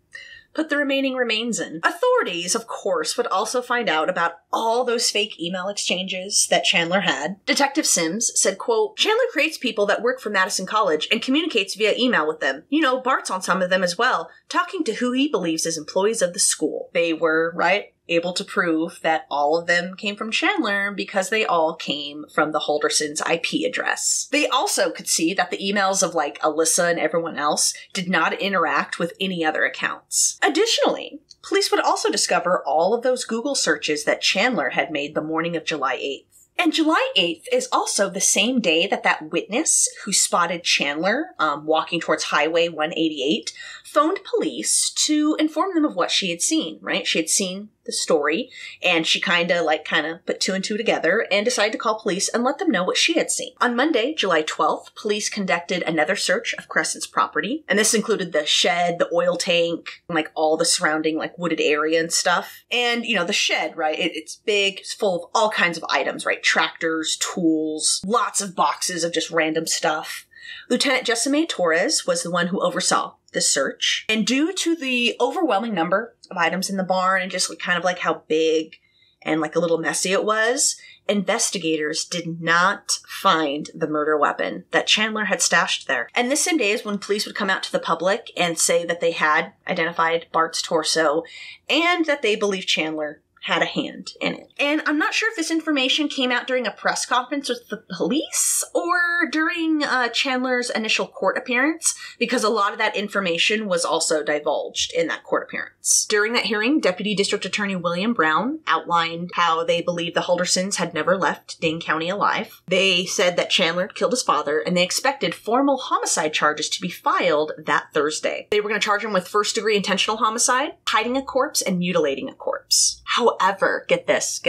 put the remaining remains in. Authorities, of course, would also find out about all those fake email exchanges that Chandler had. Detective Sims said, quote, "Chandler creates people that work for Madison College and communicates via email with them. You know, Bart's on some of them as well, talking to who he believes is employees of the school." They were, right, able to prove that all of them came from Chandler because they all came from the Halderson's IP address. They also could see that the emails of like Alyssa and everyone else did not interact with any other accounts. Additionally, police would also discover all of those Google searches that Chandler had made the morning of July 8th. And July 8th is also the same day that that witness who spotted Chandler walking towards Highway 188 phoned police to inform them of what she had seen, right? She had seen the story, and she kind of put 2 and 2 together and decided to call police and let them know what she had seen. On Monday, July 12th, police conducted another search of Crescent's property, and this included the shed, the oil tank, and like all the surrounding like wooded area and stuff. And, you know, the shed, right? It's big, it's full of all kinds of items, right? Tractors, tools, lots of boxes of just random stuff. Lieutenant Jessime Torres was the one who oversaw the search. And due to the overwhelming number of items in the barn and just kind of like how big and like a little messy it was, investigators did not find the murder weapon that Chandler had stashed there. And this same day is when police would come out to the public and say that they had identified Bart's torso and that they believed Chandler had a hand in it. And I'm not sure if this information came out during a press conference with the police or during Chandler's initial court appearance, because a lot of that information was also divulged in that court appearance. During that hearing, Deputy District Attorney William Brown outlined how they believe the Haldersons had never left Dane County alive. They said that Chandler killed his father, and they expected formal homicide charges to be filed that Thursday. They were going to charge him with first-degree intentional homicide, hiding a corpse, and mutilating a corpse. However, get this,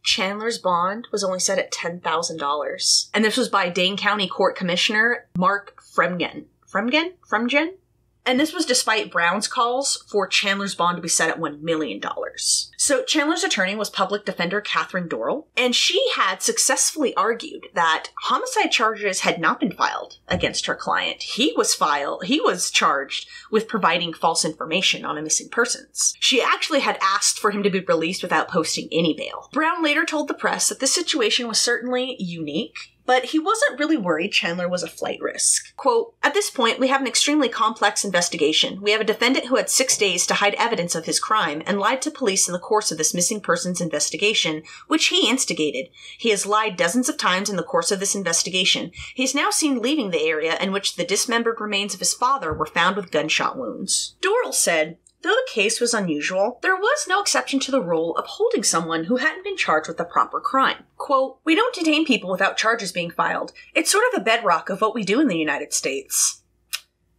Chandler's bond was only set at $10,000. And this was by Dane County Court Commissioner Mark Fremgen? And this was despite Brown's calls for Chandler's bond to be set at $1 million. So Chandler's attorney was public defender Catherine Dorrell, and she had successfully argued that homicide charges had not been filed against her client. He was charged with providing false information on a missing persons. She actually had asked for him to be released without posting any bail. Brown later told the press that this situation was certainly unique, but he wasn't really worried Chandler was a flight risk. Quote, "At this point, we have an extremely complex investigation. We have a defendant who had 6 days to hide evidence of his crime and lied to police in the course of this missing persons investigation, which he instigated. He has lied dozens of times in the course of this investigation. He is now seen leaving the area in which the dismembered remains of his father were found with gunshot wounds." Dorrell said, Though the case was unusual, there was no exception to the rule of holding someone who hadn't been charged with the proper crime. Quote, "We don't detain people without charges being filed. It's sort of a bedrock of what we do in the United States."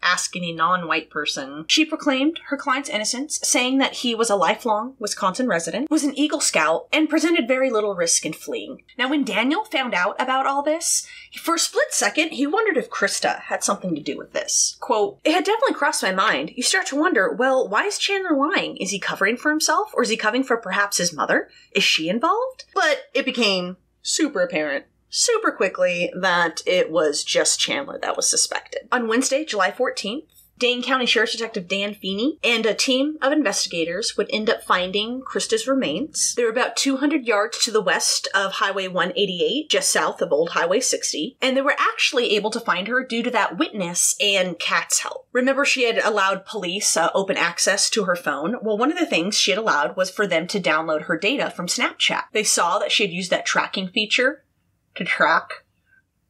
Ask any non-white person. She proclaimed her client's innocence, saying that he was a lifelong Wisconsin resident, was an Eagle Scout, and presented very little risk in fleeing. Now, when Daniel found out about all this, for a split second, he wondered if Krista had something to do with this. Quote, "It had definitely crossed my mind. You start to wonder, well, why is Chandler lying? Is he covering for himself? Or is he covering for perhaps his mother? Is she involved?" But it became super apparent super quickly that it was just Chandler that was suspected. On Wednesday, July 14th, Dane County Sheriff's Detective Dan Feeney and a team of investigators would end up finding Krista's remains. They were about 200 yards to the west of Highway 188, just south of Old Highway 60, and they were actually able to find her due to that witness and Kat's help. Remember, she had allowed police open access to her phone? Well, one of the things she had allowed was for them to download her data from Snapchat. They saw that she had used that tracking feature to track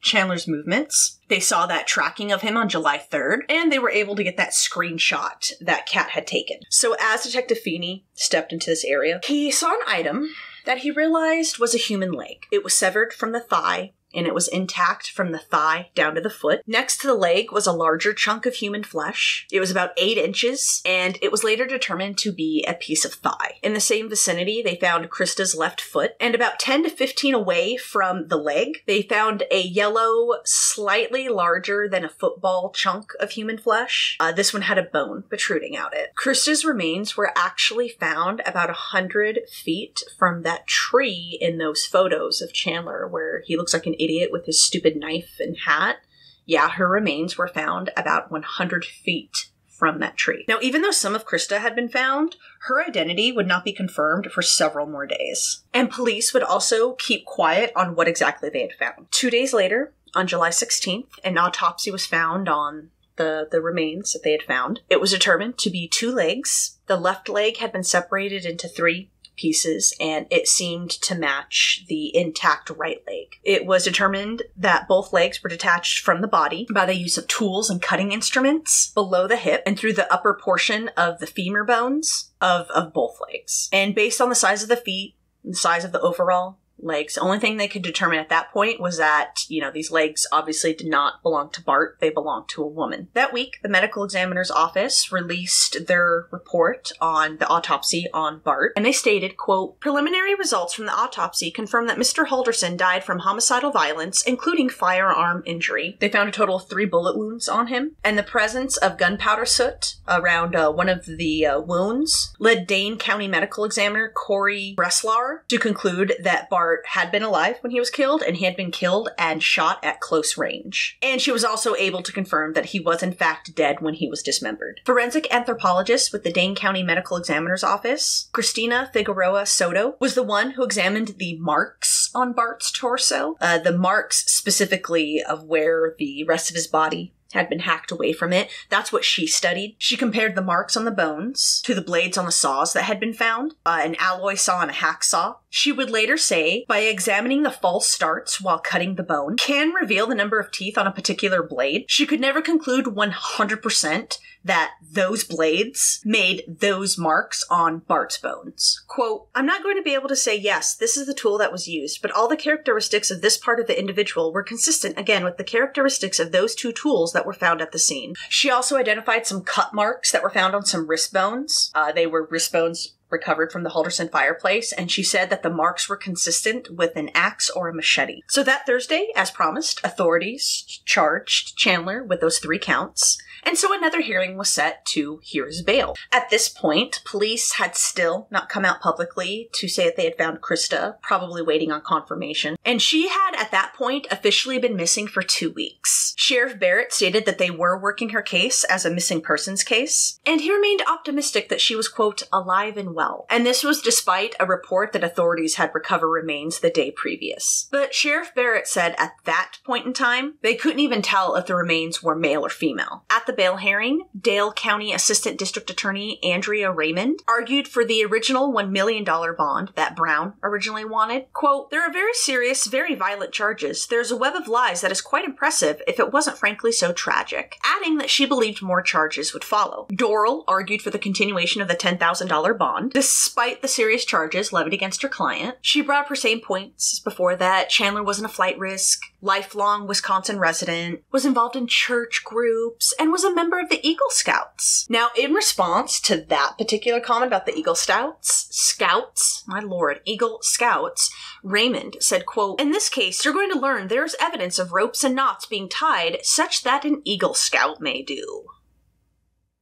Chandler's movements. They saw that tracking of him on July 3rd, and they were able to get that screenshot that Kat had taken. So as Detective Feeney stepped into this area, he saw an item that he realized was a human leg. It was severed from the thigh, and it was intact from the thigh down to the foot. Next to the leg was a larger chunk of human flesh. It was about 8 inches, and it was later determined to be a piece of thigh. In the same vicinity, they found Krista's left foot, and about 10 to 15 away from the leg, they found a yellow, slightly larger than a football chunk of human flesh. This one had a bone protruding out it. Krista's remains were actually found about 100 feet from that tree in those photos of Chandler where he looks like an idiot with his stupid knife and hat. Yeah, her remains were found about 100 feet from that tree. Now, even though some of Krista had been found, her identity would not be confirmed for several more days. And police would also keep quiet on what exactly they had found. 2 days later, on July 16th, an autopsy was found on the remains that they had found. It was determined to be 2 legs. The left leg had been separated into 3 pieces, and it seemed to match the intact right leg. It was determined that both legs were detached from the body by the use of tools and cutting instruments below the hip and through the upper portion of the femur bones of both legs. And based on the size of the feet, the size of the overall legs, the only thing they could determine at that point was that, these legs obviously did not belong to Bart, they belonged to a woman. That week, the medical examiner's office released their report on the autopsy on Bart, and they stated, quote, "Preliminary results from the autopsy confirm that Mr. Halderson died from homicidal violence, including firearm injury." They found a total of 3 bullet wounds on him, and the presence of gunpowder soot around one of the wounds led Dane County Medical Examiner Corey Breslar to conclude that Bart had been alive when he was killed, and he had been killed and shot at close range. And she was also able to confirm that he was in fact dead when he was dismembered. Forensic anthropologist with the Dane County Medical Examiner's Office, Christina Figueroa Soto, was the one who examined the marks on Bart's torso, the marks specifically of where the rest of his body had been hacked away from it. That's what she studied. She compared the marks on the bones to the blades on the saws that had been found, an alloy saw and a hacksaw. She would later say, by examining the false starts while cutting the bone can reveal the number of teeth on a particular blade. She could never conclude 100% that those blades made those marks on Bart's bones. Quote, "I'm not going to be able to say, yes, this is the tool that was used, but all the characteristics of this part of the individual were consistent, again, with the characteristics of those 2 tools that were found at the scene." She also identified some cut marks that were found on some wrist bones. They were wrist bones recovered from the Halderson fireplace, and she said that the marks were consistent with an axe or a machete. So that Thursday, as promised, authorities charged Chandler with those 3 counts. And so another hearing was set to hear his bail. At this point, police had still not come out publicly to say that they had found Krista, probably waiting on confirmation. And she had, at that point, officially been missing for 2 weeks. Sheriff Barrett stated that they were working her case as a missing persons case, and he remained optimistic that she was, quote, alive and well. And this was despite a report that authorities had recovered remains the day previous. But Sheriff Barrett said at that point in time, they couldn't even tell if the remains were male or female. At the bail hearing, Dale County Assistant District Attorney Andrea Raymond argued for the original $1 million bond that Brown originally wanted. Quote, "There are very serious, very violent charges. There's a web of lies that is quite impressive if it wasn't frankly so tragic," adding that she believed more charges would follow. Dorrell argued for the continuation of the $10,000 bond, despite the serious charges levied against her client. She brought up her same points before that Chandler wasn't a flight risk, lifelong Wisconsin resident, was involved in church groups, and was a member of the Eagle Scouts. Now, in response to that particular comment about the Eagle Scouts, my lord, Eagle Scouts, Raymond said, quote, "In this case, you're going to learn there's evidence of ropes and knots being tied such that an Eagle Scout may do."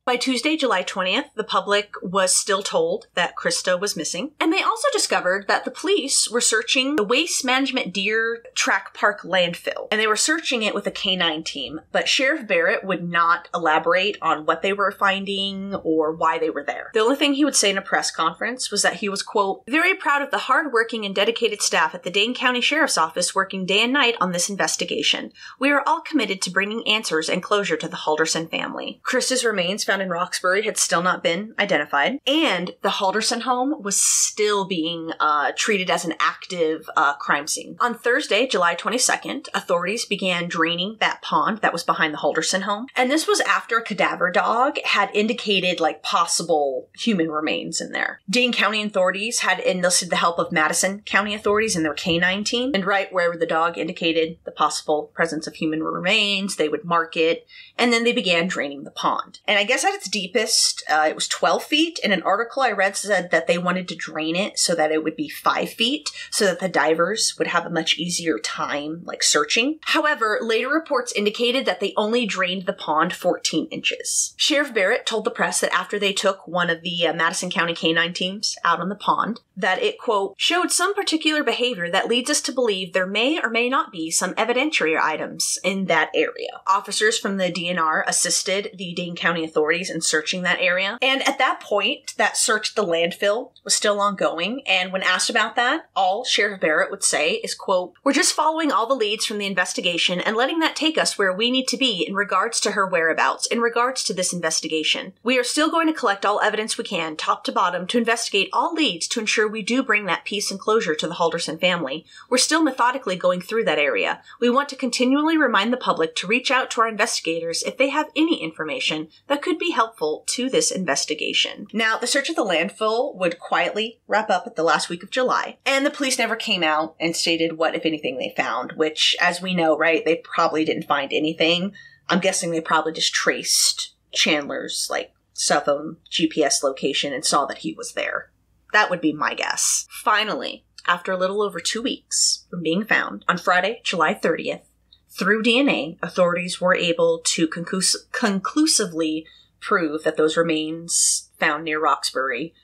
By Tuesday, July 20th, the public was still told that Krista was missing, and they also discovered that the police were searching the Waste Management Deer Track Park landfill, and they were searching it with a K-9 team, but Sheriff Barrett would not elaborate on what they were finding or why they were there. The only thing he would say in a press conference was that he was, quote, "very proud of the hard-working and dedicated staff at the Dane County Sheriff's Office working day and night on this investigation. We are all committed to bringing answers and closure to the Halderson family." Krista's remains found in Roxbury had still not been identified, and the Halderson home was still being treated as an active crime scene. On Thursday, July 22nd, authorities began draining that pond that was behind the Halderson home, and this was after a cadaver dog had indicated possible human remains in there. Dane County authorities had enlisted the help of Madison County authorities and their K-9 team, and right wherever the dog indicated the possible presence of human remains, they would mark it, and then they began draining the pond. And I guess at its deepest, it was 12 feet. In an article I read said that they wanted to drain it so that it would be 5 feet so that the divers would have a much easier time searching. However, later reports indicated that they only drained the pond 14 inches. Sheriff Barrett told the press that after they took one of the Madison County K-9 teams out on the pond, that it, quote, "showed some particular behavior that leads us to believe there may or may not be some evidentiary items in that area." Officers from the DNR assisted the Dane County authorities in searching that area. And at that point, that search of the landfill was still ongoing. And when asked about that, all Sheriff Barrett would say is, quote, "we're just following all the leads from the investigation and letting that take us where we need to be in regards to her whereabouts, in regards to this investigation. We are still going to collect all evidence we can, top to bottom, to investigate all leads to ensure we do bring that peace and closure to the Halderson family. We're still methodically going through that area. We want to continually remind the public to reach out to our investigators if they have any information that could be helpful to this investigation." Now, the search of the landfill would quietly wrap up at the last week of July, and the police never came out and stated what, if anything, they found, which, as we know, right, they probably didn't find anything. I'm guessing they probably just traced Chandler's, cell phone GPS location and saw that he was there. That would be my guess. Finally, after a little over 2 weeks from being found, on Friday, July 30th, through DNA, authorities were able to conclusively prove that those remains found near Roxbury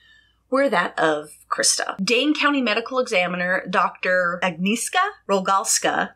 were that of Krista. Dane County Medical Examiner Dr. Agnieszka Rogalska,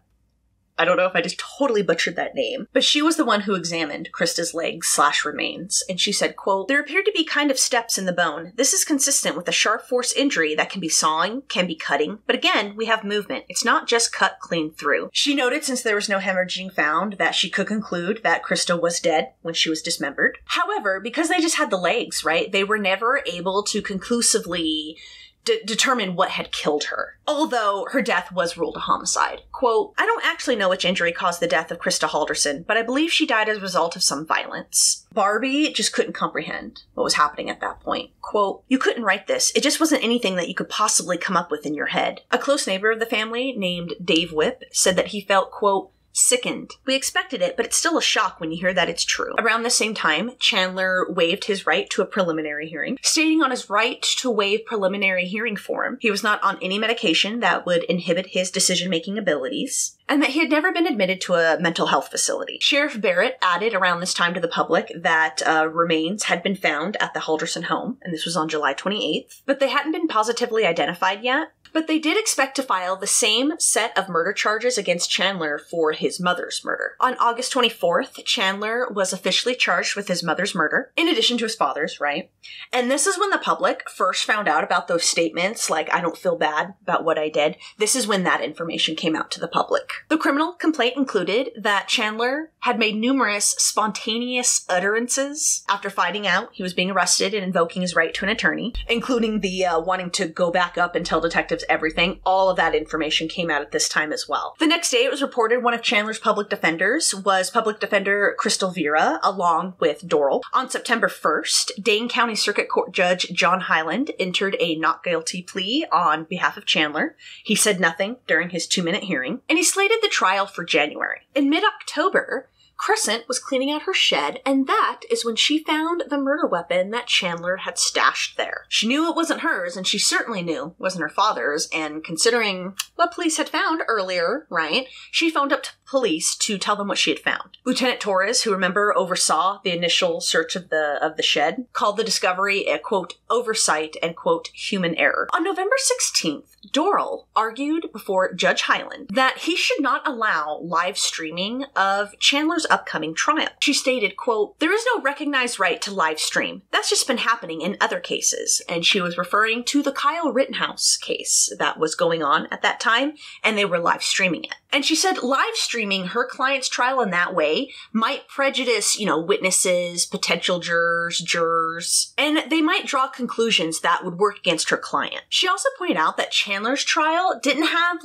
I don't know if I just totally butchered that name, but she was the one who examined Krista's legs/remains, and she said, quote, "there appeared to be kind of steps in the bone. This is consistent with a sharp force injury that can be sawing, can be cutting, but again, we have movement. It's not just cut clean through." She noted, since there was no hemorrhaging found, that she could conclude that Krista was dead when she was dismembered. However, because they just had the legs, right, they were never able to conclusively determine what had killed her, although her death was ruled a homicide. Quote, "I don't actually know which injury caused the death of Krista Halderson, but I believe she died as a result of some violence." Barbie just couldn't comprehend what was happening at that point. Quote, "You couldn't write this. It just wasn't anything that you could possibly come up with in your head." A close neighbor of the family named Dave Whipp said that he felt, quote, "sickened. We expected it, but it's still a shock when you hear that it's true." Around the same time, Chandler waived his right to a preliminary hearing, stating on his right to waive preliminary hearing form he was not on any medication that would inhibit his decision-making abilities, and that he had never been admitted to a mental health facility. Sheriff Barrett added around this time to the public that remains had been found at the Halderson home, and this was on July 28th, but they hadn't been positively identified yet. But they did expect to file the same set of murder charges against Chandler for his mother's murder. On August 24th, Chandler was officially charged with his mother's murder, in addition to his father's, right? And this is when the public first found out about those statements, like, I don't feel bad about what I did. This is when that information came out to the public. The criminal complaint included that Chandler had made numerous spontaneous utterances after finding out he was being arrested and invoking his right to an attorney, including the wanting to go back up and tell detectives everything. All of that information came out at this time as well. The next day, it was reported one of Chandler's public defenders was public defender Crystal Vera, along with Doral. On September 1st, Dane County Circuit Court Judge John Hyland entered a not guilty plea on behalf of Chandler. He said nothing during his 2-minute hearing, and he slated the trial for January. In mid-October, Crescent was cleaning out her shed, and that is when she found the murder weapon that Chandler had stashed there. She knew it wasn't hers, and she certainly knew it wasn't her father's, and considering what police had found earlier, right, she phoned up to police to tell them what she had found. Lieutenant Torres, who remember oversaw the initial search of the shed, called the discovery a, quote, oversight and, quote, human error. On November 16th, Doral argued before Judge Hyland that he should not allow live streaming of Chandler's upcoming trial. She stated, quote, there is no recognized right to live stream. That's just been happening in other cases. And she was referring to the Kyle Rittenhouse case that was going on at that time, and they were live streaming it. And she said live streaming her client's trial in that way might prejudice, witnesses, potential jurors, and they might draw conclusions that would work against her client. She also pointed out that Chandler's trial didn't have,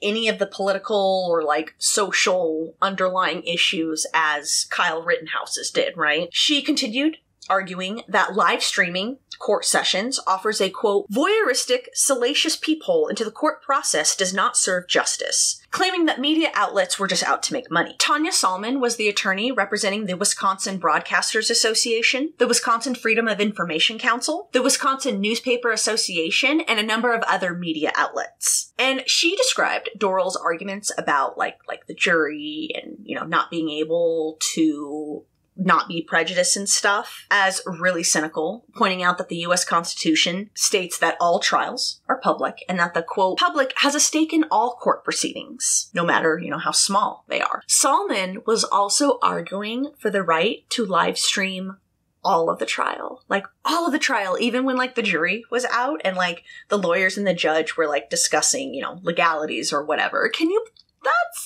any of the political or, social underlying issues as Kyle Rittenhouse's did, right? She continued arguing that live streaming court sessions offers a, quote, voyeuristic, salacious peephole into the court process does not serve justice, claiming that media outlets were just out to make money. Tanya Salmon was the attorney representing the Wisconsin Broadcasters Association, the Wisconsin Freedom of Information Council, the Wisconsin Newspaper Association, and a number of other media outlets. And she described Doral's arguments about, the jury and, not being able to not be prejudiced and stuff as really cynical, pointing out that the U.S. Constitution states that all trials are public and that the, quote, public has a stake in all court proceedings, no matter, how small they are. Salmon was also arguing for the right to live stream all of the trial. All of the trial, even when, the jury was out and, the lawyers and the judge were, discussing, legalities or whatever.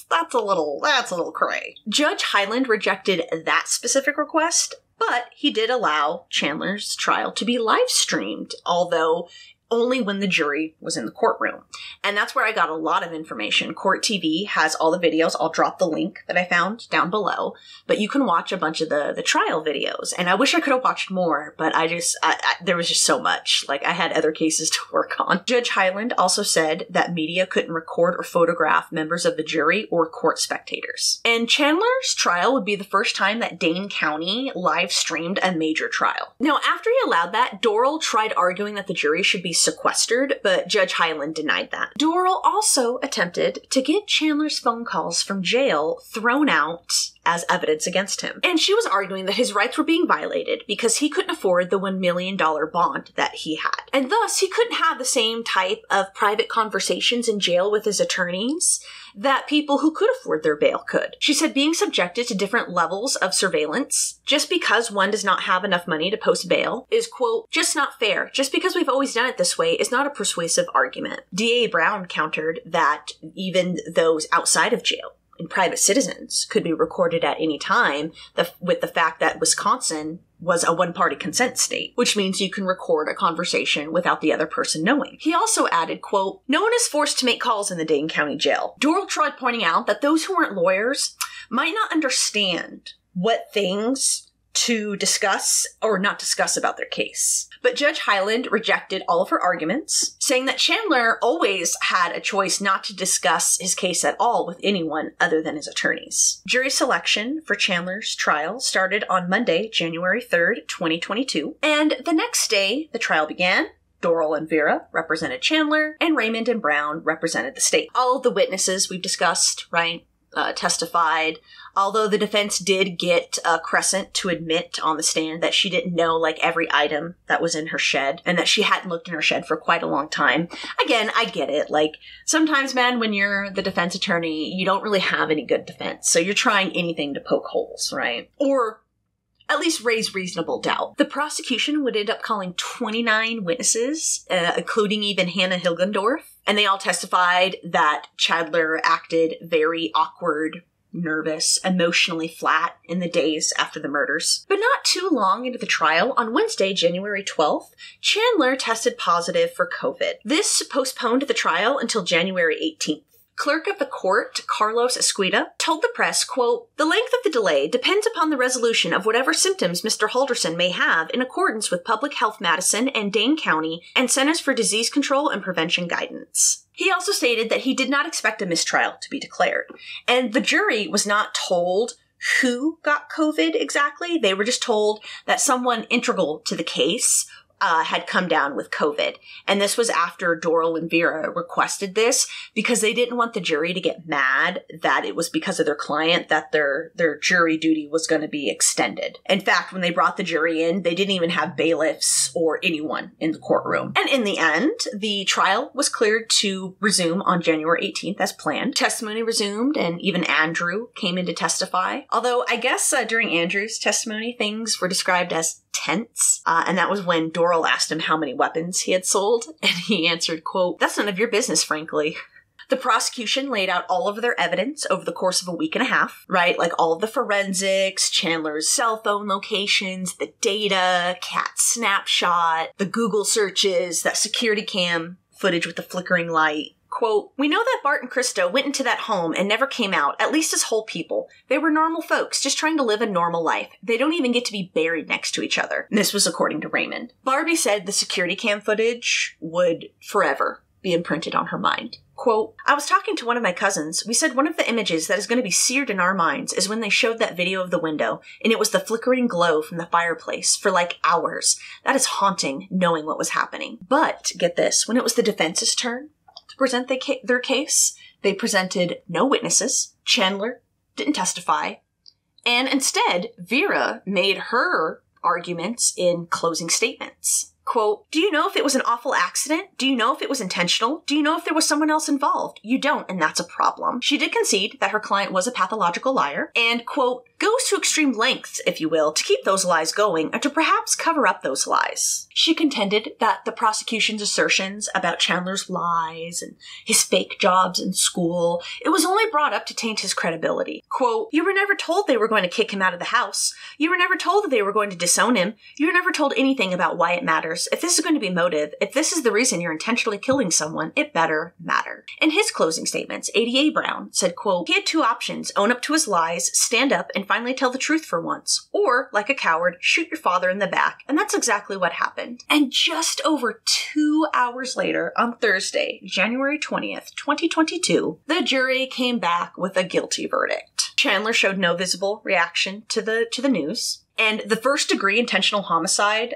That's a little cray. Judge Hyland rejected that specific request, but he did allow Chandler's trial to be live streamed, although only when the jury was in the courtroom. And that's where I got a lot of information. Court TV has all the videos. I'll drop the link that I found down below, but you can watch a bunch of the trial videos. And I wish I could have watched more, but there was just so much. I had other cases to work on. Judge Hyland also said that media couldn't record or photograph members of the jury or court spectators. And Chandler's trial would be the first time that Dane County live streamed a major trial. Now, after he allowed that, Doral tried arguing that the jury should be sequestered, but Judge Hyland denied that. Doral also attempted to get Chandler's phone calls from jail thrown out as evidence against him. And she was arguing that his rights were being violated because he couldn't afford the $1 million bond that he had. And thus, he couldn't have the same type of private conversations in jail with his attorneys that people who could afford their bail could. She said being subjected to different levels of surveillance just because one does not have enough money to post bail is, quote, just not fair. Just because we've always done it this way is not a persuasive argument. D.A. Brown countered that even those outside of jail and private citizens could be recorded at any time with the fact that Wisconsin was a one-party consent state, which means you can record a conversation without the other person knowing. He also added, quote, no one is forced to make calls in the Dane County Jail. Doral tried pointing out that those who weren't lawyers might not understand what things to discuss or not discuss about their case. But Judge Hyland rejected all of her arguments, saying that Chandler always had a choice not to discuss his case at all with anyone other than his attorneys. Jury selection for Chandler's trial started on Monday, January 3rd, 2022, and the next day the trial began. Doral and Vera represented Chandler, and Raymond and Brown represented the state. All of the witnesses we've discussed, right, testified. Although the defense did get Crescent to admit on the stand that she didn't know, like, every item that was in her shed and that she hadn't looked in her shed for quite a long time. Again, I get it. Like, sometimes, man, when you're the defense attorney, you don't really have any good defense. So you're trying anything to poke holes, right? Or at least raise reasonable doubt. The prosecution would end up calling 29 witnesses, including even Hannah Hilgendorf, and they all testified that Chandler acted very awkward, nervous, emotionally flat in the days after the murders. But not too long into the trial, on Wednesday, January 12th, Chandler tested positive for COVID. This postponed the trial until January 18th. Clerk of the court, Carlos Esquita, told the press, quote, "The length of the delay depends upon the resolution of whatever symptoms Mr. Halderson may have in accordance with Public Health Madison and Dane County and Centers for Disease Control and Prevention guidance." He also stated that he did not expect a mistrial to be declared. And the jury was not told who got COVID exactly. They were just told that someone integral to the case had come down with COVID. And this was after Doral and Vera requested this because they didn't want the jury to get mad that it was because of their client that their jury duty was going to be extended. In fact, when they brought the jury in, they didn't even have bailiffs or anyone in the courtroom. And in the end, the trial was cleared to resume on January 18th as planned. Testimony resumed, and even Andrew came in to testify. Although I guess during Andrew's testimony, things were described as tense. And that was when Doral asked him how many weapons he had sold. And he answered, quote, "That's none of your business, frankly." The prosecution laid out all of their evidence over the course of a week and a half, right? Like all of the forensics, Chandler's cell phone locations, the data, cat snapshot, the Google searches, that security cam footage with the flickering light. Quote, "We know that Bart and Krista went into that home and never came out, at least as whole people. They were normal folks, just trying to live a normal life. They don't even get to be buried next to each other." And this was according to Raymond. Barbie said the security cam footage would forever be imprinted on her mind. Quote, "I was talking to one of my cousins. We said one of the images that is going to be seared in our minds is when they showed that video of the window, and it was the flickering glow from the fireplace for like hours. That is haunting, knowing what was happening." But, get this, when it was the defense's turn to present their case, they presented no witnesses. Chandler didn't testify. And instead, Vera made her arguments in closing statements. Quote, "Do you know if it was an awful accident? Do you know if it was intentional? Do you know if there was someone else involved? You don't, and that's a problem." She did concede that her client was a pathological liar and, quote, "goes to extreme lengths, if you will, to keep those lies going and to perhaps cover up those lies." She contended that the prosecution's assertions about Chandler's lies and his fake jobs in school, it was only brought up to taint his credibility. Quote, "You were never told they were going to kick him out of the house. You were never told that they were going to disown him. You were never told anything about why it matters. If this is going to be motive, if this is the reason you're intentionally killing someone, it better matter." In his closing statements, ADA Brown said, quote, "He had two options, own up to his lies, stand up and finally tell the truth for once, or, like a coward, shoot your father in the back." And that's exactly what happened. And just over 2 hours later, on Thursday, January 20th, 2022, the jury came back with a guilty verdict. Chandler showed no visible reaction to the news. And the first-degree intentional homicide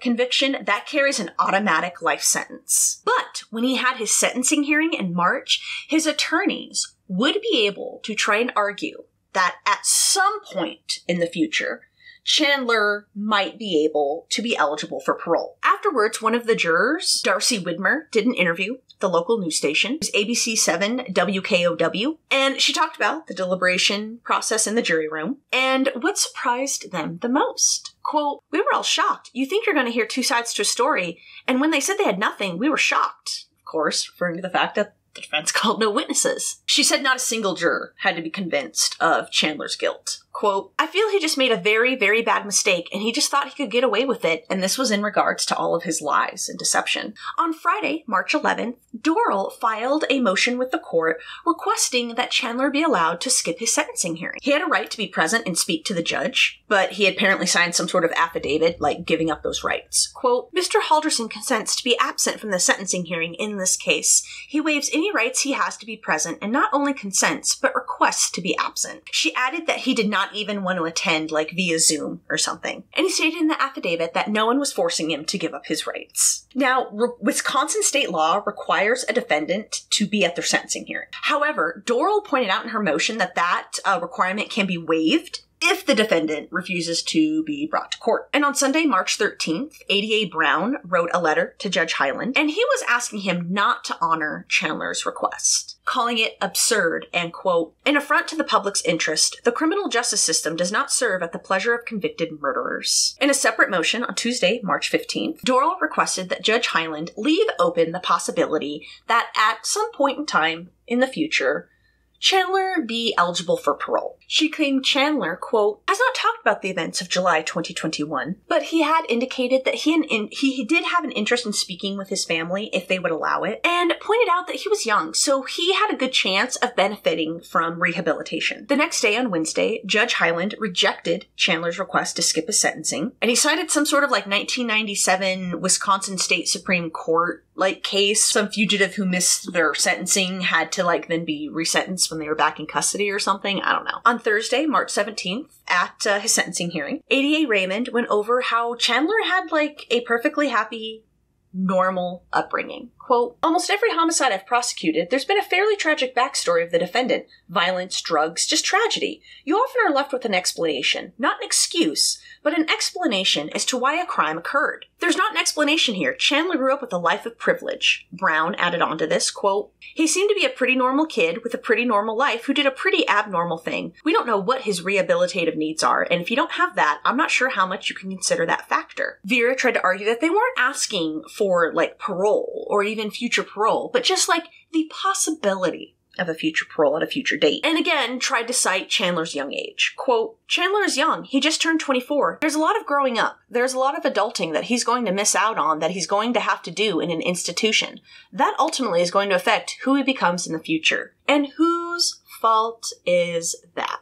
conviction, that carries an automatic life sentence. But when he had his sentencing hearing in March, his attorneys would be able to try and argue that at some point in the future, Chandler might be able to be eligible for parole. Afterwards, one of the jurors, Darcy Widmer, did an interview at the local news station. It was ABC 7 WKOW. And she talked about the deliberation process in the jury room and what surprised them the most. Quote, "We were all shocked. You think you're going to hear two sides to a story. And when they said they had nothing, we were shocked." Of course, referring to the fact that the defense called no witnesses. She said not a single juror had to be convinced of Chandler's guilt. Quote, "I feel he just made a very, very bad mistake, and he just thought he could get away with it." And this was in regards to all of his lies and deception. On Friday, March 11th, Doral filed a motion with the court requesting that Chandler be allowed to skip his sentencing hearing. He had a right to be present and speak to the judge, but he had apparently signed some sort of affidavit, like giving up those rights. Quote, "Mr. Halderson consents to be absent from the sentencing hearing in this case. He waives any rights he has to be present and not only consents, but requests to be absent." She added that he did not not even want to attend, like, via Zoom or something. And he stated in the affidavit that no one was forcing him to give up his rights. Now, Wisconsin state law requires a defendant to be at their sentencing hearing. However, Doral pointed out in her motion that requirement can be waived if the defendant refuses to be brought to court. And on Sunday, March 13th, ADA Brown wrote a letter to Judge Hyland, and he was asking him not to honor Chandler's request, calling it absurd and, quote, "an affront to the public's interest. The criminal justice system does not serve at the pleasure of convicted murderers." In a separate motion on Tuesday, March 15th, Doral requested that Judge Hyland leave open the possibility that at some point in time in the future, Chandler be eligible for parole. She claimed Chandler, quote, has not talked about the events of July 2021, but he had indicated that he did have an interest in speaking with his family if they would allow it, and pointed out that he was young, so he had a good chance of benefiting from rehabilitation. The next day, on Wednesday, Judge Hyland rejected Chandler's request to skip his sentencing, and he cited some sort of like 1997 Wisconsin State Supreme Court like case. Some fugitive who missed their sentencing had to like then be resentenced when they were back in custody or something. I don't know. On Thursday, March 17th, at his sentencing hearing, ADA Raymond went over how Chandler had like a perfectly happy, normal upbringing. Quote, almost every homicide I've prosecuted, there's been a fairly tragic backstory of the defendant. Violence, drugs, just tragedy. You often are left with an explanation. Not an excuse, but an explanation as to why a crime occurred. There's not an explanation here. Chandler grew up with a life of privilege. Brown added on to this, quote, he seemed to be a pretty normal kid with a pretty normal life who did a pretty abnormal thing. We don't know what his rehabilitative needs are, and if you don't have that, I'm not sure how much you can consider that factor. Vera tried to argue that they weren't asking for, like, parole or even future parole, but just, like, the possibility of a future parole at a future date. And again, tried to cite Chandler's young age. Quote, Chandler is young. He just turned 24. There's a lot of growing up. There's a lot of adulting that he's going to miss out on, that he's going to have to do in an institution. That ultimately is going to affect who he becomes in the future. And whose fault is that?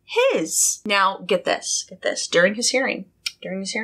His. Now, get this. During his hearing,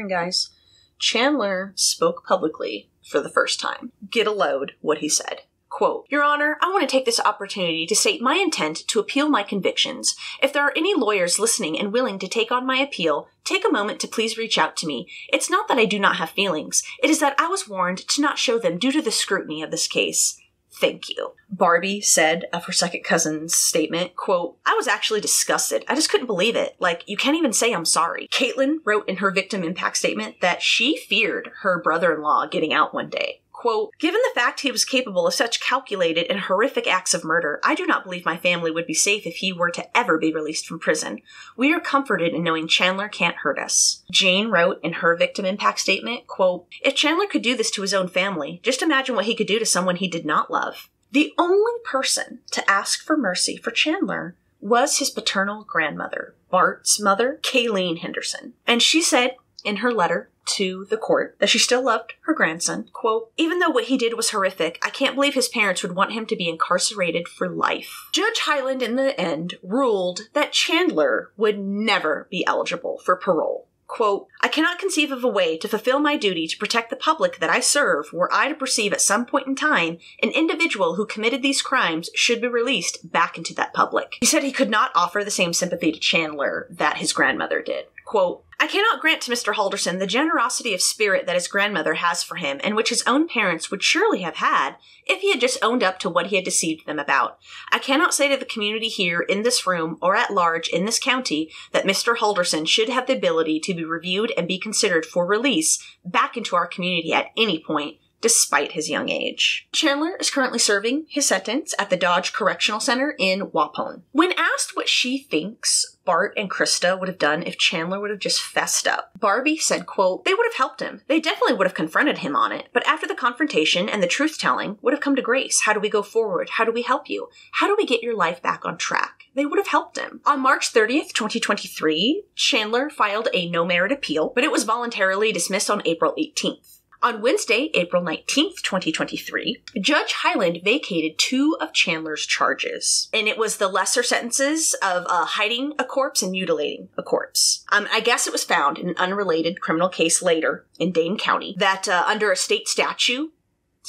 guys, Chandler spoke publicly for the first time. Get a load what he said. Quote, Your Honor, I want to take this opportunity to state my intent to appeal my convictions. If there are any lawyers listening and willing to take on my appeal, take a moment to please reach out to me. It's not that I do not have feelings. It is that I was warned to not show them due to the scrutiny of this case. Thank you. Barbie said of her second cousin's statement, quote, I was actually disgusted. I just couldn't believe it. Like, you can't even say I'm sorry. Caitlin wrote in her victim impact statement that she feared her brother-in-law getting out one day. Quote, given the fact he was capable of such calculated and horrific acts of murder, I do not believe my family would be safe if he were to ever be released from prison. We are comforted in knowing Chandler can't hurt us. Jane wrote in her victim impact statement, quote, if Chandler could do this to his own family, just imagine what he could do to someone he did not love. The only person to ask for mercy for Chandler was his paternal grandmother, Bart's mother, Kayleen Henderson. And she said in her letter to the court that she still loved her grandson. Quote, even though what he did was horrific, I can't believe his parents would want him to be incarcerated for life. Judge Hyland, in the end, ruled that Chandler would never be eligible for parole. Quote, I cannot conceive of a way to fulfill my duty to protect the public that I serve were I to perceive at some point in time an individual who committed these crimes should be released back into that public. He said he could not offer the same sympathy to Chandler that his grandmother did. Quote, I cannot grant to Mr. Halderson the generosity of spirit that his grandmother has for him and which his own parents would surely have had if he had just owned up to what he had deceived them about. I cannot say to the community here in this room or at large in this county that Mr. Halderson should have the ability to be reviewed and be considered for release back into our community at any point, despite his young age. Chandler is currently serving his sentence at the Dodge Correctional Center in Waupun. When asked what she thinks Bart and Krista would have done if Chandler would have just fessed up, Barbie said, quote, they would have helped him. They definitely would have confronted him on it, but after the confrontation and the truth-telling would have come to grace. How do we go forward? How do we help you? How do we get your life back on track? They would have helped him. On March 30th, 2023, Chandler filed a no-merit appeal, but it was voluntarily dismissed on April 18th. On Wednesday, April 19th, 2023, Judge Hyland vacated 2 of Chandler's charges. And it was the lesser sentences of hiding a corpse and mutilating a corpse. I guess it was found in an unrelated criminal case later in Dane County that under a state statute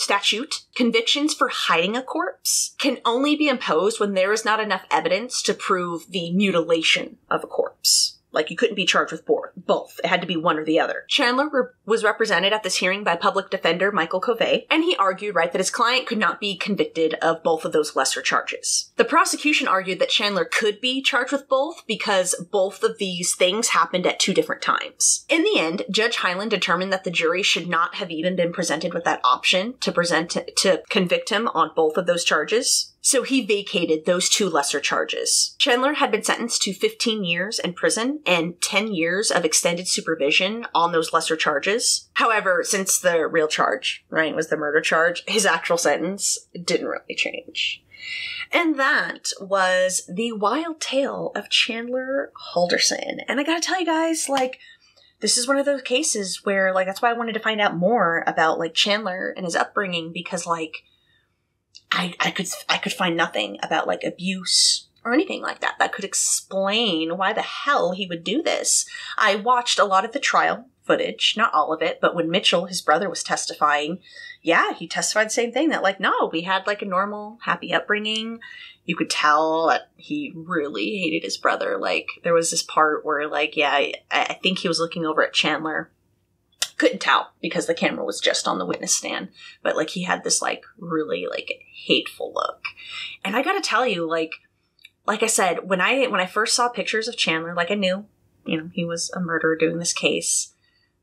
statute, convictions for hiding a corpse can only be imposed when there is not enough evidence to prove the mutilation of a corpse. Like, you couldn't be charged with both. It had to be one or the other. Chandler was represented at this hearing by public defender Michael Covey, and he argued, right, that his client could not be convicted of both of those lesser charges. The prosecution argued that Chandler could be charged with both because both of these things happened at 2 different times. In the end, Judge Hyland determined that the jury should not have even been presented with that option to convict him on both of those charges. So he vacated those 2 lesser charges. Chandler had been sentenced to 15 years in prison and 10 years of extended supervision on those lesser charges. However, since the real charge, right, was the murder charge, his actual sentence didn't really change. And that was the wild tale of Chandler Halderson. And I gotta tell you guys, like, this is one of those cases where, like, that's why I wanted to find out more about, like, Chandler and his upbringing, because, like, I could find nothing about, like, abuse or anything like that that could explain why the hell he would do this. I watched a lot of the trial footage, not all of it, but when Mitchell, his brother, was testifying, yeah, he testified the same thing, that, like, no, we had, like, a normal, happy upbringing. You could tell that he really hated his brother. Like, there was this part where, like, yeah, I think he was looking over at Chandler. Couldn't tell because the camera was just on the witness stand, but, like, he had this, like, really, like, hateful look. And I gotta tell you, like I said, when I first saw pictures of Chandler, like, I knew, you know, he was a murderer doing this case,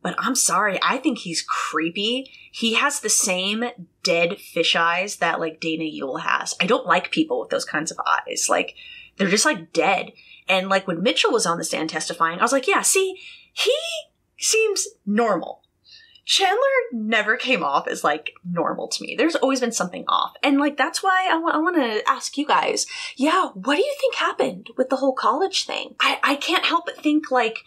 but I'm sorry, I think he's creepy. He has the same dead fish eyes that, like, Dana Ewell has. I don't like people with those kinds of eyes. Like, they're just, like, dead. And, like, when Mitchell was on the stand testifying, I was like, yeah, see, he seems normal. Chandler never came off as, like, normal to me. There's always been something off. And, like, that's why I want to ask you guys, yeah, what do you think happened with the whole college thing? I can't help but think, like,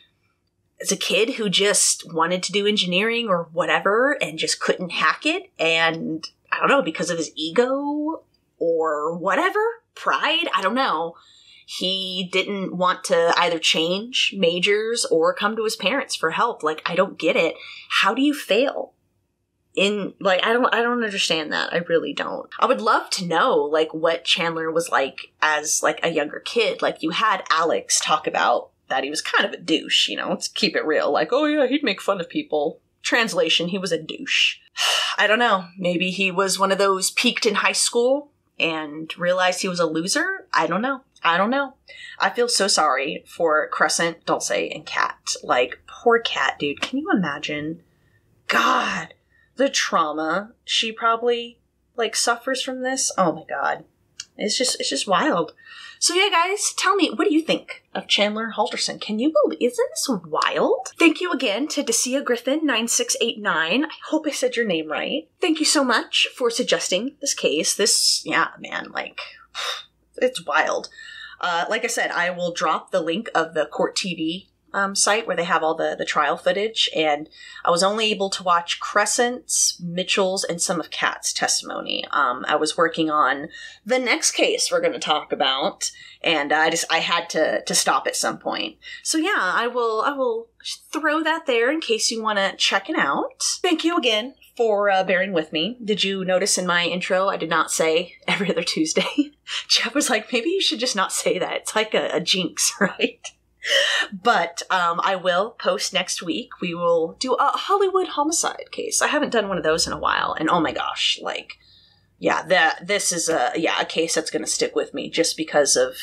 as a kid who just wanted to do engineering or whatever and just couldn't hack it, and, I don't know, because of his ego or whatever, pride, I don't know. He didn't want to either change majors or come to his parents for help. Like, I don't get it. How do you fail? I don't understand that. I really don't. I would love to know, like, what Chandler was like as, like, a younger kid. Like, you had Alex talk about that he was kind of a douche, you know, let's keep it real. Like, oh yeah, he'd make fun of people. Translation, he was a douche. I don't know. Maybe he was one of those peaked in high school and realized he was a loser. I don't know. I feel so sorry for Crescent, Dulce, and Kat. Like, poor Kat, dude. Can you imagine? God, the trauma she probably, like, suffers from this. Oh my God. It's just wild. So yeah, guys, tell me, what do you think of Chandler Halderson? Can you believe, isn't this wild? Thank you again to Decia Griffin 9689. I hope I said your name right. Thank you so much for suggesting this case. This, yeah, man, like, it's wild. Like I said, I will drop the link of the Court TV site where they have all the trial footage, and I was only able to watch Crescent's, Mitchell's, and some of Kat's testimony. I was working on the next case we're going to talk about, and I had to stop at some point. So yeah, I will throw that there in case you want to check it out. Thank you again for bearing with me. Did you notice in my intro I did not say every other Tuesday? Jeff was like, maybe you should just not say that. It's like a jinx, right? But I will post next week. We will do a Hollywood homicide case. I haven't done one of those in a while, and oh my gosh, like, yeah, this is a case that's going to stick with me just because of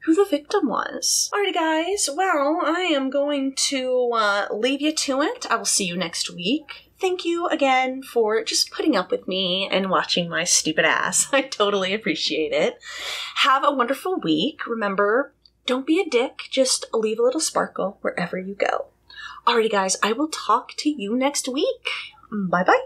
who the victim was. Alrighty, guys. Well, I am going to leave you to it. I will see you next week. Thank you again for just putting up with me and watching my stupid ass. I totally appreciate it. Have a wonderful week. Remember, don't be a dick. Just leave a little sparkle wherever you go. Alrighty, guys. I will talk to you next week. Bye-bye.